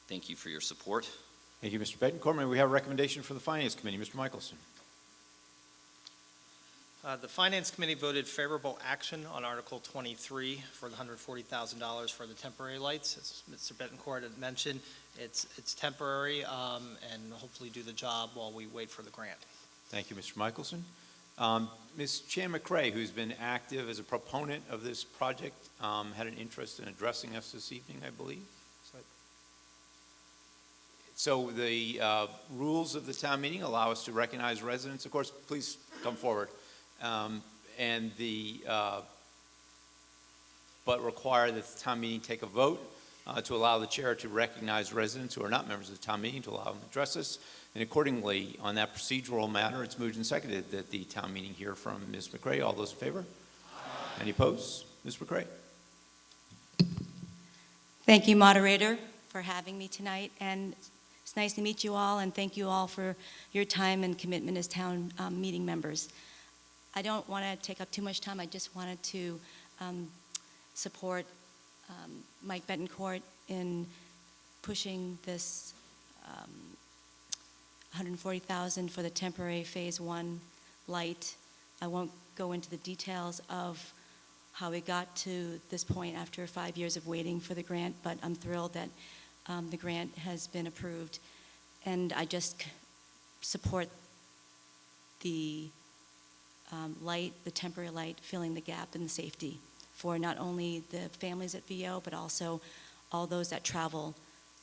Thank you for your support. Thank you, Mr. Bettencourt. May we have a recommendation for the Finance Committee? Mr. Michelson. The Finance Committee voted favorable action on Article 23 for the $140,000 for the temporary lights. As Mr. Bettencourt had mentioned, it's temporary and hopefully do the job while we wait for the grant. Thank you, Mr. Michelson. Ms. Chan McRae, who's been active as a proponent of this project, had an interest in addressing us this evening, I believe. So the rules of the town meeting allow us to recognize residents. Of course, please come forward. But require that the town meeting take a vote to allow the chair to recognize residents who are not members of the town meeting, to allow them to address us. And accordingly, on that procedural matter, it's moved and seconded that the town meeting hear from Ms. McRae. All those in favor? Aye. Any opposed? Ms. McRae. Thank you, moderator, for having me tonight. And it's nice to meet you all, and thank you all for your time and commitment as town meeting members. I don't want to take up too much time. I just wanted to support Mike Bettencourt in pushing this $140,000 for the temporary Phase 1 light. I won't go into the details of how we got to this point after 5 years of waiting for the grant, but I'm thrilled that the grant has been approved, and I just support the light, the temporary light, filling the gap in safety for not only the families at VO, but also all those that travel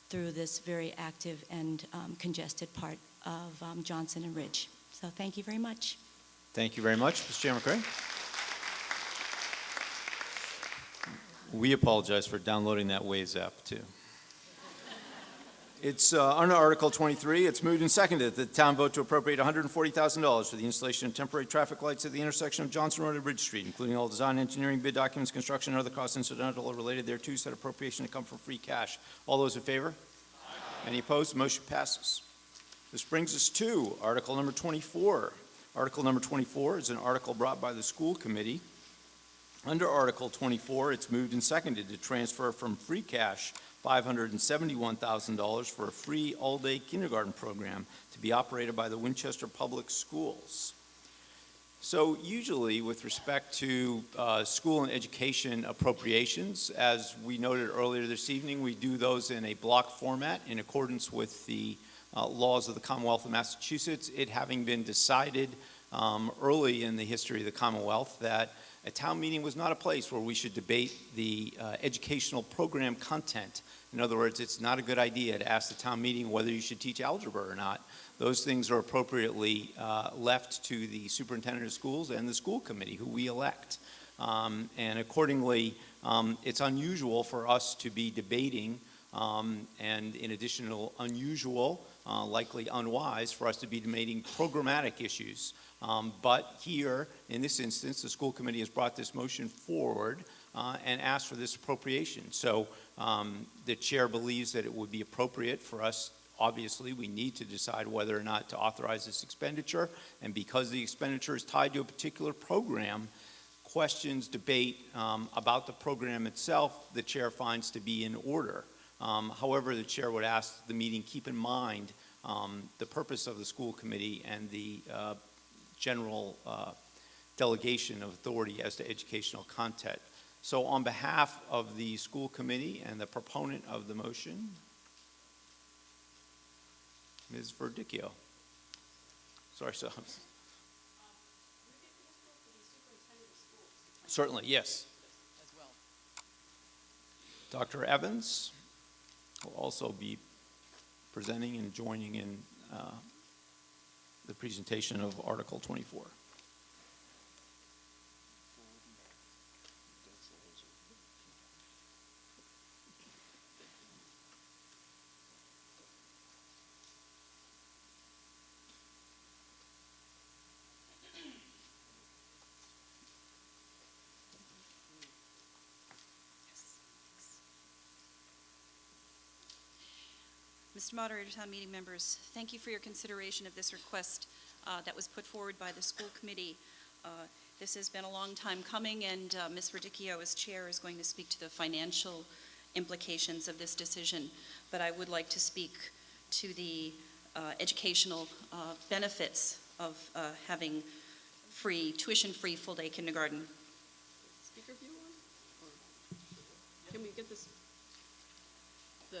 through this very active and congested part of Johnson and Ridge. So thank you very much. Thank you very much, Ms. Chan McRae. We apologize for downloading that Waze app, too. It's under Article 23, it's moved and seconded that the town vote to appropriate $140,000 for the installation of temporary traffic lights at the intersection of Johnson Road and Ridge Street, including all design, engineering, bid documents, construction, and other costs incidental or related thereto, said appropriation to come from free cash. All those in favor? Aye. Any opposed? The motion passes. This brings us to Article number 24. Article number 24 is an article brought by the school committee. Under Article 24, it's moved and seconded to transfer from free cash $571,000 for a free all-day kindergarten program to be operated by the Winchester Public Schools. So usually with respect to school and education appropriations, as we noted earlier this evening, we do those in a block format in accordance with the laws of the Commonwealth of Massachusetts, it having been decided early in the history of the Commonwealth that a town meeting was not a place where we should debate the educational program content. In other words, it's not a good idea to ask the town meeting whether you should teach algebra or not. Those things are appropriately left to the superintendent of schools and the school committee, who we elect. And accordingly, it's unusual for us to be debating, and in addition to unusual, likely unwise, for us to be debating programmatic issues. But here, in this instance, the school committee has brought this motion forward and asked for this appropriation. So the chair believes that it would be appropriate for us. Obviously, we need to decide whether or not to authorize this expenditure, and because the expenditure is tied to a particular program, questions, debate about the program itself, the chair finds to be in order. However, the chair would ask the meeting keep in mind the purpose of the school committee and the general delegation of authority as to educational content. So on behalf of the school committee and the proponent of the motion, Ms. Verdicchio. Sorry, sir. Certainly, yes. As well. Dr. Evans will also be presenting and joining in the presentation of Article 24. Mr. Moderator, town meeting members, thank you for your consideration of this request that was put forward by the school committee. This has been a long time coming, and Ms. Radicchio, as chair, is going to speak to the financial implications of this decision. But I would like to speak to the educational benefits of having tuition-free full-day kindergarten. Speaker view on? Or can we get this, the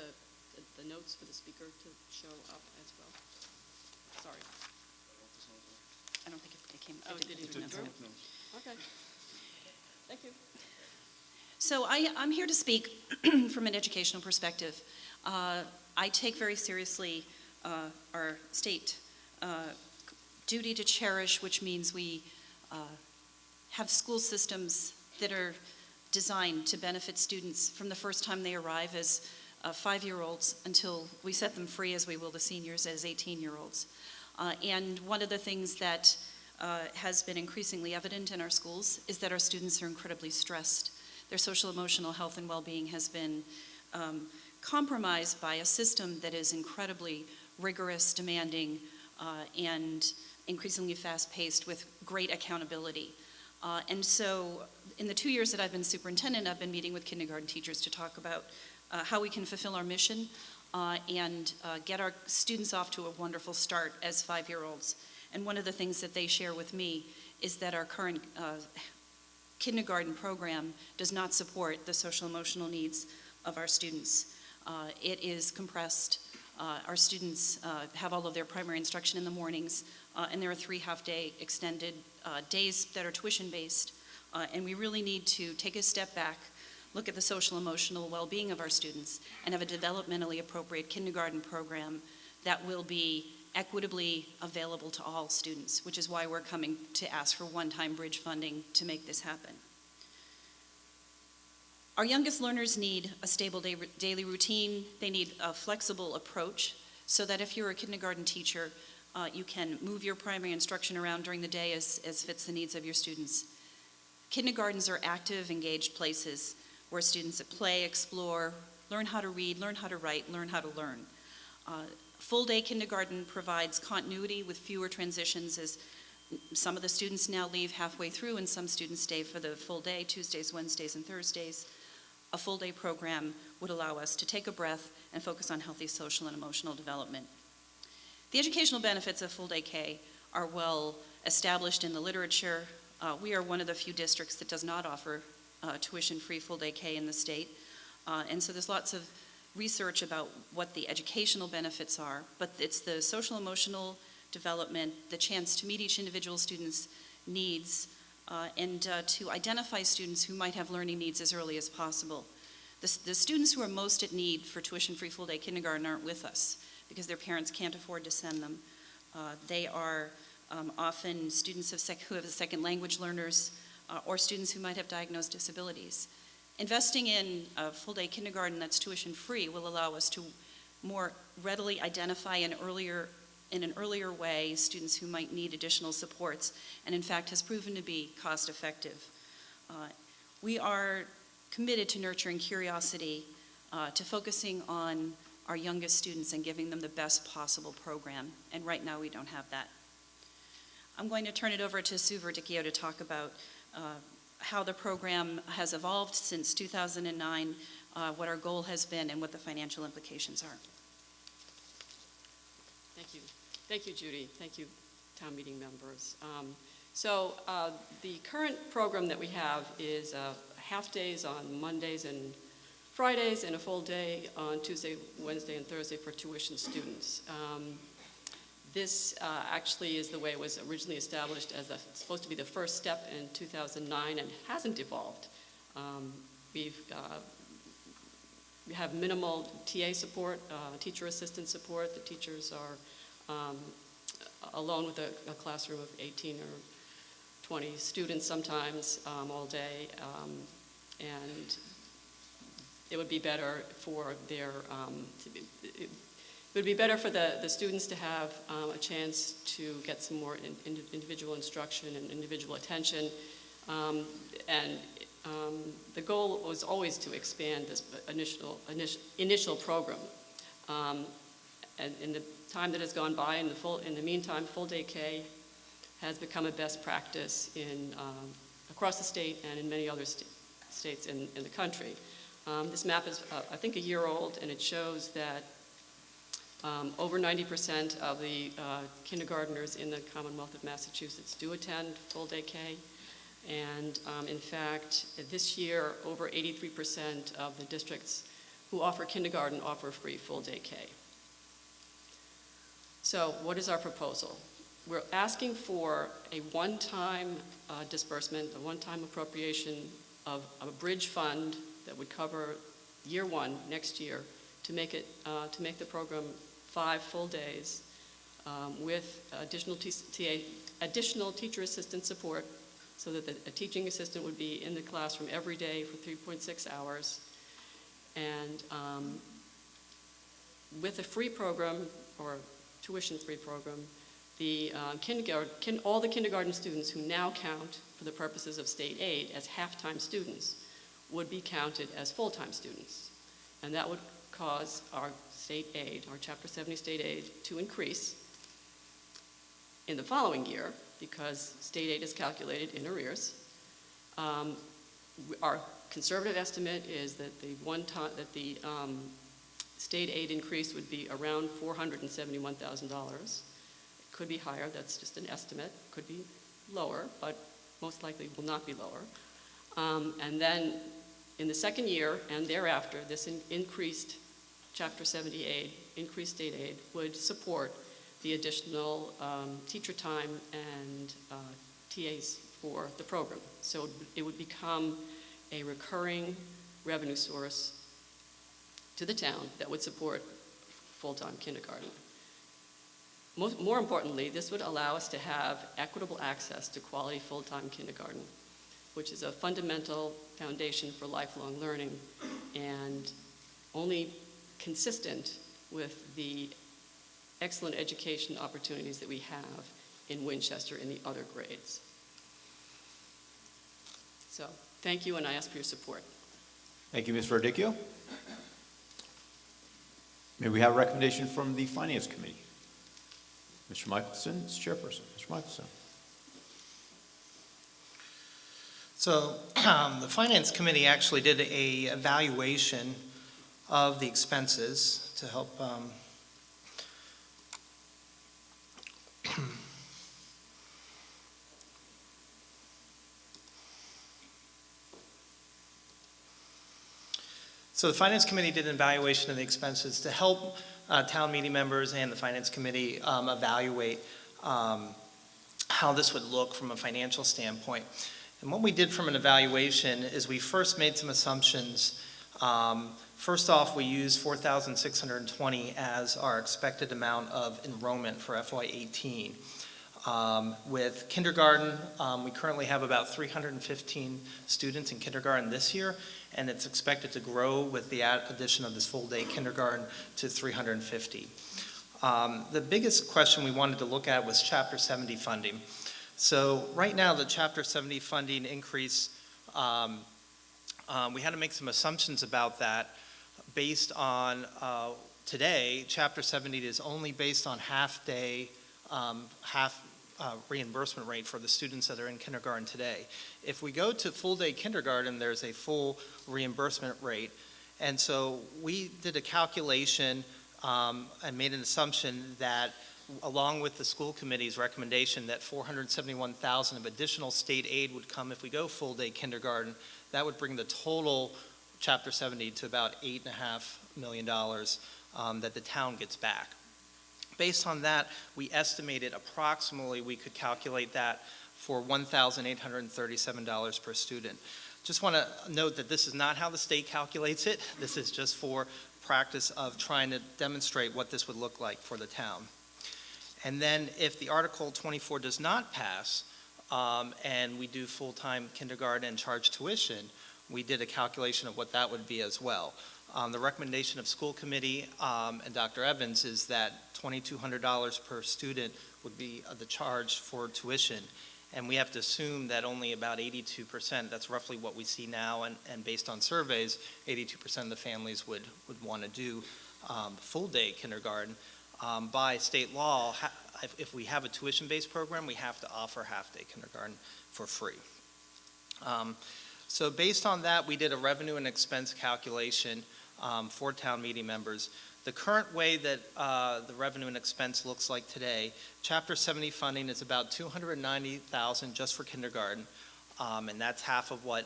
notes for the speaker to show up as well? Sorry. I don't think it came. Oh, it didn't come through? through. Okay. Thank you. So I'm here to speak from an educational perspective. I take very seriously our state duty to cherish, which means we have school systems that are designed to benefit students from the first time they arrive as 5-year-olds until we set them free, as we will the seniors, as 18-year-olds. And one of the things that has been increasingly evident in our schools is that our students are incredibly stressed. Their social emotional health and well-being has been compromised by a system that is incredibly rigorous, demanding, and increasingly fast-paced with great accountability. And so in the 2 years that I've been superintendent, I've been meeting with kindergarten teachers to talk about how we can fulfill our mission and get our students off to a wonderful start as 5-year-olds. And one of the things that they share with me is that our current kindergarten program does not support the social emotional needs of our students. It is compressed. Our students have all of their primary instruction in the mornings, and there are 3 half-day extended days that are tuition-based. And we really need to take a step back, look at the social emotional well-being of our students, and have a developmentally appropriate kindergarten program that will be equitably available to all students, which is why we're coming to ask for one-time bridge funding to make this happen. Our youngest learners need a stable daily routine. They need a flexible approach so that if you're a kindergarten teacher, you can move your primary instruction around during the day as fits the needs of your students. Kindergartens are active, engaged places where students play, explore, learn how to read, learn how to write, learn how to learn. Full-day kindergarten provides continuity with fewer transitions, as some of the students now leave halfway through and some students stay for the full day, Tuesdays, Wednesdays, and Thursdays. A full-day program would allow us to take a breath and focus on healthy social and emotional development. The educational benefits of full-day K are well established in the literature. We are one of the few districts that does not offer tuition-free full-day K in the state. And so there's lots of research about what the educational benefits are, but it's the social emotional development, the chance to meet each individual student's needs, and to identify students who might have learning needs as early as possible. The students who are most at need for tuition-free full-day kindergarten aren't with us because their parents can't afford to send them. They are often students who have second language learners or students who might have diagnosed disabilities. Investing in a full-day kindergarten that's tuition-free will allow us to more readily identify in an earlier way students who might need additional supports, and in fact has proven to be cost-effective. We are committed to nurturing curiosity, to focusing on our youngest students and giving them the best possible program, and right now we don't have that. I'm going to turn it over to Sue Verdicchio to talk about how the program has evolved since 2009, what our goal has been, and what the financial implications are. Thank you. Thank you, Judy. Thank you, town meeting members. So the current program that we have is half days on Mondays and Fridays and a full day on Tuesday, Wednesday, and Thursday for tuition students. This actually is the way it was originally established as supposed to be the first step in 2009 and hasn't evolved. We have minimal TA support, teacher assistant support. The teachers are alone with a classroom of 18 or 20 students sometimes all day, and it would be better for their it would be better for the students to have a chance to get some more individual instruction and individual attention, and the goal was always to expand this initial program. And in the time that has gone by, in the meantime, full-day K has become a best practice across the state and in many other states in the country. This map is, I think, a year old, and it shows that over 90% of the kindergartners in the Commonwealth of Massachusetts do attend full-day K. And in fact, this year, over 83% of the districts who offer kindergarten offer free full-day K. So what is our proposal? We're asking for a one-time disbursement, a one-time appropriation of a bridge fund that would cover year one, next year, to make the program 5 full days with additional teacher assistant support, so that a teaching assistant would be in the classroom every day for 3.6 hours. And with a free program, or tuition-free program, all the kindergarten students who now count for the purposes of state aid as half-time students would be counted as full-time students. And that would cause our state aid, our Chapter 70 state aid, to increase in the following year, because state aid is calculated in arrears. Our conservative estimate is that the state aid increase would be around $471,000. It could be higher, that's just an estimate. Could be lower, but most likely will not be lower. And then in the second year and thereafter, this increased Chapter 70 aid, increased state aid, would support the additional teacher time and TAs for the program. So it would become a recurring revenue source to the town that would support full-time kindergarten. More importantly, this would allow us to have equitable access to quality full-time kindergarten, which is a fundamental foundation for lifelong learning and only consistent with the excellent education opportunities that we have in Winchester in the other grades. So, thank you, and I ask for your support. Thank you, Ms. Verdicchio. May we have a recommendation from the Finance Committee? Mr. Michelson is chairperson. Mr. Michelson. So the Finance Committee actually did a evaluation of the expenses to help So the Finance Committee did an evaluation of the expenses to help town meeting members and the Finance Committee evaluate how this would look from a financial standpoint. And what we did from an evaluation is we first made some assumptions. First off, we used 4,620 as our expected amount of enrollment for FY18. With kindergarten, we currently have about 315 students in kindergarten this year, and it's expected to grow with the addition of this full-day kindergarten to 350. The biggest question we wanted to look at was Chapter 70 funding. So right now, the Chapter 70 funding increase, we had to make some assumptions about that based on today, Chapter 70 is only based on half-day, reimbursement rate for the students that are in kindergarten today. If we go to full-day kindergarten, there's a full reimbursement rate. And so we did a calculation and made an assumption that, along with the school committee's recommendation, that $471,000 of additional state aid would come if we go full-day kindergarten. That would bring the total Chapter 70 to about $8.5 million that the town gets back. Based on that, we estimated approximately we could calculate that for $1,837 per student. Just want to note that this is not how the state calculates it. This is just for practice of trying to demonstrate what this would look like for the town. And then if the Article 24 does not pass, and we do full-time kindergarten and charge tuition, we did a calculation of what that would be as well. The recommendation of school committee and Dr. Evans is that $2,200 per student would be the charge for tuition. And we have to assume that only about 82%, that's roughly what we see now, and based on surveys, 82% of the families would want to do full-day kindergarten. By state law, if we have a tuition-based program, we have to offer half-day kindergarten for free. So based on that, we did a revenue and expense calculation for town meeting members. The current way that the revenue and expense looks like today, Chapter 70 funding is about $290,000 just for kindergarten, and that's half of what,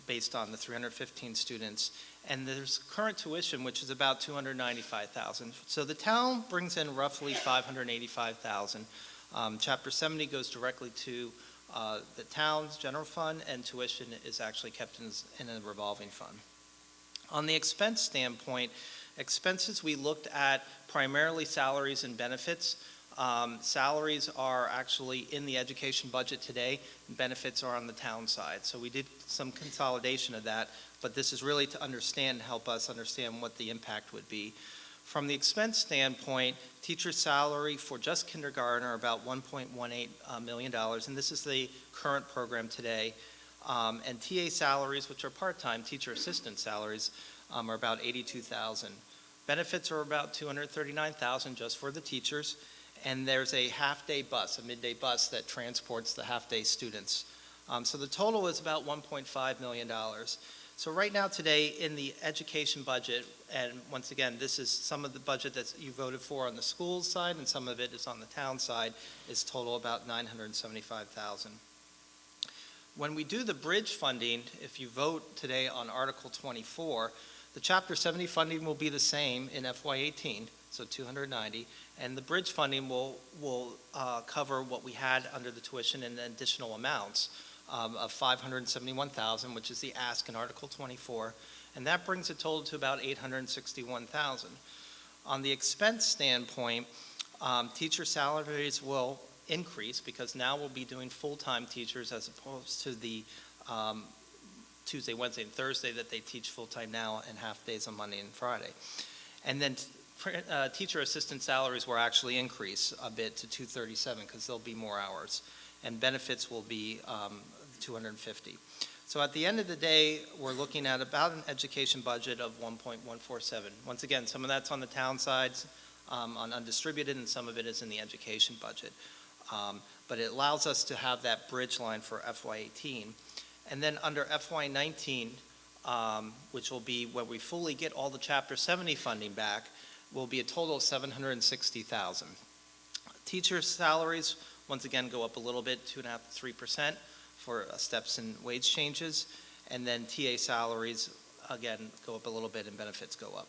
based on the 315 students. And there's current tuition, which is about $295,000. So the town brings in roughly $585,000. Chapter 70 goes directly to the town's general fund, and tuition is actually kept in a revolving fund. On the expense standpoint, expenses we looked at primarily salaries and benefits. Salaries are actually in the education budget today, and benefits are on the town side. So we did some consolidation of that, but this is really to help us understand what the impact would be. From the expense standpoint, teacher salary for just kindergarten are about $1.18 million, and this is the current program today. And TA salaries, which are part-time, teacher assistant salaries, are about $82,000. Benefits are about $239,000 just for the teachers, and there's a half-day bus, a midday bus that transports the half-day students. So the total is about $1.5 million. So right now today in the education budget, and once again, this is some of the budget that you voted for on the school's side and some of it is on the town side, is total about $975,000. When we do the bridge funding, if you vote today on Article 24, the Chapter 70 funding will be the same in FY18, so $290, and the bridge funding will cover what we had under the tuition and additional amounts of $571,000, which is the ask in Article 24, and that brings the total to about $861,000. On the expense standpoint, teacher salaries will increase because now we'll be doing full-time teachers as opposed to the Tuesday, Wednesday, and Thursday that they teach full-time now and half days on Monday and Friday. And then teacher assistant salaries will actually increase a bit to $237 because there'll be more hours, and benefits will be $250. So at the end of the day, we're looking at about an education budget of $1.147. Once again, some of that's on the town sides, on undistributed, and some of it is in the education budget. But it allows us to have that bridge line for FY18. And then under FY19, which will be when we fully get all the Chapter 70 funding back, will be a total of $760,000. Teacher salaries, once again, go up a little bit, 2.5% to 3% for steps in wage changes. And then TA salaries, again, go up a little bit and benefits go up.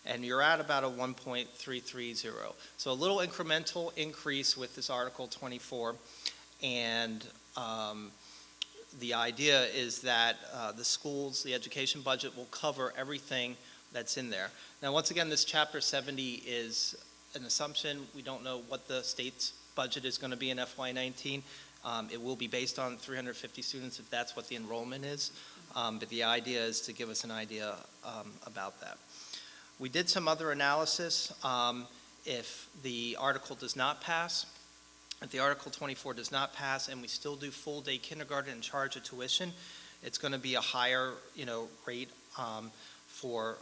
And you're at about a 1.330. So a little incremental increase with this Article 24. And the idea is that the schools, the education budget will cover everything that's in there. Now, once again, this Chapter 70 is an assumption. We don't know what the state's budget is going to be in FY19. It will be based on 350 students if that's what the enrollment is. But the idea is to give us an idea about that. We did some other analysis. If the article does not pass, if the Article 24 does not pass and we still do full-day kindergarten and charge a tuition, it's going to be a higher, rate for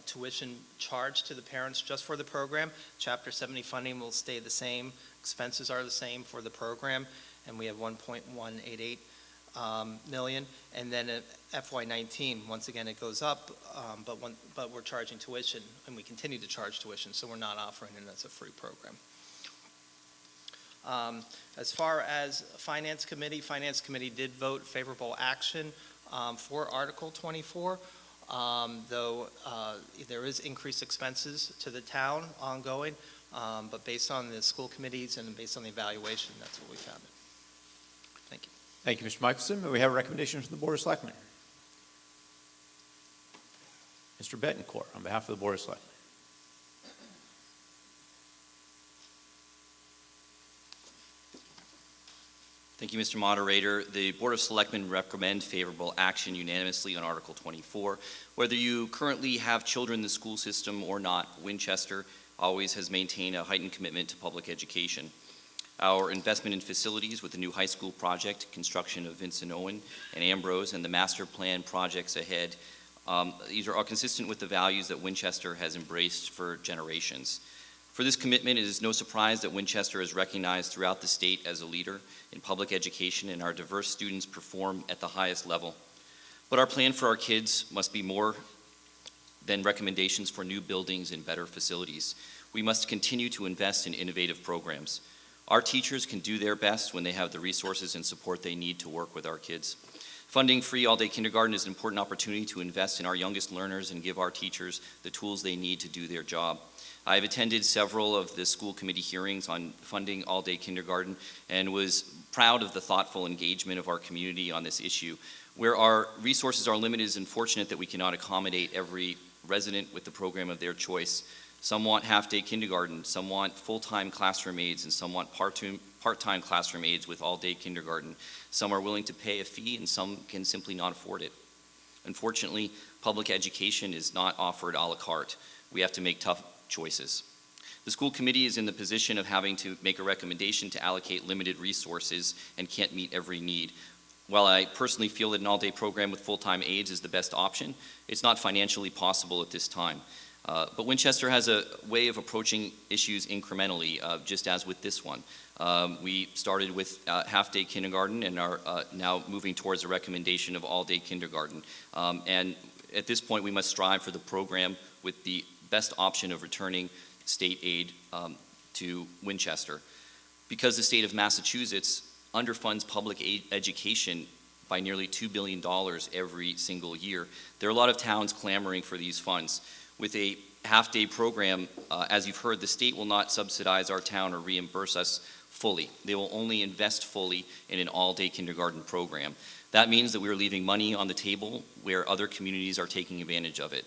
tuition charge to the parents just for the program. Chapter 70 funding will stay the same. Expenses are the same for the program, and we have $1.188 million. And then at FY19, once again, it goes up, but we're charging tuition, and we continue to charge tuition, so we're not offering it as a free program. As far as Finance Committee did vote favorable action for Article 24. though there is increased expenses to the town ongoing, but based on the school committees and based on the evaluation, that's what we found. Thank you. Thank you, Mr. Michelson. May we have a recommendation from the Board of Selectmen? Mr. Betancourt, on behalf of the Board of Selectmen. Thank you, Mr. Moderator. The Board of Selectmen recommend favorable action unanimously on Article 24. Whether you currently have children in the school system or not, Winchester always has maintained a heightened commitment to public education. Our investment in facilities with the new high school project, construction of Vincent Owen and Ambrose, and the master plan projects ahead, these are all consistent with the values that Winchester has embraced for generations. For this commitment, it is no surprise that Winchester is recognized throughout the state as a leader in public education, and our diverse students perform at the highest level. But our plan for our kids must be more than recommendations for new buildings and better facilities. We must continue to invest in innovative programs. Our teachers can do their best when they have the resources and support they need to work with our kids. Funding free all-day kindergarten is an important opportunity to invest in our youngest learners and give our teachers the tools they need to do their job. I've attended several of the school committee hearings on funding all-day kindergarten and was proud of the thoughtful engagement of our community on this issue. Where our resources are limited, it is unfortunate that we cannot accommodate every resident with the program of their choice. Some want half-day kindergarten, some want full-time classroom aides, and some want part-time classroom aides with all-day kindergarten. Some are willing to pay a fee, and some can simply not afford it. Unfortunately, public education is not offered a la carte. We have to make tough choices. The school committee is in the position of having to make a recommendation to allocate limited resources and can't meet every need. While I personally feel that an all-day program with full-time aides is the best option, it's not financially possible at this time. But Winchester has a way of approaching issues incrementally, just as with this one. We started with half-day kindergarten and are now moving towards a recommendation of all-day kindergarten. And at this point, we must strive for the program with the best option of returning state aid to Winchester. Because the state of Massachusetts underfunds public education by nearly $2 billion every single year, there are a lot of towns clamoring for these funds. With a half-day program, as you've heard, the state will not subsidize our town or reimburse us fully. They will only invest fully in an all-day kindergarten program. That means that we are leaving money on the table where other communities are taking advantage of it.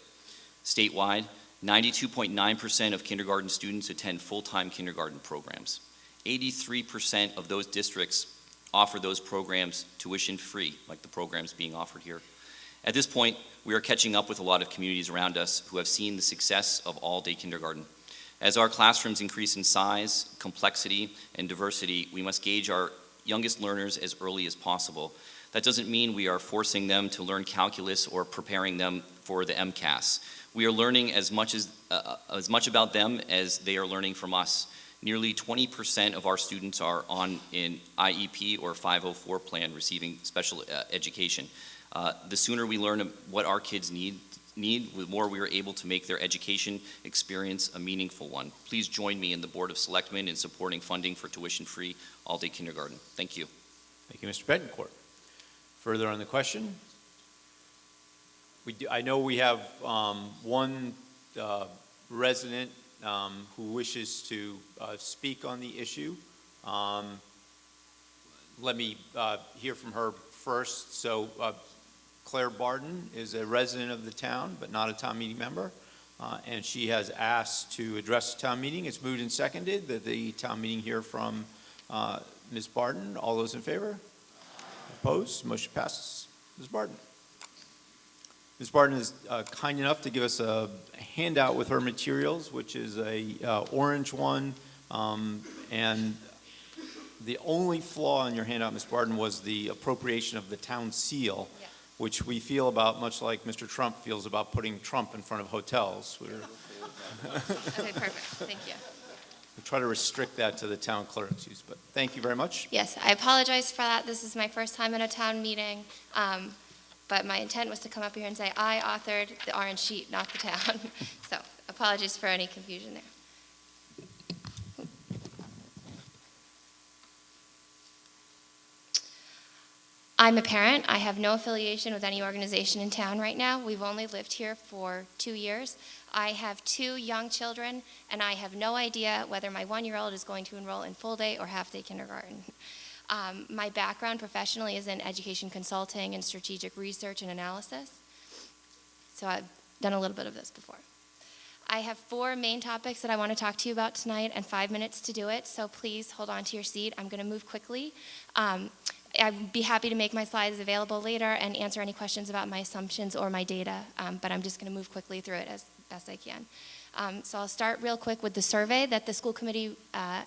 Statewide, 92.9% of kindergarten students attend full-time kindergarten programs. 83% of those districts offer those programs tuition-free, like the programs being offered here. At this point, we are catching up with a lot of communities around us who have seen the success of all-day kindergarten. As our classrooms increase in size, complexity, and diversity, we must gauge our youngest learners as early as possible. That doesn't mean we are forcing them to learn calculus or preparing them for the MCAS. We are learning as much about them as they are learning from us. Nearly 20% of our students are on an IEP or 504 plan receiving special education. The sooner we learn what our kids need, the more we are able to make their education experience a meaningful one. Please join me in the Board of Selectmen in supporting funding for tuition-free all-day kindergarten. Thank you. Thank you, Mr. Betancourt. Further on the question? I know we have one resident who wishes to speak on the issue. Let me hear from her first. So Claire Barden is a resident of the town, but not a town meeting member. And she has asked to address the town meeting. It's moved and seconded that the town meeting hear from Ms. Barden. All those in favor? Opposed? Motion passes. Ms. Barden. Ms. Barden is kind enough to give us a handout with her materials, which is a orange one. And the only flaw in your handout, Ms. Barden, was the appropriation of the town seal, yeah, which we feel about much like Mr. Trump feels about putting Trump in front of hotels. Okay, perfect. Thank you. We try to restrict that to the town clerk's use, but thank you very much. Yes, I apologize for that. This is my first time at a town meeting, but my intent was to come up here and say I authored the orange sheet, not the town. So apologies for any confusion there. I'm a parent. I have no affiliation with any organization in town right now. We've only lived here for 2 years. I have 2 young children, and I have no idea whether my 1-year-old is going to enroll in full-day or half-day kindergarten. My background professionally is in education consulting and strategic research and analysis. So I've done a little bit of this before. I have 4 main topics that I want to talk to you about tonight and 5 minutes to do it, so please hold on to your seat. I'm going to move quickly. I'd be happy to make my slides available later and answer any questions about my assumptions or my data, but I'm just going to move quickly through it as best I can. So I'll start real quick with the survey that the school committee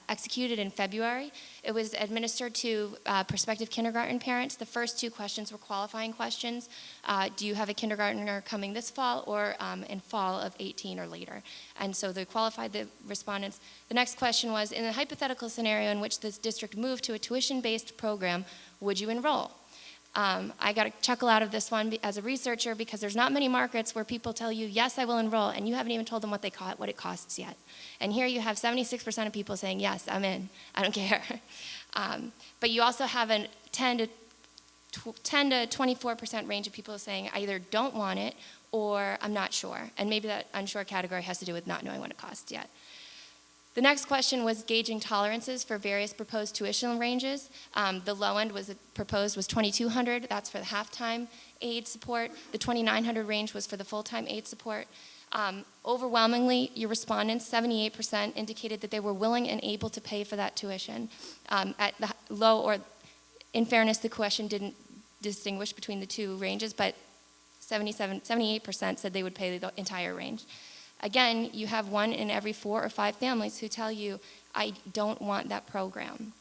executed in February. It was administered to prospective kindergarten parents. The first 2 questions were qualifying questions. Do you have a kindergartner coming this fall or in fall of 18 or later? And so they qualified the respondents. The next question was, in a hypothetical scenario in which this district moved to a tuition-based program, would you enroll? I got a chuckle out of this one as a researcher because there's not many markets where people tell you, yes, I will enroll, and you haven't even told them what it costs yet. And here you have 76% of people saying, yes, I'm in, I don't care. But you also have a 10 to 24% range of people saying, I either don't want it or I'm not sure. And maybe that unsure category has to do with not knowing what it costs yet. The next question was gauging tolerances for various proposed tuition ranges. The low end proposed was $2,200. That's for the half-time aid support. The $2,900 range was for the full-time aid support. Overwhelmingly, your respondents, 78%, indicated that they were willing and able to pay for that tuition. At the low, or in fairness, the question didn't distinguish between the 2 ranges, but 78% said they would pay the entire range. Again, you have 1 in every 4 or 5 families who tell you, I don't want that program.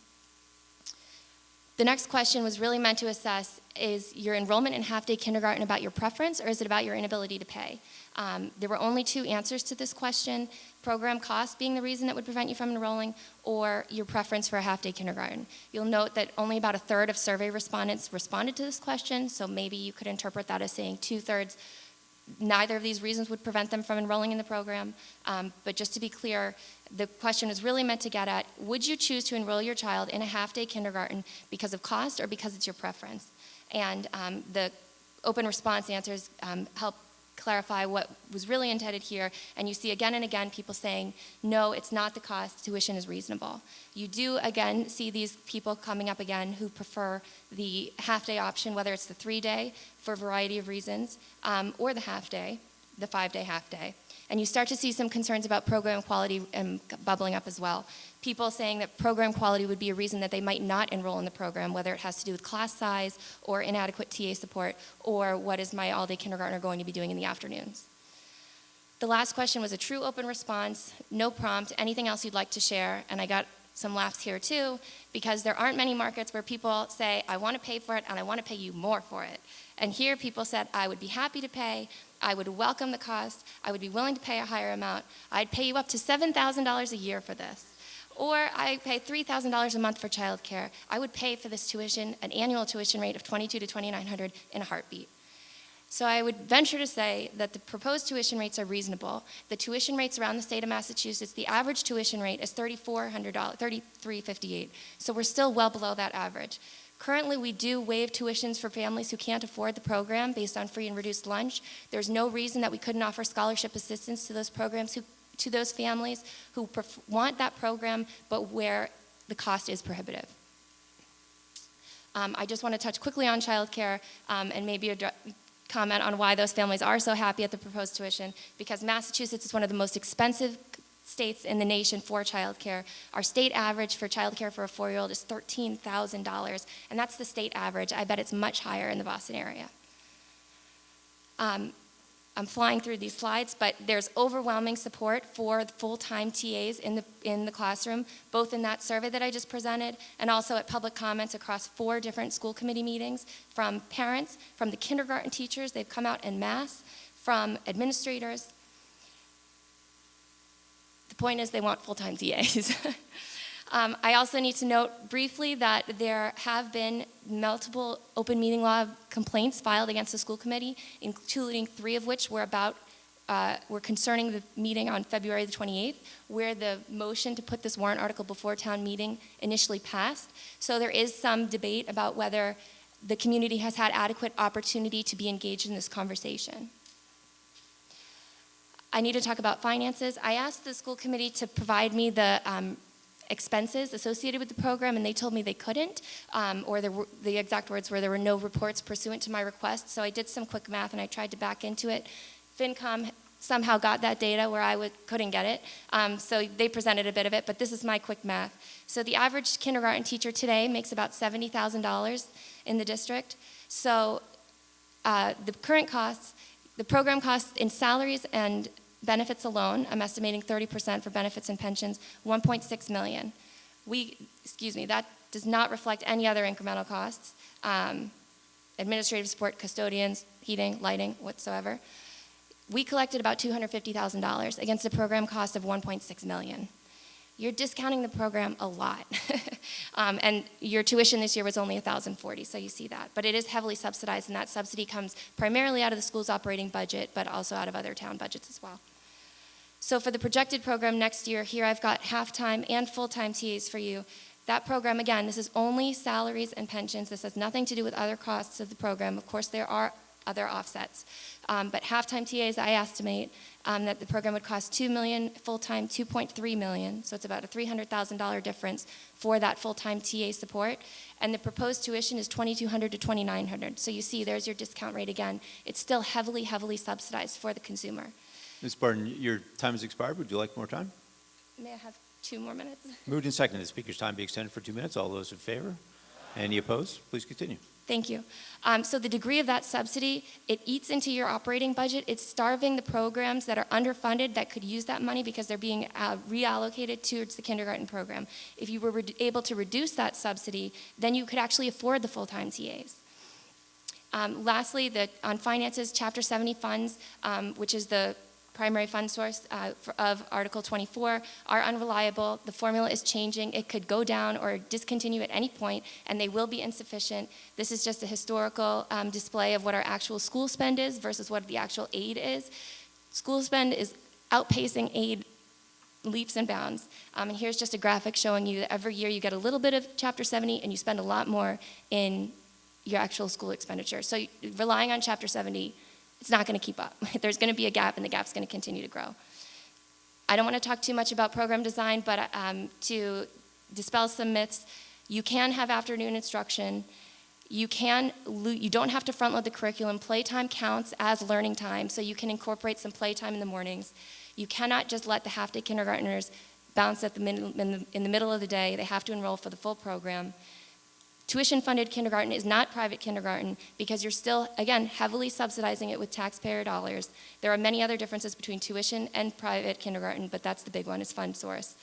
The next question was really meant to assess, is your enrollment in half-day kindergarten about your preference, or is it about your inability to pay? There were only 2 answers to this question, program cost being the reason that would prevent you from enrolling, or your preference for a half-day kindergarten. You'll note that only about 1/3 of survey respondents responded to this question, so maybe you could interpret that as saying 2/3 neither of these reasons would prevent them from enrolling in the program. But just to be clear, the question is really meant to get at, would you choose to enroll your child in a half-day kindergarten because of cost or because it's your preference? And the open response answers help clarify what was really intended here. And you see again and again people saying, no, it's not the cost, tuition is reasonable. You do again see these people coming up again who prefer the half-day option, whether it's the 3-day for a variety of reasons, or the half-day, the 5-day half-day. And you start to see some concerns about program quality bubbling up as well. People saying that program quality would be a reason that they might not enroll in the program, whether it has to do with class size or inadequate TA support, or what is my all-day kindergartner going to be doing in the afternoons. The last question was a true open response, no prompt, anything else you'd like to share, and I got some laughs here too, because there aren't many markets where people say, I want to pay for it and I want to pay you more for it. And here people said, I would be happy to pay, I would welcome the cost, I would be willing to pay a higher amount, I'd pay you up to $7,000 a year for this. Or I pay $3,000 a month for childcare. I would pay for this tuition, an annual tuition rate of $2,200 to $2,900 in a heartbeat. So I would venture to say that the proposed tuition rates are reasonable. The tuition rates around the state of Massachusetts, the average tuition rate is $3,400, $3,358. So we're still well below that average. Currently, we do waive tuitions for families who can't afford the program based on free and reduced lunch. There's no reason that we couldn't offer scholarship assistance to those programs to those families who want that program, but where the cost is prohibitive. I just want to touch quickly on childcare and maybe comment on why those families are so happy at the proposed tuition, because Massachusetts is one of the most expensive states in the nation for childcare. Our state average for childcare for a 4-year-old is $13,000, and that's the state average. I bet it's much higher in the Boston area. I'm flying through these slides, but there's overwhelming support for full-time TAs in the classroom, both in that survey that I just presented and also at public comments across 4 different school committee meetings from parents, from the kindergarten teachers, they've come out en masse, from administrators. The point is they want full-time TAs. I also need to note briefly that there have been multiple open meeting law complaints filed against the school committee, including 3 of which were concerning the meeting on February the 28th, where the motion to put this warrant article before town meeting initially passed. So there is some debate about whether the community has had adequate opportunity to be engaged in this conversation. I need to talk about finances. I asked the school committee to provide me the expenses associated with the program, and they told me they couldn't, or the exact words were there were no reports pursuant to my request. So I did some quick math and I tried to back into it. FinCom somehow got that data where I couldn't get it, so they presented a bit of it, but this is my quick math. So the average kindergarten teacher today makes about $70,000 in the district. So the current costs, the program costs in salaries and benefits alone, I'm estimating 30% for benefits and pensions, $1.6 million. That does not reflect any other incremental costs, administrative support, custodians, heating, lighting, whatsoever. We collected about $250,000 against a program cost of $1.6 million. You're discounting the program a lot. And your tuition this year was only $1,040, so you see that. But it is heavily subsidized, and that subsidy comes primarily out of the school's operating budget, but also out of other town budgets as well. So for the projected program next year, here I've got half-time and full-time TAs for you. That program, again, this is only salaries and pensions. This has nothing to do with other costs of the program. Of course, there are other offsets. But half-time TAs, I estimate that the program would cost $2 million, full-time $2.3 million, so it's about a $300,000 difference for that full-time TA support. And the proposed tuition is $2,200 to $2,900. So you see, there's your discount rate again. It's still heavily, heavily subsidized for the consumer. Ms. Barton, your time has expired. Would you like more time? May I have 2 more minutes? Moved and seconded. The speaker's time be extended for 2 minutes. All those in favor? Any opposed? Please continue. Thank you. So the degree of that subsidy, it eats into your operating budget. It's starving the programs that are underfunded that could use that money because they're being reallocated towards the kindergarten program. If you were able to reduce that subsidy, then you could actually afford the full-time TAs. Lastly, on finances, Chapter 70 funds, which is the primary fund source of Article 24, are unreliable. The formula is changing. It could go down or discontinue at any point, and they will be insufficient. This is just a historical display of what our actual school spend is versus what the actual aid is. School spend is outpacing aid leaps and bounds. And here's just a graphic showing you that every year you get a little bit of Chapter 70 and you spend a lot more in your actual school expenditure. So relying on Chapter 70, it's not going to keep up. There's going to be a gap, and the gap's going to continue to grow. I don't want to talk too much about program design, but to dispel some myths, you can have afternoon instruction. You don't have to front load the curriculum. Playtime counts as learning time, so you can incorporate some playtime in the mornings. You cannot just let the half-day kindergartners bounce in the middle of the day. They have to enroll for the full program. Tuition-funded kindergarten is not private kindergarten because you're still, again, heavily subsidizing it with taxpayer dollars. There are many other differences between tuition and private kindergarten, but that's the big one, is fund source.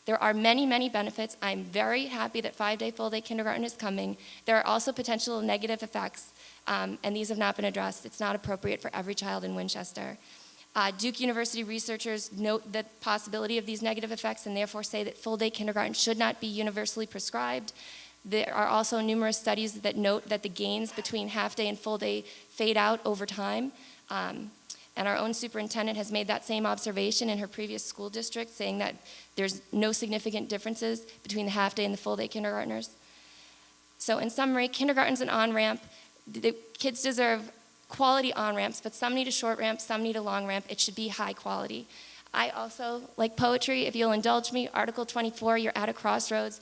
There are many, many benefits. I'm very happy that 5-day, full-day kindergarten is coming. There are also potential negative effects, and these have not been addressed. It's not appropriate for every child in Winchester. Duke University researchers note the possibility of these negative effects and therefore say that full-day kindergarten should not be universally prescribed. There are also numerous studies that note that the gains between half-day and full-day fade out over time. And our own superintendent has made that same observation in her previous school district, saying that there's no significant differences between the half-day and the full-day kindergartners. So in summary, kindergarten's an on-ramp. The kids deserve quality on-ramps, but some need a short ramp, some need a long ramp. It should be high quality. I also like poetry. If you'll indulge me, Article 24, you're at a crossroads.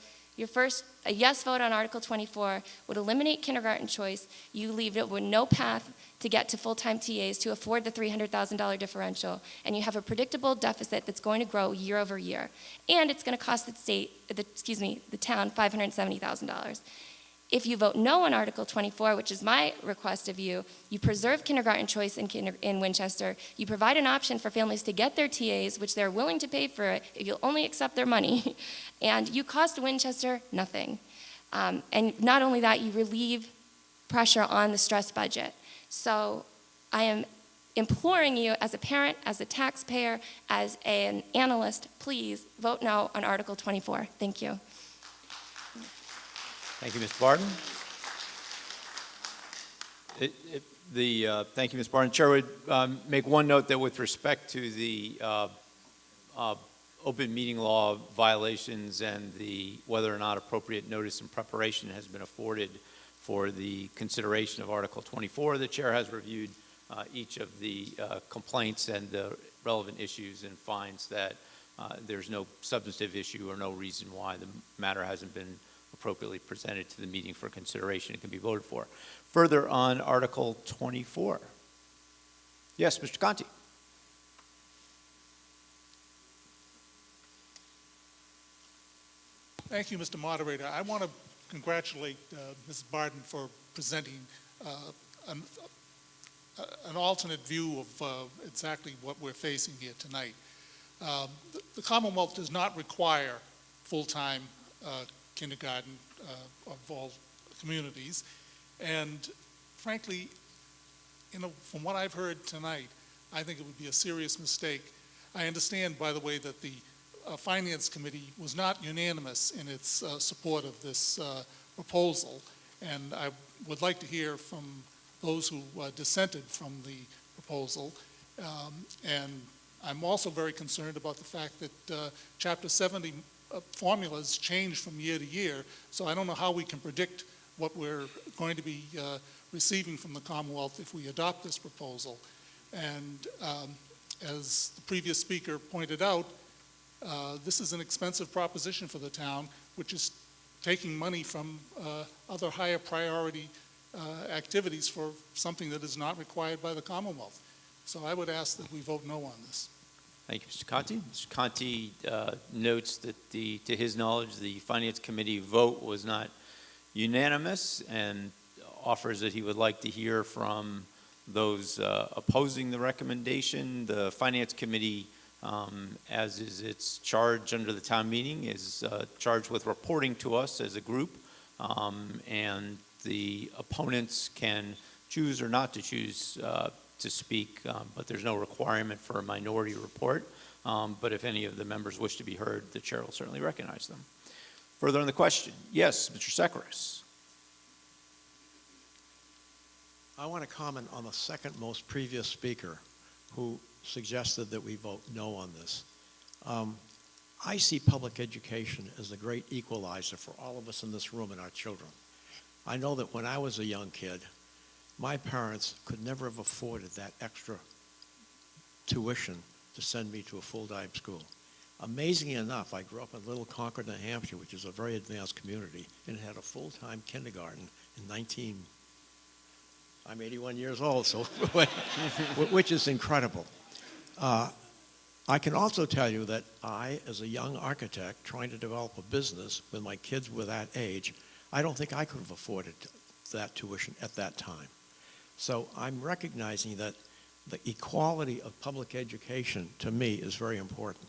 A yes vote on Article 24 would eliminate kindergarten choice. You leave it with no path to get to full-time TAs to afford the $300,000 differential, and you have a predictable deficit that's going to grow year over year. And it's going to cost the town $570,000. If you vote no on Article 24, which is my request of you, you preserve kindergarten choice in Winchester. You provide an option for families to get their TAs, which they're willing to pay for it if you'll only accept their money. And you cost Winchester nothing. And not only that, you relieve pressure on the stressed budget. So I am imploring you as a parent, as a taxpayer, as an analyst, please vote no on Article 24. Thank you. Thank you, Mr. Barton. Thank you, Ms. Barton. Chair would make one note that with respect to the open meeting law violations and whether or not appropriate notice and preparation has been afforded for the consideration of Article 24. The chair has reviewed each of the complaints and the relevant issues and finds that there's no substantive issue or no reason why the matter hasn't been appropriately presented to the meeting for consideration. It can be voted for. Further on Article 24. Yes, Mr. Conti. Thank you, Mr. Moderator. I want to congratulate Ms. Barton for presenting an alternate view of exactly what we're facing here tonight. The Commonwealth does not require full-time kindergarten of all communities, and frankly, from what I've heard tonight, I think it would be a serious mistake. I understand, by the way, that the Finance Committee was not unanimous in its support of this proposal, and I would like to hear from those who dissented from the proposal. And I'm also very concerned about the fact that Chapter 70 formulas change from year to year, so I don't know how we can predict what we're going to be receiving from the Commonwealth if we adopt this proposal. And as the previous speaker pointed out, this is an expensive proposition for the town, which is taking money from other higher priority activities for something that is not required by the Commonwealth. So I would ask that we vote no on this. Thank you, Mr. Conti. Mr. Conti notes that to his knowledge, the Finance Committee vote was not unanimous and offers that he would like to hear from those opposing the recommendation. The Finance Committee, as is its charge under the town meeting, is charged with reporting to us as a group, and the opponents can choose or not to choose to speak, but there's no requirement for a minority report. But if any of the members wish to be heard, the chair will certainly recognize them. Further on the question, yes, Mr. Sekaris. I want to comment on the second most previous speaker who suggested that we vote no on this. I see public education as a great equalizer for all of us in this room and our children. I know that when I was a young kid, my parents could never have afforded that extra tuition to send me to a full-time school. Amazingly enough, I grew up in Little Concord, New Hampshire, which is a very advanced community, and it had a full-time kindergarten in I'm 81 years old, so which is incredible. I can also tell you that I, as a young architect trying to develop a business when my kids were that age, I don't think I could have afforded that tuition at that time. So I'm recognizing that the equality of public education, to me, is very important.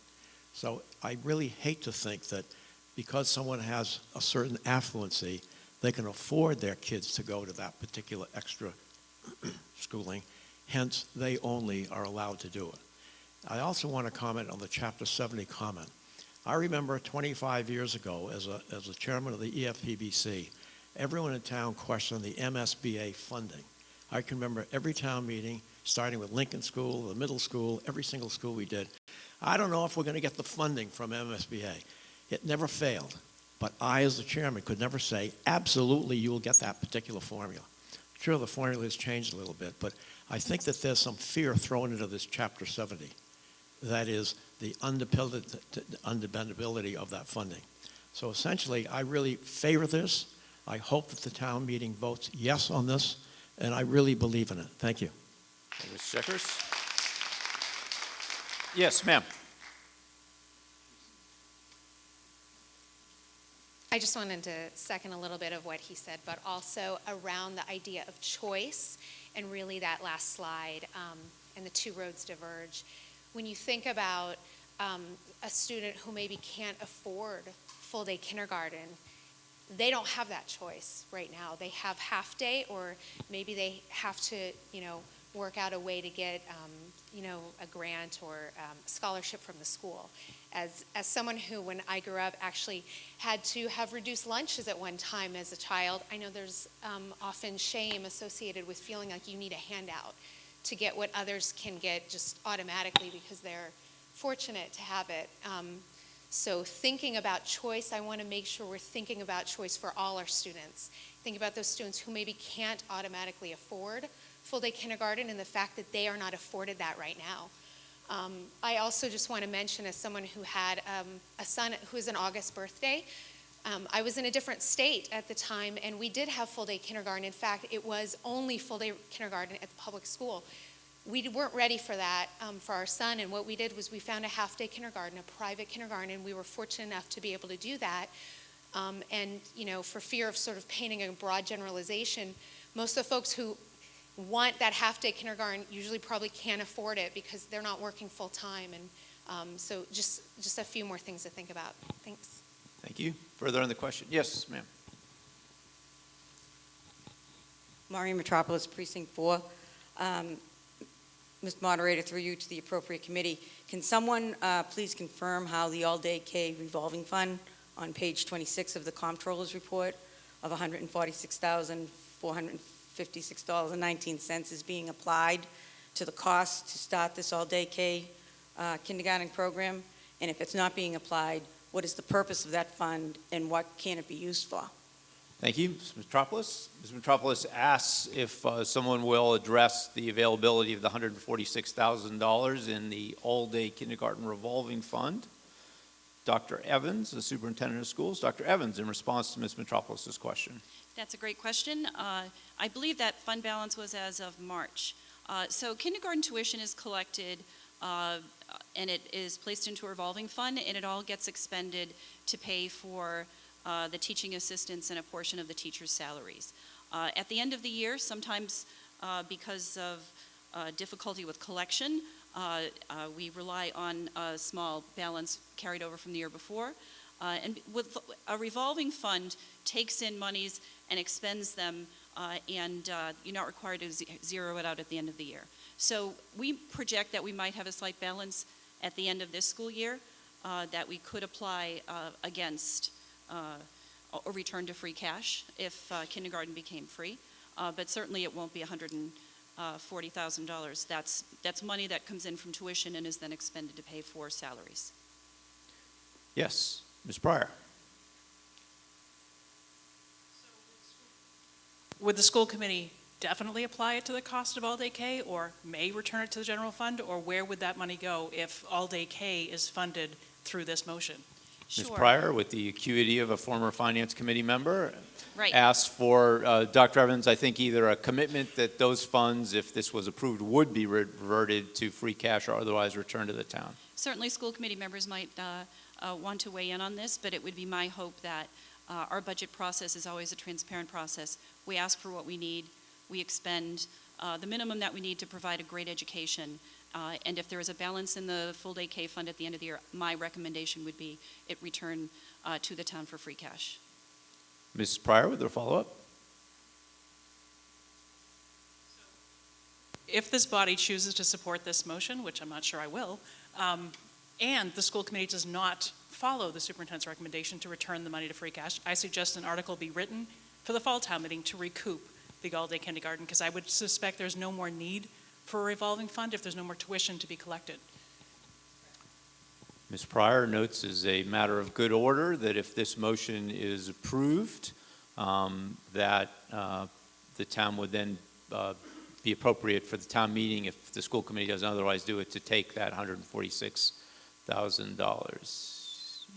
So I really hate to think that because someone has a certain affluency, they can afford their kids to go to that particular extra schooling, hence they only are allowed to do it. I also want to comment on the Chapter 70 comment. I remember 25 years ago, as a chairman of the EFPBC, everyone in town questioned the MSBA funding. I can remember every town meeting, starting with Lincoln School, the middle school, every single school we did. I don't know if we're going to get the funding from MSBA. It never failed. But I, as the chairman, could never say, absolutely, you will get that particular formula. Sure, the formula has changed a little bit, but I think that there's some fear thrown into this Chapter 70. That is the undependability of that funding. So essentially, I really favor this. I hope that the town meeting votes yes on this, and I really believe in it. Thank you. Thank you, Mr. Checkers. Yes, ma'am. I just wanted to second a little bit of what he said, but also around the idea of choice and really that last slide, and the two roads diverge. When you think about a student who maybe can't afford full-day kindergarten, they don't have that choice right now. They have half-day, or maybe they have to, work out a way to get, a grant or scholarship from the school. As someone who, when I grew up, actually had to have reduced lunches at one time as a child, I know there's often shame associated with feeling like you need a handout to get what others can get just automatically because they're fortunate to have it. So thinking about choice, I want to make sure we're thinking about choice for all our students Think about those students who maybe can't automatically afford full-day kindergarten and the fact that they are not afforded that right now. I also just want to mention, as someone who had a son who is an August birthday, I was in a different state at the time, and we did have full-day kindergarten. In fact, it was only full-day kindergarten at the public school. We weren't ready for that for our son, and what we did was we found a half-day kindergarten, a private kindergarten, and we were fortunate enough to be able to do that. And, you know, for fear of sort of painting a broad generalization, most of the folks who want that half-day kindergarten usually probably can't afford it because they're not working full-time. And so just a few more things to think about. Thanks. Thank you. Further on the question? Yes, ma'am. Maureen Metropolis, Precinct 4. Mr. Moderator, through you to the appropriate committee, can someone please confirm how the all-day K revolving fund on page 26 of the comptroller's report of $146,456.19 is being applied to the cost to start this all-day K kindergarten program? And if it's not being applied, what is the purpose of that fund and what can it be used for? Thank you. Ms. Metropolis. Ms. Metropolis asks if someone will address the availability of the $146,000 in the all-day kindergarten revolving fund. Dr. Evans, the superintendent of schools. Dr. Evans, in response to Ms. Metropolis' question. That's a great question. I believe that fund balance was as of March. So kindergarten tuition is collected and it is placed into a revolving fund, and it all gets expended to pay for the teaching assistants and a portion of the teachers' salaries. At the end of the year, sometimes because of difficulty with collection, we rely on a small balance carried over from the year before. And with a revolving fund takes in monies and expends them, and you're not required to zero it out at the end of the year. So we project that we might have a slight balance at the end of this school year that we could apply against or return to free cash if kindergarten became free. But certainly it won't be $140,000. That's money that comes in from tuition and is then expended to pay for salaries. Yes, Ms. Pryor. Would the school committee definitely apply it to the cost of all-day K, or may return it to the general fund, or where would that money go if all-day K is funded through this motion? Ms. Pryor, with the acuity of a former finance committee member, right, asked for, Dr. Evans, I think either a commitment that those funds, if this was approved, would be reverted to free cash or otherwise returned to the town. Certainly school committee members might want to weigh in on this, but it would be my hope that our budget process is always a transparent process. We ask for what we need. We expend the minimum that we need to provide a great education. And if there is a balance in the full-day K fund at the end of the year, my recommendation would be it return to the town for free cash. Ms. Pryor, with a follow-up. If this body chooses to support this motion, which I'm not sure I will, and the school committee does not follow the superintendent's recommendation to return the money to free cash, I suggest an article be written for the fall town meeting to recoup the all-day kindergarten, because I would suspect there's no more need for a revolving fund if there's no more tuition to be collected. Ms. Pryor notes as a matter of good order that if this motion is approved, that the town would then be appropriate for the town meeting, if the school committee doesn't otherwise do it, to take that $146,000.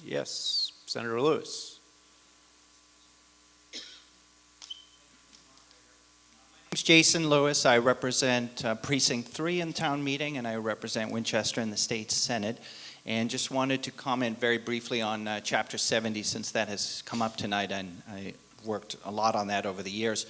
Yes, Senator Lewis. My name's Jason Lewis. I represent Precinct 3 in town meeting, and I represent Winchester in the state Senate. And just wanted to comment very briefly on Chapter 70, since that has come up tonight, and I worked a lot on that over the years.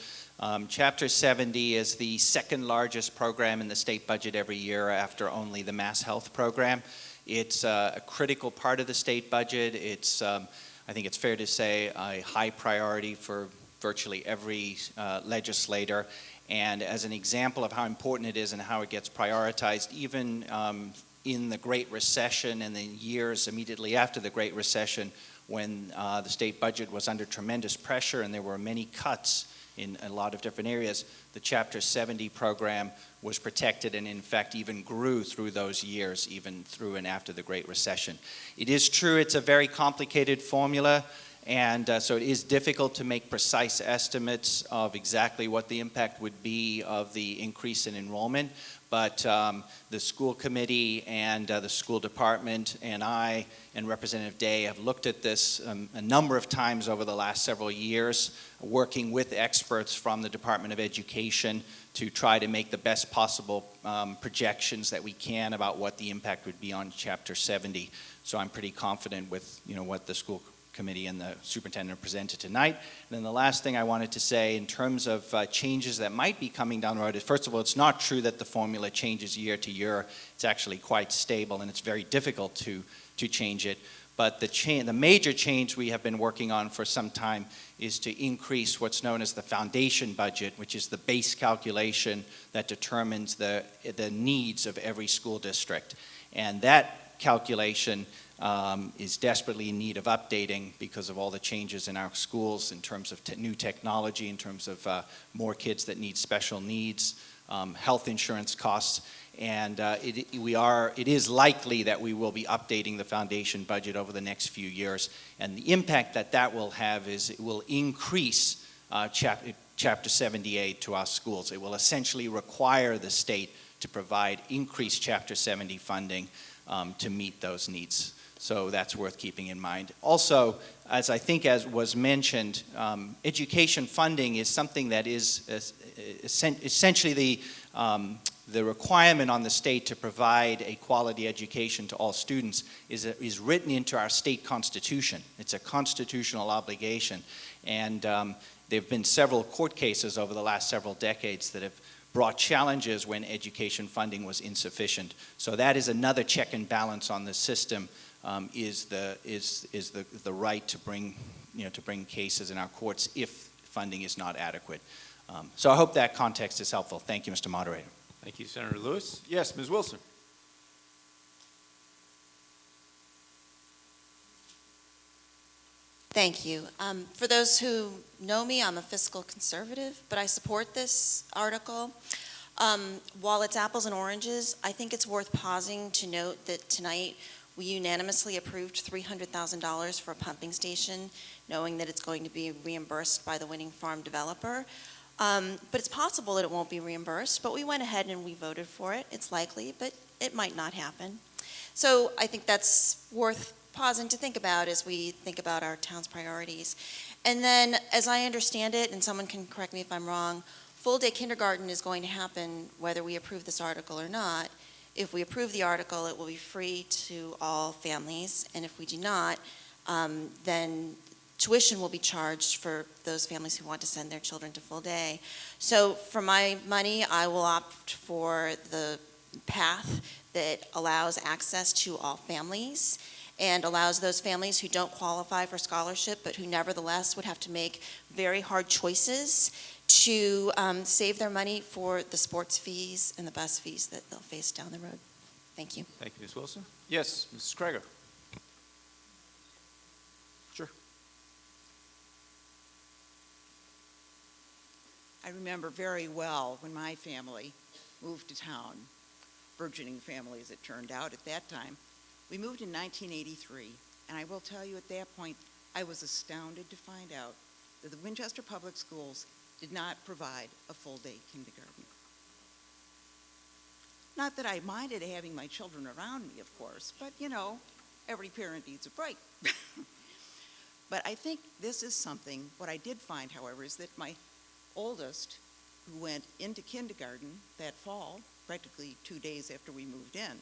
Chapter 70 is the second largest program in the state budget every year after only the Mass Health program. It's a critical part of the state budget. It's, I think it's fair to say, a high priority for virtually every legislator. And as an example of how important it is and how it gets prioritized, even in the Great Recession and the years immediately after the Great Recession, when the state budget was under tremendous pressure and there were many cuts in a lot of different areas, the Chapter 70 program was protected and in fact even grew through those years, even through and after the Great Recession. It is true it's a very complicated formula, And so it is difficult to make precise estimates of exactly what the impact would be of the increase in enrollment. But the school committee and the school department and I and Representative Day have looked at this a number of times over the last several years, working with experts from the Department of Education to try to make the best possible projections that we can about what the impact would be on Chapter 70. So I'm pretty confident with what the school committee and the superintendent presented tonight. And then the last thing I wanted to say in terms of changes that might be coming down the road is, first of all, it's not true that the formula changes year to year. It's actually quite stable, and it's very difficult to change it. But the major change we have been working on for some time is to increase what's known as the foundation budget, which is the base calculation that determines the needs of every school district. And that calculation is desperately in need of updating because of all the changes in our schools in terms of new technology, in terms of more kids that need special needs, health insurance costs. And it is likely that we will be updating the foundation budget over the next few years. And the impact that will have is it will increase Chapter 70 to our schools. It will essentially require the state to provide increased Chapter 70 funding to meet those needs. So that's worth keeping in mind. Also, as was mentioned, education funding is something that is essentially the requirement on the state to provide a quality education to all students is written into our state constitution. It's a constitutional obligation. And there have been several court cases over the last several decades that have brought challenges when education funding was insufficient. So that is another check and balance on the system, is the right to bring cases in our courts if funding is not adequate. So I hope that context is helpful. Thank you, Mr. Moderator. Thank you, Senator Lewis. Yes, Ms. Wilson. Thank you. For those who know me, I'm a fiscal conservative, but I support this article. While it's apples and oranges, I think it's worth pausing to note that tonight we unanimously approved $300,000 for a pumping station, knowing that it's going to be reimbursed by the winning farm developer. But it's possible that it won't be reimbursed, but we went ahead and we voted for it. It's likely, but it might not happen. So I think that's worth pausing to think about as we think about our town's priorities. And then, as I understand it, and someone can correct me if I'm wrong, full-day kindergarten is going to happen whether we approve this article or not. If we approve the article, it will be free to all families, and if we do not, then tuition will be charged for those families who want to send their children to full day. So for my money, I will opt for the path that allows access to all families and allows those families who don't qualify for scholarship but who nevertheless would have to make very hard choices to save their money for the sports fees and the bus fees that they'll face down the road. Thank you. Thank you, Ms. Wilson. Yes, Mrs. Krager. Sure. I remember very well when my family moved to town, burgeoning family as it turned out at that time. We moved in 1983, and I will tell you at that point, I was astounded to find out that the Winchester Public Schools did not provide a full-day kindergarten. Not that I minded having my children around me, of course, but every parent needs a break. But I think this is something, what I did find, however, is that my oldest, who went into kindergarten that fall, practically 2 days after we moved in,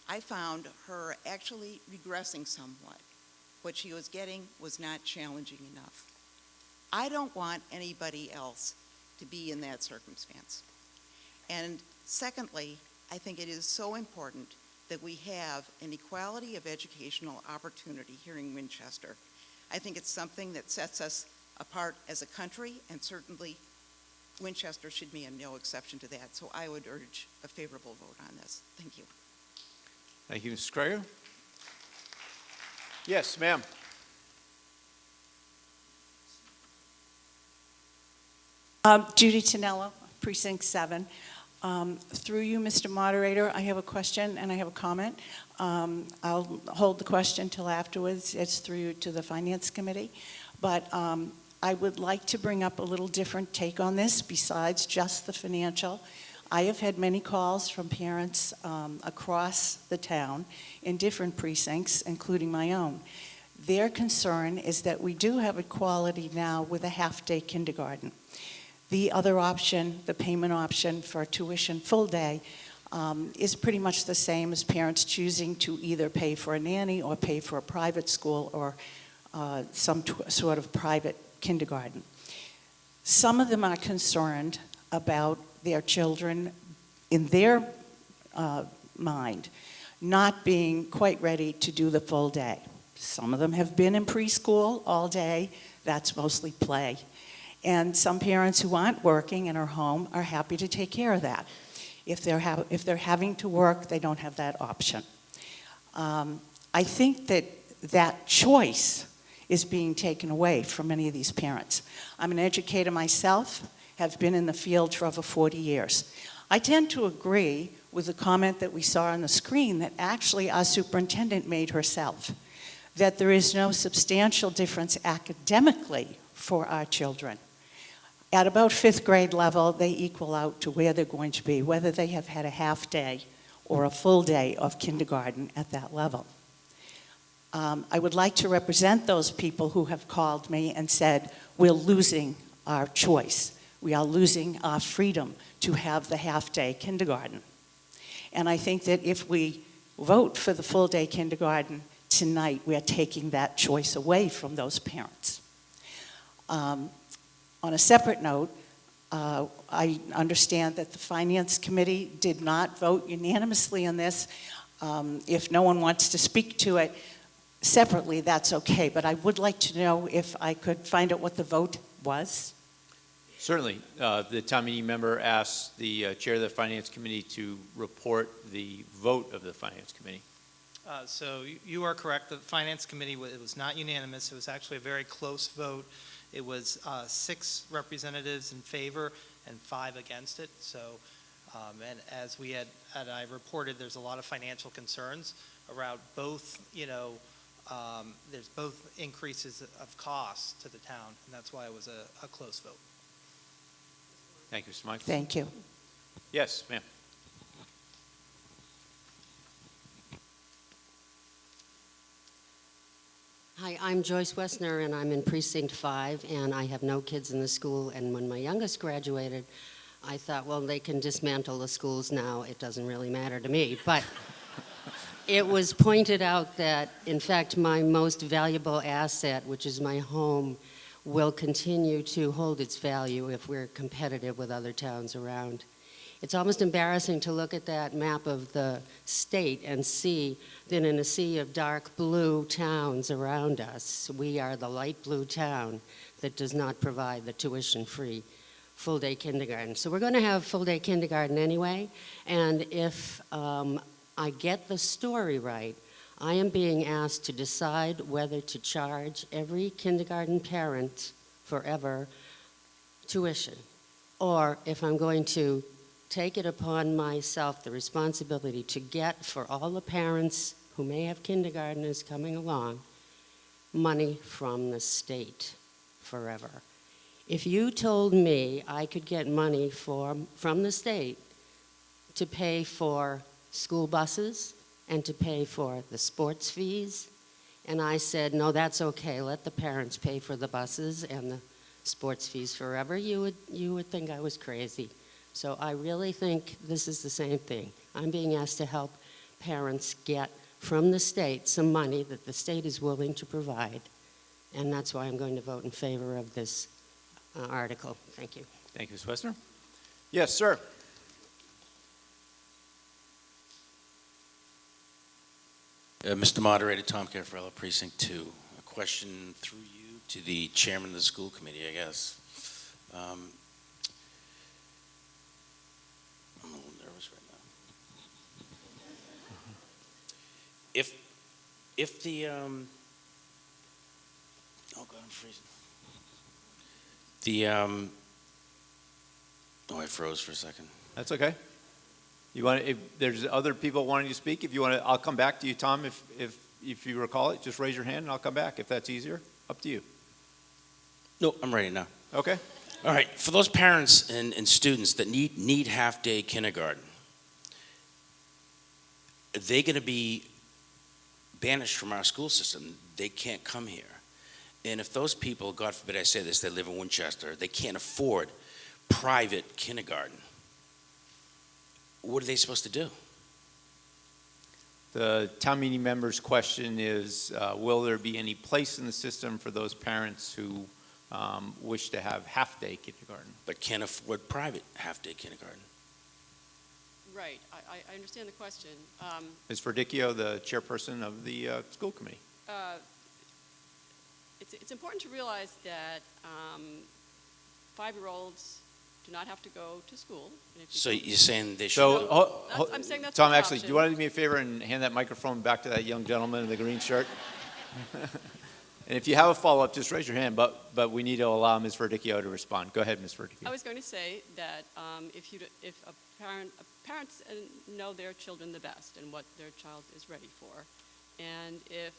I found her actually regressing somewhat. What she was getting was not challenging enough. I don't want anybody else to be in that circumstance. And secondly, I think it is so important that we have an equality of educational opportunity here in Winchester. I think it's something that sets us apart as a country, and certainly Winchester should be no exception to that. So I would urge a favorable vote on this. Thank you. Thank you, Mrs. Krager. Yes, ma'am. Judy Tonello, Precinct 7. Through you, Mr. Moderator, I have a question and I have a comment. I'll hold the question till afterwards. It's through you to the Finance Committee. But I would like to bring up a little different take on this besides just the financial. I have had many calls from parents across the town in different precincts, including my own. Their concern is that we do have equality now with a half-day kindergarten. The other option, the payment option for tuition full day, is pretty much the same as parents choosing to either pay for a nanny or pay for a private school or some sort of private kindergarten. Some of them are concerned about their children, in their mind, not being quite ready to do the full day. Some of them have been in preschool all day. That's mostly play. And some parents who aren't working and are home are happy to take care of that. If they're having to work, they don't have that option. I think that choice is being taken away from many of these parents. I'm an educator myself, have been in the field for over 40 years. I tend to agree with the comment that we saw on the screen that actually our superintendent made herself, that there is no substantial difference academically for our children. At about 5th grade level, they equal out to where they're going to be, whether they have had a half day or a full day of kindergarten at that level. I would like to represent those people who have called me and said, we're losing our choice. We are losing our freedom to have the half-day kindergarten. And I think that if we vote for the full-day kindergarten tonight, we are taking that choice away from those parents. On a separate note, I understand that the Finance Committee did not vote unanimously on this. If no one wants to speak to it separately, that's okay. But I would like to know if I could find out what the vote was. Certainly. The town meeting member asked the chair of the Finance Committee to report the vote of the Finance Committee. So you are correct. The Finance Committee, it was not unanimous. It was actually a very close vote. It was 6 representatives in favor and 5 against it. So, and as I reported, there's a lot of financial concerns around both, there's both increases of costs to the town, and that's why it was a close vote. Thank you, Mr. Mike. Thank you. Yes, ma'am. Hi, I'm Joyce Wessner, and I'm in Precinct 5, and I have no kids in the school. And when my youngest graduated, I thought, well, they can dismantle the schools now. It doesn't really matter to me. But it was pointed out that, in fact, my most valuable asset, which is my home, will continue to hold its value if we're competitive with other towns around. It's almost embarrassing to look at that map of the state and see that in a sea of dark blue towns around us, we are the light blue town that does not provide the tuition-free full-day kindergarten. So we're going to have full-day kindergarten anyway, and if I get the story right, I am being asked to decide whether to charge every kindergarten parent forever tuition, or if I'm going to take it upon myself the responsibility to get for all the parents who may have kindergartners coming along money from the state forever. If you told me I could get money from the state to pay for school buses and to pay for the sports fees, and I said, no, that's okay, let the parents pay for the buses and the sports fees forever, you would think I was crazy. So I really think this is the same thing. I'm being asked to help parents get from the state some money that the state is willing to provide, and that's why I'm going to vote in favor of this article. Thank you. Thank you, Ms. Wessner. Yes, sir. Mr. Moderator, Tom Caffarello, Precinct 2. A question through you to the chairman of the school committee, I guess. I'm a little nervous right now. If the oh God, I'm freezing. The oh, I froze for a second. That's okay. You want, if there's other people wanting to speak, if you want to, I'll come back to you, Tom, if you recall it, just raise your hand and I'll come back, if that's easier. Up to you. No, I'm ready now. Okay. All right, for those parents and students that need half-day kindergarten, are they going to be banished from our school system? They can't come here. And if those people, God forbid I say this, they live in Winchester, they can't afford private kindergarten, what are they supposed to do? The town meeting member's question is, will there be any place in the system for those parents who wish to have half-day kindergarten? But can't afford private half-day kindergarten. Right, I understand the question. Ms. Verdicchio, the chairperson of the school committee. It's important to realize that 5-year-olds do not have to go to school. And if you So don't- you're saying they should So, No, I'm saying that's Tom, the actually, option. do you want to do me a favor and hand that microphone back to that young gentleman in the green shirt? And if you have a follow-up, just raise your hand, but we need to allow Ms. Verdicchio to respond. Go ahead, Ms. Verdicchio. I was going to say that if parents know their children the best and what their child is ready for, and if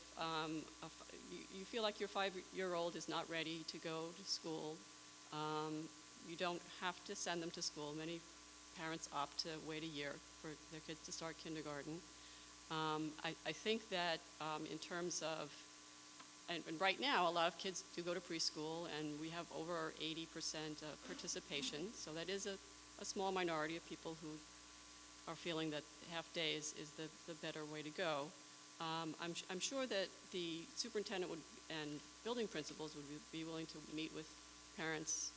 you feel like your 5-year-old is not ready to go to school, you don't have to send them to school. Many parents opt to wait a year for their kids to start kindergarten. I think that in terms of, and right now, a lot of kids do go to preschool, and we have over 80% participation, so that is a small minority of people who are feeling that half-day is the better way to go. I'm sure that the superintendent and building principals would be willing to meet with parents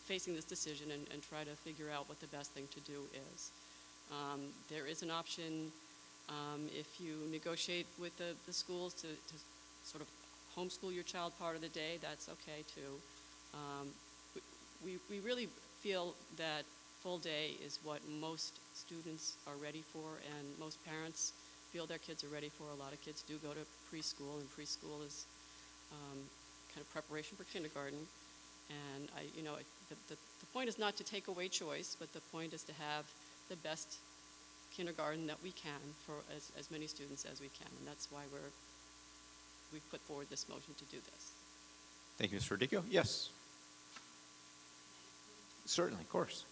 facing this decision and try to figure out what the best thing to do is. There is an option if you negotiate with the schools to sort of homeschool your child part of the day, that's okay too. We really feel that full day is what most students are ready for, and most parents feel their kids are ready for. A lot of kids do go to preschool, and preschool is kind of preparation for kindergarten. And the point is not to take away choice, but the point is to have the best kindergarten that we can for as many students as we can, and that's why we've put forward this motion to do this. Thank you, Ms. Verdicchio. Yes. Certainly, of course.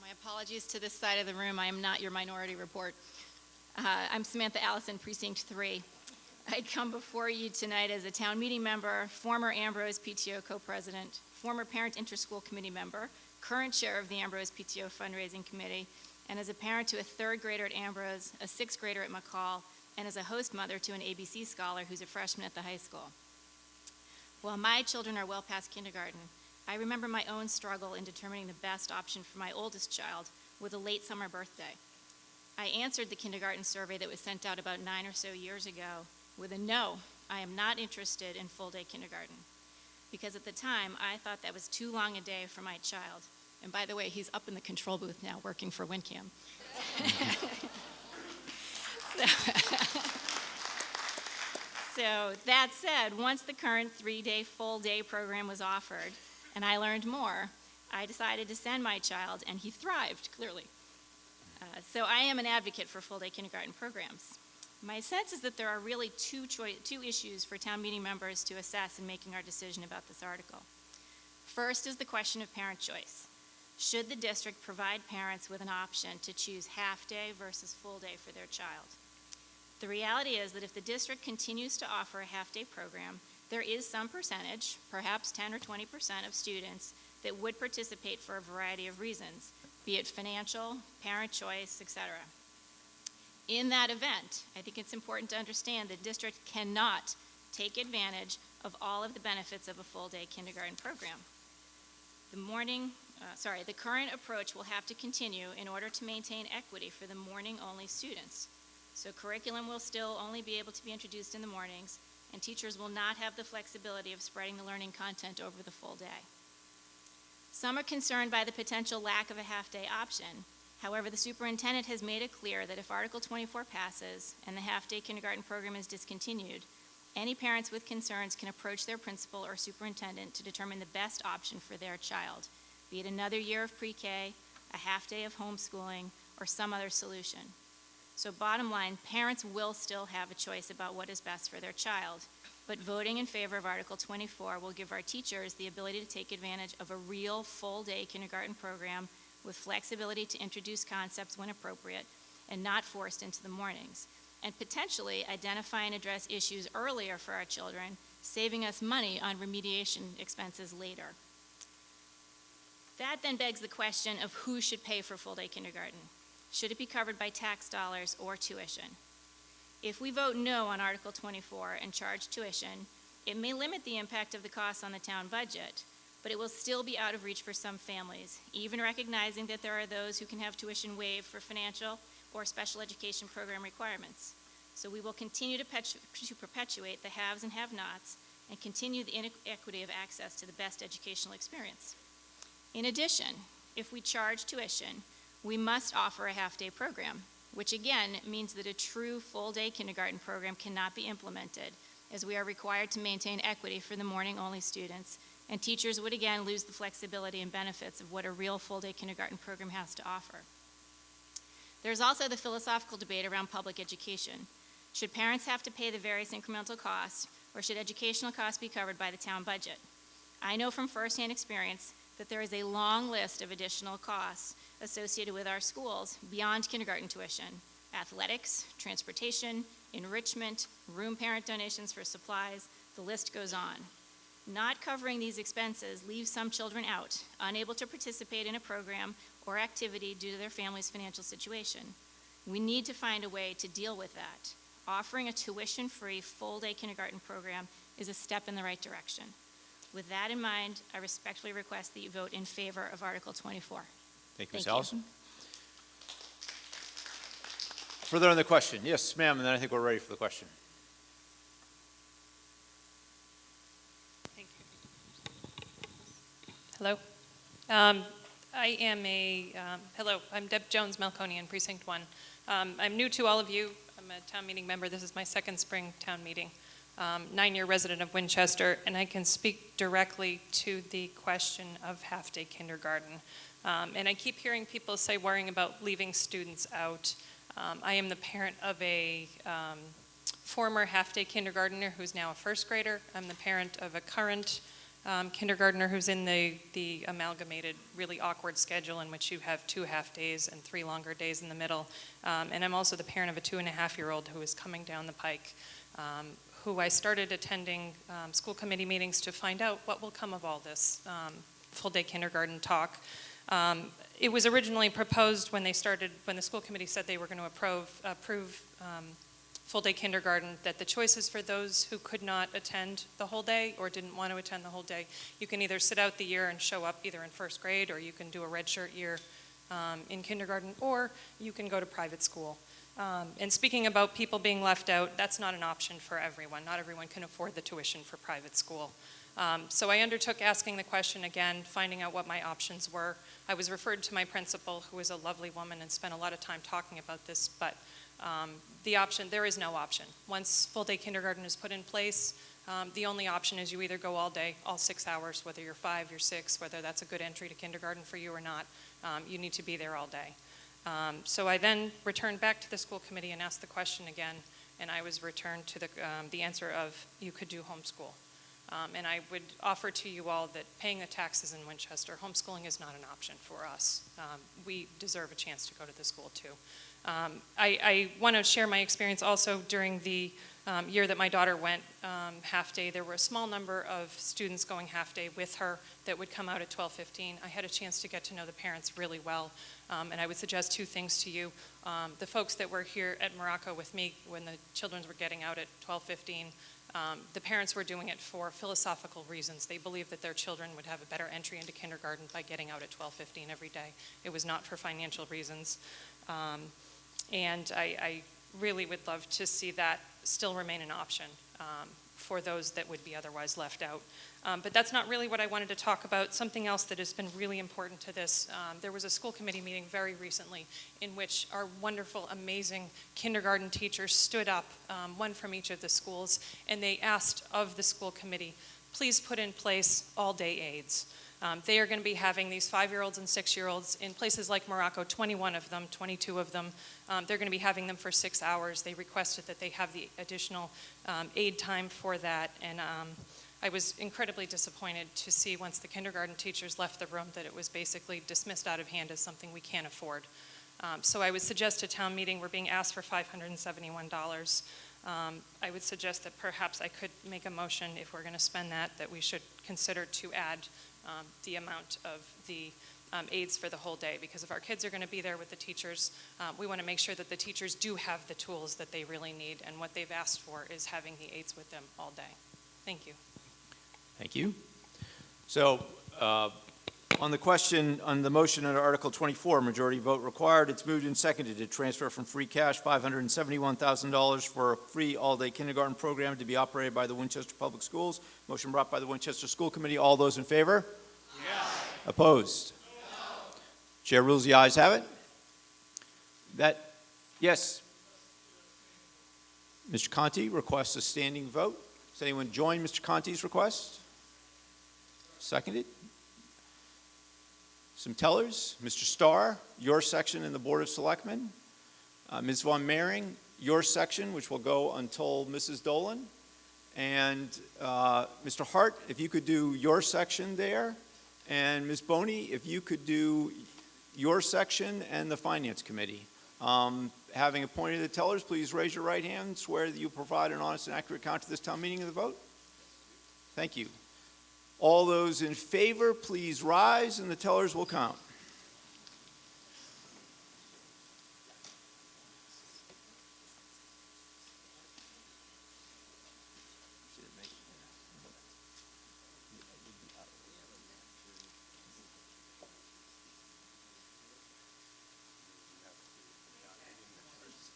My apologies to this side of the room. I am not your minority report. I'm Samantha Allison, Precinct 3. I come before you tonight as a town meeting member, former Ambrose PTO co-president, former Parent Inter-School Committee member, current chair of the Ambrose PTO Fundraising Committee, and as a parent to a 3rd grader at Ambrose, a 6th grader at McCall, and as a host mother to an ABC scholar who's a freshman at the high school. While my children are well past kindergarten, I remember my own struggle in determining the best option for my oldest child with a late summer birthday. I answered the kindergarten survey that was sent out about 9 or so years ago with a no, I am not interested in full-day kindergarten. Because at the time, I thought that was too long a day for my child. And by the way, he's up in the control booth now working for WinCam. So that said, once the current 3-day full-day program was offered, and I learned more, I decided to send my child, and he thrived, clearly. So I am an advocate for full-day kindergarten programs. My sense is that there are really two issues for town meeting members to assess in making our decision about this article. First is the question of parent choice. Should the district provide parents with an option to choose half-day versus full-day for their child? The reality is that if the district continues to offer a half-day program, there is some percentage, perhaps 10 or 20% of students, that would participate for a variety of reasons, be it financial, parent choice, etc. In that event, I think it's important to understand the district cannot take advantage of all of the benefits of a full-day kindergarten program. The current approach will have to continue in order to maintain equity for the morning-only students. So curriculum will still only be able to be introduced in the mornings, and teachers will not have the flexibility of spreading the learning content over the full day. Some are concerned by the potential lack of a half-day option. However, the superintendent has made it clear that if Article 24 passes and the half-day kindergarten program is discontinued, any parents with concerns can approach their principal or superintendent to determine the best option for their child, be it another year of pre-K a half day of homeschooling, or some other solution. So bottom line, parents will still have a choice about what is best for their child, but voting in favor of Article 24 will give our teachers the ability to take advantage of a real full-day kindergarten program with flexibility to introduce concepts when appropriate and not forced into the mornings, and potentially identify and address issues earlier for our children, saving us money on remediation expenses later. That then begs the question of who should pay for full-day kindergarten. Should it be covered by tax dollars or tuition? If we vote no on Article 24 and charge tuition, it may limit the impact of the costs on the town budget, but it will still be out of reach for some families, even recognizing that there are those who can have tuition waived for financial or special education program requirements. So we will continue to perpetuate the haves and have-nots and continue the inequity of access to the best educational experience. In addition, if we charge tuition, we must offer a half-day program, which again means that a true full-day kindergarten program cannot be implemented, as we are required to maintain equity for the morning-only students, and teachers would again lose the flexibility and benefits of what a real full-day kindergarten program has to offer. There's also the philosophical debate around public education. Should parents have to pay the various incremental costs, or should educational costs be covered by the town budget? I know from firsthand experience that there is a long list of additional costs associated with our schools beyond kindergarten tuition: athletics, transportation, enrichment, room parent donations for supplies, the list goes on. Not covering these expenses leaves some children out, unable to participate in a program or activity due to their family's financial situation. We need to find a way to deal with that. Offering a tuition-free full-day kindergarten program is a step in the right direction. With that in mind, I respectfully request that you vote in favor of Article 24. Thank you, Ms. Allison. Further on the question? Yes, ma'am, and then I think we're ready for the question. Thank you. Hello. I'm Deb Jones, Melconian, Precinct 1. I'm new to all of you. I'm a town meeting member. This is my second spring town meeting. 9-year resident of Winchester, and I can speak directly to the question of half-day kindergarten. And I keep hearing people say worrying about leaving students out. I am the parent of a former half-day kindergartner who's now a first grader. I'm the parent of a current kindergartner who's in the amalgamated, really awkward schedule in which you have 2 half-days and 3 longer days in the middle. And I'm also the parent of a 2.5-year-old who is coming down the pike, who I started attending school committee meetings to find out what will come of all this full-day kindergarten talk. It was originally proposed when the school committee said they were going to approve full-day kindergarten, that the choices for those who could not attend the whole day or didn't want to attend the whole day, you can either sit out the year and show up either in first grade, or you can do a red shirt year in kindergarten, or you can go to private school. And speaking about people being left out, that's not an option for everyone. Not everyone can afford the tuition for private school. So I undertook asking the question again, finding out what my options were. I was referred to my principal, who is a lovely woman and spent a lot of time talking about this, but there is no option. Once full-day kindergarten is put in place, the only option is you either go all day, all 6 hours, whether you're 5, you're 6, whether that's a good entry to kindergarten for you or not, you need to be there all day. So I then returned back to the school committee and asked the question again, and I was returned to the answer of you could do homeschool. And I would offer to you all that paying the taxes in Winchester, homeschooling is not an option for us. We deserve a chance to go to the school too. I want to share my experience also during the year that my daughter went half-day. There were a small number of students going half-day with her that would come out at 12:15. I had a chance to get to know the parents really well, and I would suggest 2 things to you. The folks that were here at Morocco with me when the children were getting out at 12:15, the parents were doing it for philosophical reasons. They believed that their children would have a better entry into kindergarten by getting out at 12:15 every day. It was not for financial reasons. And I really would love to see that still remain an option for those that would be otherwise left out. But that's not really what I wanted to talk about. Something else that has been really important to this, there was a school committee meeting very recently in which our wonderful, amazing kindergarten teachers stood up, one from each of the schools, and they asked of the school committee, please put in place all-day aides. They are going to be having these 5-year-olds and 6-year-olds in places like Morocco, 21 of them, 22 of them. They're going to be having them for 6 hours. They requested that they have the additional aid time for that, and I was incredibly disappointed to see once the kindergarten teachers left the room that it was basically dismissed out of hand as something we can't afford. So I would suggest at town meeting, we're being asked for $571. I would suggest that perhaps I could make a motion, if we're going to spend that, that we should consider to add the amount of the aids for the whole day, because if our kids are going to be there with the teachers, we want to make sure that the teachers do have the tools that they really need, and what they've asked for is having the aids with them all day. Thank you. Thank you. So on the question, on the motion under Article 24, majority vote required, it's moved and seconded to transfer from free cash $571,000 for a free all-day kindergarten program to be operated by the Winchester Public Schools. Motion brought by the Winchester School Committee. All those in favor? Yes. Opposed? No. Chair rules the ayes have it. Yes. Mr. Conti requests a standing vote. Does anyone join Mr. Conti's request? Seconded. Some tellers. Mr. Starr, your section in the Board of Selectmen. Ms. Von Mering, your section, which will go until Mrs. Dolan. And Mr. Hart, if you could do your section there. And Ms. Boney, if you could do your section and the Finance Committee. Having appointed the tellers, please raise your right hand. Swear that you provide an honest and accurate account to this town meeting of the vote. Thank you. All those in favor, please rise, and the tellers will count.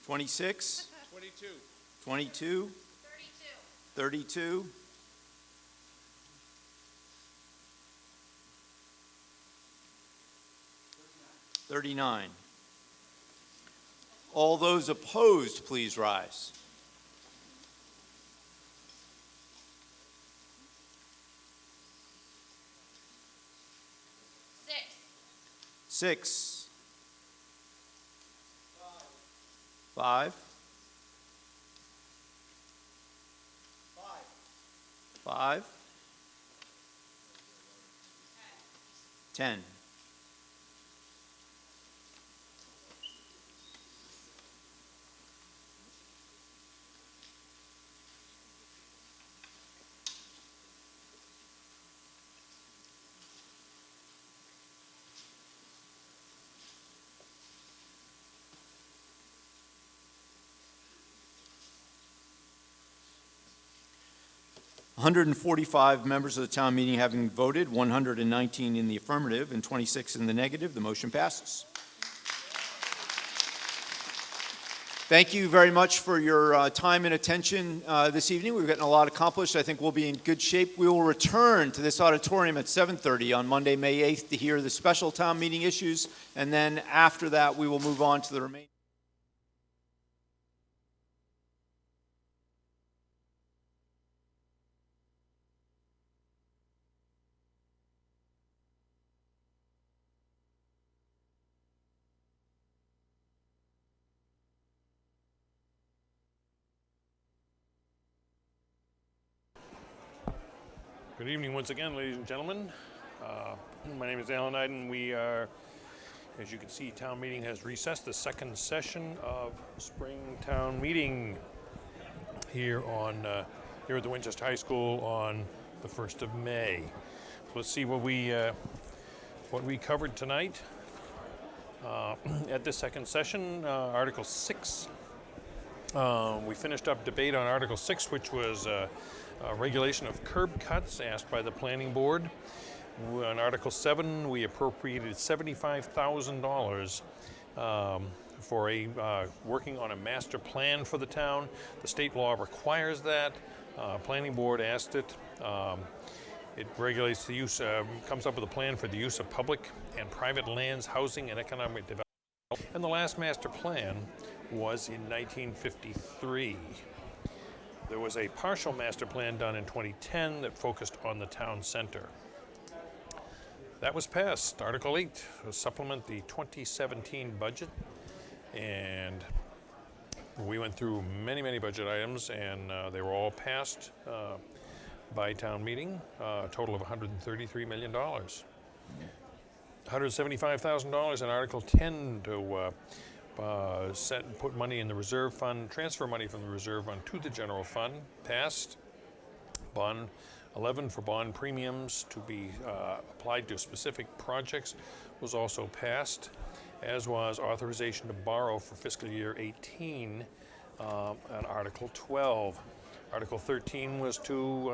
$26, 22, 32, 39. All those opposed, please rise. Six. 5. 5. 10. $145 members of the town meeting having voted, 119 in the affirmative and 26 in the negative. The motion passes. Thank you very much for your time and attention this evening. We've gotten a lot accomplished. I think we'll be in good shape. We will return to this auditorium at 7:30 on Monday, May 8th to hear the special town meeting issues, and then after that we will move on to the remaining. Good evening once again, ladies and gentlemen. My name is Alan Iden. We are, as you can see, town meeting has recessed, the second session of spring town meeting here at the Winchester High School on the 1st of May. So let's see what we covered tonight. At this second session, Article 6. We finished up debate on Article 6, which was regulation of curb cuts asked by the Planning Board. On Article 7, we appropriated $75,000 for working on a master plan for the town. The state law requires that. Planning Board asked it. It regulates the use, comes up with a plan for the use of public and private lands, housing, and economic development. And the last master plan was in 1953. There was a partial master plan done in 2010 that focused on the town center. That was passed. Article 8, supplement the 2017 budget. And we went through many budget items, and they were all passed by town meeting, a total of $133 million. $175,000 in Article 10 to set and put money in the reserve fund, transfer money from the reserve fund to the general fund, passed. Bond 11 for bond premiums to be applied to specific projects was also passed, as was authorization to borrow for fiscal year 18 on Article 12. Article 13 was to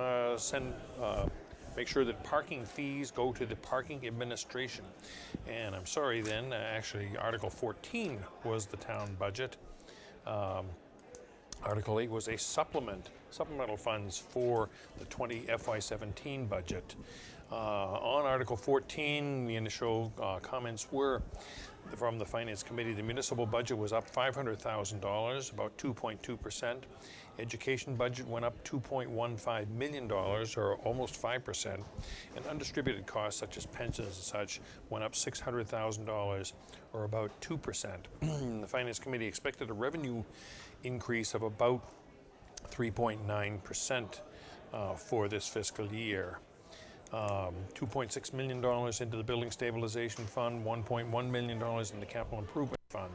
make sure that parking fees go to the parking administration. And I'm sorry then, actually Article 14 was the town budget. Article 8 was a supplemental funds for the FY17 budget. On Article 14, the initial comments were from the Finance Committee. The municipal budget was up $500,000, about 2.2%. Education budget went up $2.15 million, or almost 5%. And undistributed costs, such as pensions and such, went up $600,000, or about 2%. The Finance Committee expected a revenue increase of about 3.9% for this fiscal year. $2.6 million into the Building Stabilization Fund, $1.1 million in the Capital Improvement Fund.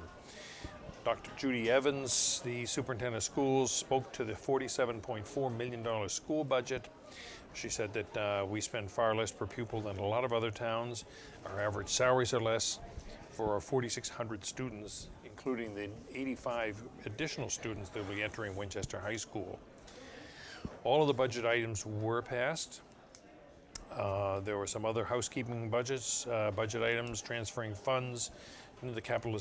Dr. Judy Evans, the superintendent of schools, spoke to the $47.4 million school budget. She said that we spend far less per pupil than a lot of other towns. Our average salaries are less for our 4,600 students, including the 85 additional students that will be entering Winchester High School. All of the budget items were passed. There were some other housekeeping budget items, transferring funds into the capital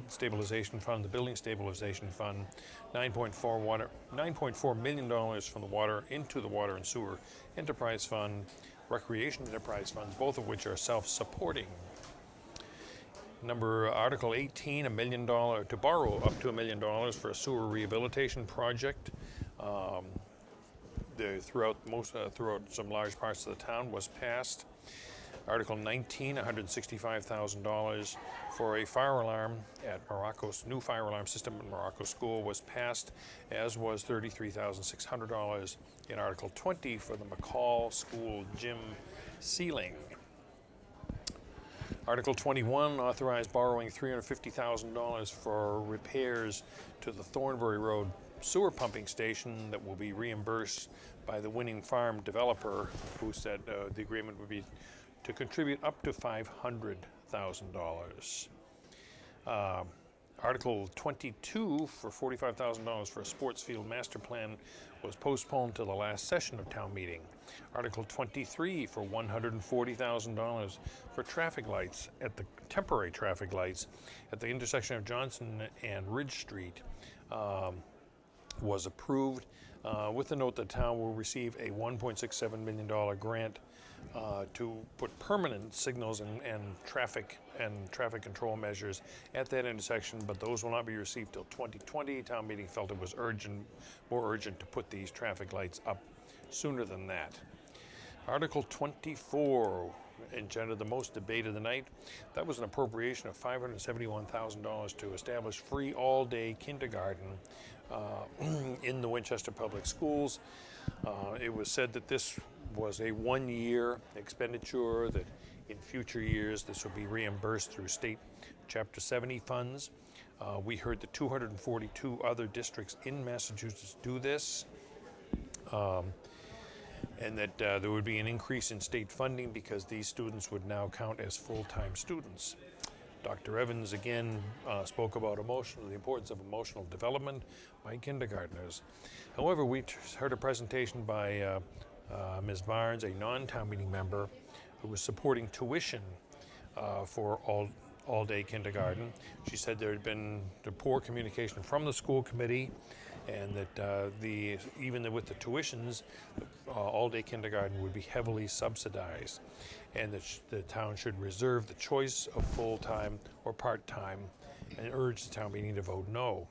stabilization fund, the building stabilization fund, $9.4 million from the water into the water and sewer enterprise fund, recreation enterprise funds, both of which are self-supporting. Article 18, $1 million to borrow up to $1 million for a sewer rehabilitation project. Throughout some large parts of the town was passed. Article 19, $165,000 for a fire alarm at Morocco's new fire alarm system at Morocco School was passed, as was $33,600 in Article 20 for the McCall School gym ceiling. Article 21 authorized borrowing $350,000 for repairs to the Thornbury Road sewer pumping station that will be reimbursed by the Winning Farm developer, who said the agreement would be to contribute up to $500,000. Article 22 for $45,000 for a sports field master plan was postponed to the last session of town meeting. Article 23 for $140,000 for traffic lights temporary traffic lights at the intersection of Johnson and Ridge Street was approved, with the note that the town will receive a $1.67 million grant to put permanent signals and traffic control measures at that intersection, but those will not be received till 2020. Town meeting felt it was more urgent to put these traffic lights up sooner than that. Article 24 engendered the most debate of the night. That was an appropriation of $571,000 to establish free all-day kindergarten in the Winchester Public Schools. It was said that this was a one-year expenditure, that in future years this will be reimbursed through state Chapter 70 funds. We heard that 242 other districts in Massachusetts do this, and that there would be an increase in state funding because these students would now count as full-time students. Dr. Evans again spoke about the importance of emotional development by kindergartners. However, we heard a presentation by Ms. Barnes, a non-town meeting member, who was supporting tuition for all-day kindergarten. She said there had been poor communication from the school committee, and that even with the tuitions, all-day kindergarten would be heavily subsidized, and that the town should reserve the choice of full-time or part-time, and urged the town meeting to vote no.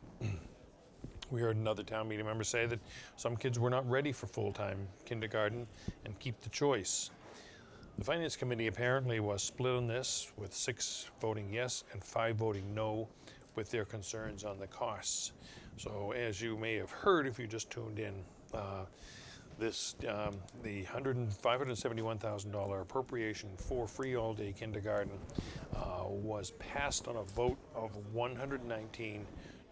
We heard another town meeting member say that some kids were not ready for full-time kindergarten and keep the choice. The Finance Committee apparently was split on this, with 6 voting yes and 5 voting no, with their concerns on the costs. So as you may have heard if you just tuned in, the $571,000 appropriation for free all-day kindergarten was passed on a vote of 119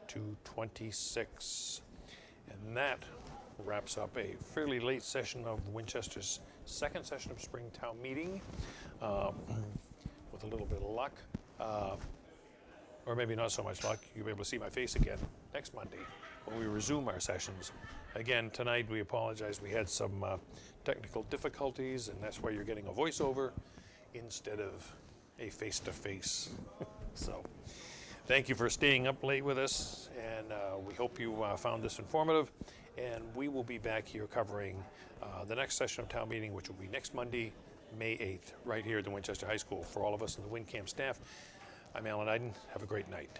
to 26. And that wraps up a fairly late session of Winchester's second session of spring town meeting. With a little bit of luck, or maybe not so much luck, you'll be able to see my face again next Monday when we resume our sessions. Again, tonight we apologize. We had some technical difficulties, and that's why you're getting a voiceover instead of a face-to-face. So, thank you for staying up late with us, and we hope you found this informative. And we will be back here covering the next session of town meeting, which will be next Monday, May 8th, right here at the Winchester High School. For all of us in the WinCamp staff, I'm Alan Iden. Have a great night.